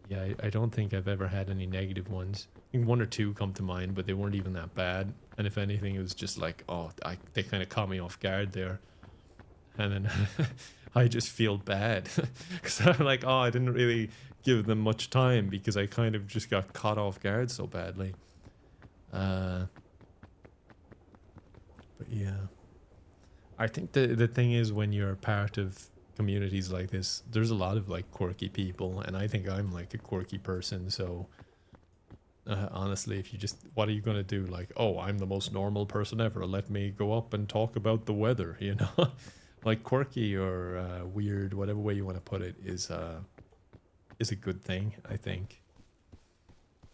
Yeah, I don't think I've ever had any negative ones. I think one or two come to mind, but they weren't even that bad. And if anything, it was just like, oh, they kind of caught me off guard there. And then I just feel bad. Because I'm like, oh, I didn't really give them much time because I kind of just got caught off guard so badly. But yeah. I think the thing is, when you're part of communities like this, there's a lot of like quirky people, and I think I'm like a quirky person, so honestly, if you just, what are you gonna do? Like, oh, I'm the most normal person ever, let me go up and talk about the weather, you know? Like, quirky or weird, whatever way you want to put it, is a good thing. I think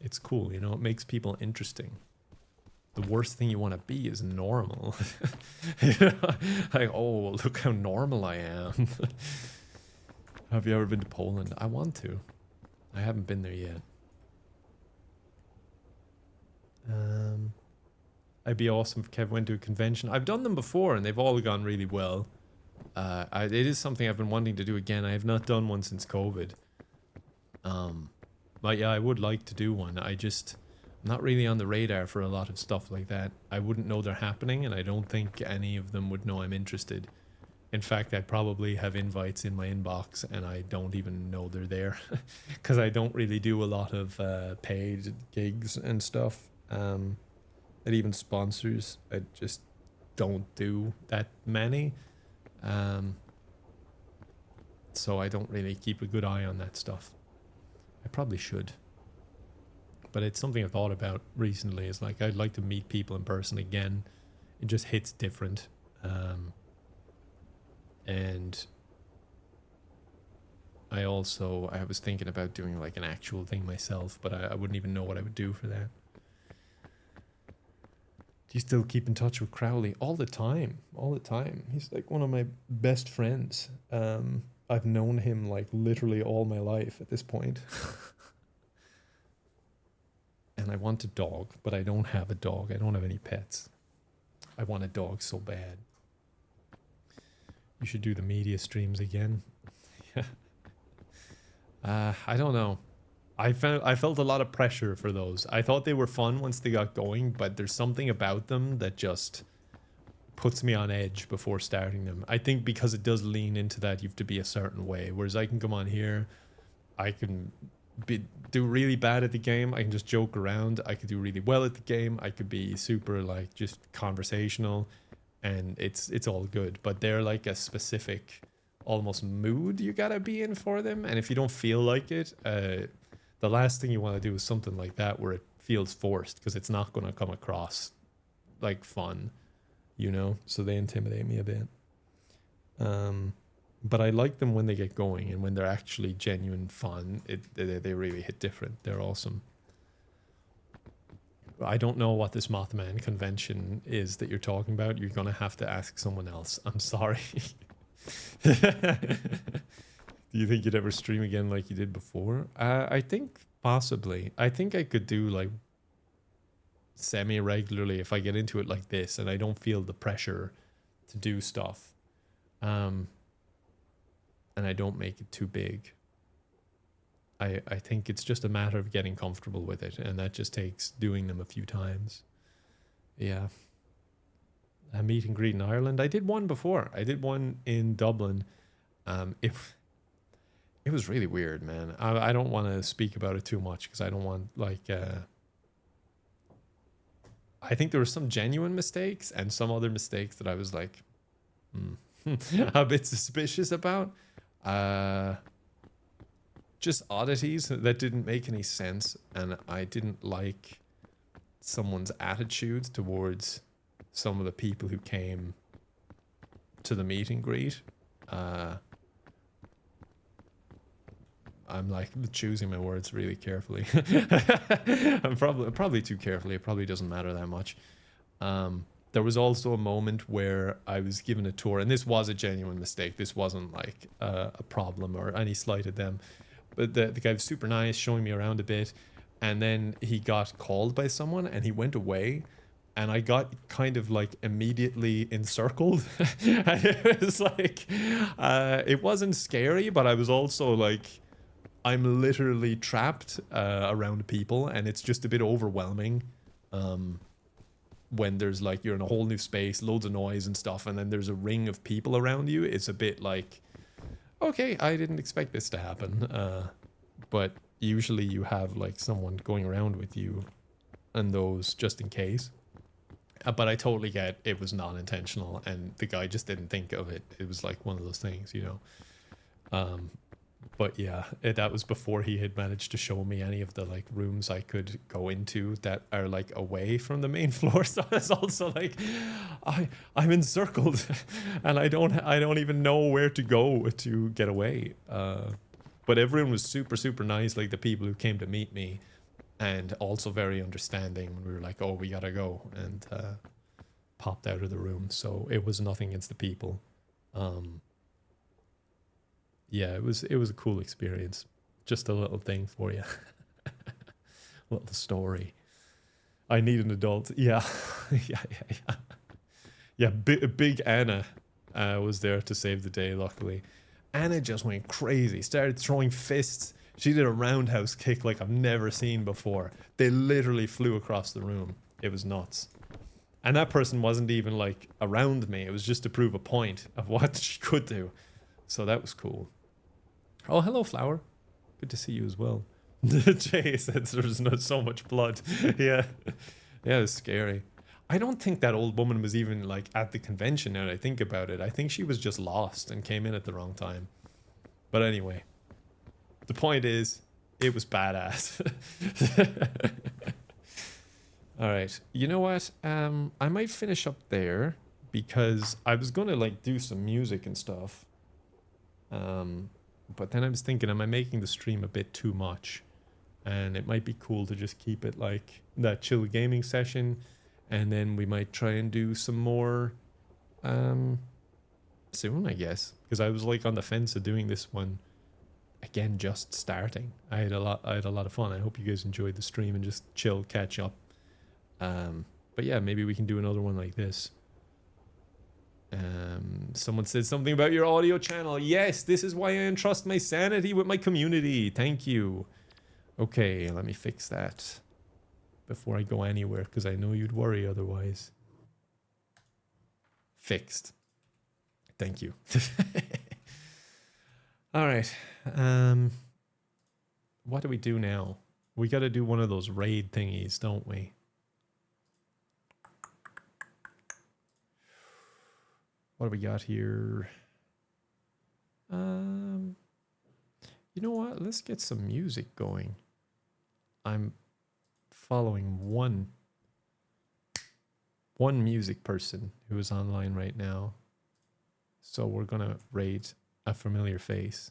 it's cool, you know, it makes people interesting. The worst thing you want to be is normal. You know? Like, oh, look how normal I am. Have you ever been to Poland? I want to. I haven't been there yet. I'd be awesome if Kev went to a convention. I've done them before and they've all gone really well. It is something I've been wanting to do again. I have not done one since COVID. But yeah, I would like to do one. I'm not really on the radar for a lot of stuff like that. I wouldn't know they're happening, and I don't think any of them would know I'm interested. In fact, I probably have invites in my inbox and I don't even know they're there. Because I don't really do a lot of paid gigs and stuff. And even sponsors, I just don't do that many. So I don't really keep a good eye on that stuff. I probably should. But it's something I've thought about recently. Is like, I'd like to meet people in person again. It just hits different. And I was thinking about doing like an actual thing myself, but I wouldn't even know what I would do for that. Do you still keep in touch with Crowley? All the time. All the time. He's like one of my best friends. I've known him like literally all my life at this point. And I want a dog, but I don't have a dog. I don't have any pets. I want a dog so bad. You should do the media streams again. Yeah. I don't know. I felt a lot of pressure for those. I thought they were fun once they got going, but there's something about them that just puts me on edge before starting them. I think because it does lean into that you have to be a certain way. Whereas I can come on here, I can do really bad at the game, I can just joke around. I could do really well at the game, I could be super like just conversational, and it's all good. But they're like a specific almost mood you gotta be in for them, and if you don't feel like it, the last thing you want to do is something like that where it feels forced, because it's not going to come across like fun, you know. So they intimidate me a bit. But I like them when they get going, and when they're actually genuine fun, they really hit different. They're awesome. I don't know what this Mothman convention is that you're talking about. You're gonna have to ask someone else. I'm sorry. Do you think you'd ever stream again like you did before? I think possibly. I think I could do like semi-regularly if I get into it like this and I don't feel the pressure to do stuff. And I don't make it too big. I think it's just a matter of getting comfortable with it, and that just takes doing them a few times. Yeah. A meet and greet in Ireland. I did one before. I did one in Dublin. It was really weird, man. I don't want to speak about it too much because I don't want like I think there were some genuine mistakes and some other mistakes that I was like a bit suspicious about. Just oddities that didn't make any sense, and I didn't like someone's attitude towards some of the people who came to the meet and greet. I'm like choosing my words really carefully. I'm probably too carefully. It probably doesn't matter that much. There was also a moment where I was given a tour, and this was a genuine mistake. This wasn't like a problem or any slight at them. But the guy was super nice, showing me around a bit, and then he got called by someone and he went away, and I got kind of like immediately encircled. And it was like, it wasn't scary, but I was also like, I'm literally trapped around people, and it's just a bit overwhelming when there's like, you're in a whole new space, loads of noise and stuff, and then there's a ring of people around you. It's a bit like, okay, I didn't expect this to happen. But usually you have like someone going around with you and those just in case. But I totally get it was not intentional, and the guy just didn't think of it. It was like one of those things, you know. But yeah, that was before he had managed to show me any of the like rooms I could go into that are like away from the main floor. So it's also like, I'm encircled, and I don't even know where to go to get away. But everyone was super nice, like the people who came to meet me, and also very understanding when we were like, oh, we gotta go, and popped out of the room. So it was nothing against the people. Yeah, it was a cool experience. Just a little thing for you. Little story. I need an adult. Yeah. Yeah, big Anna was there to save the day, luckily. Anna just went crazy, started throwing fists. She did a roundhouse kick like I've never seen before. They literally flew across the room. It was nuts. And that person wasn't even like around me. It was just to prove a point of what she could do. So that was cool. Oh, hello, Flower. Good to see you as well. Jay said there's not so much blood. Yeah. Yeah, it's scary. I don't think that old woman was even like at the convention now that I think about it. I think she was just lost and came in at the wrong time. But anyway, the point is, it was badass. All right. You know what? I might finish up there because I was going to like do some music and stuff. But then I was thinking, am I making the stream a bit too much? And it might be cool to just keep it like that chill gaming session. And then we might try and do some more soon, I guess. Because I was like on the fence of doing this one again, just starting. I had a lot of fun. I hope you guys enjoyed the stream and just chill, catch up. But yeah, maybe we can do another one like this. Someone said something about your audio channel. Yes, this is why I entrust my sanity with my community. Thank you. Okay, let me fix that before I go anywhere, because I know you'd worry otherwise. Fixed. Thank you. All right. What do we do now? We got to do one of those raid thingies, don't we? What do we got here? You know what? Let's get some music going. I'm following one music person who is online right now. So we're gonna raid a familiar face.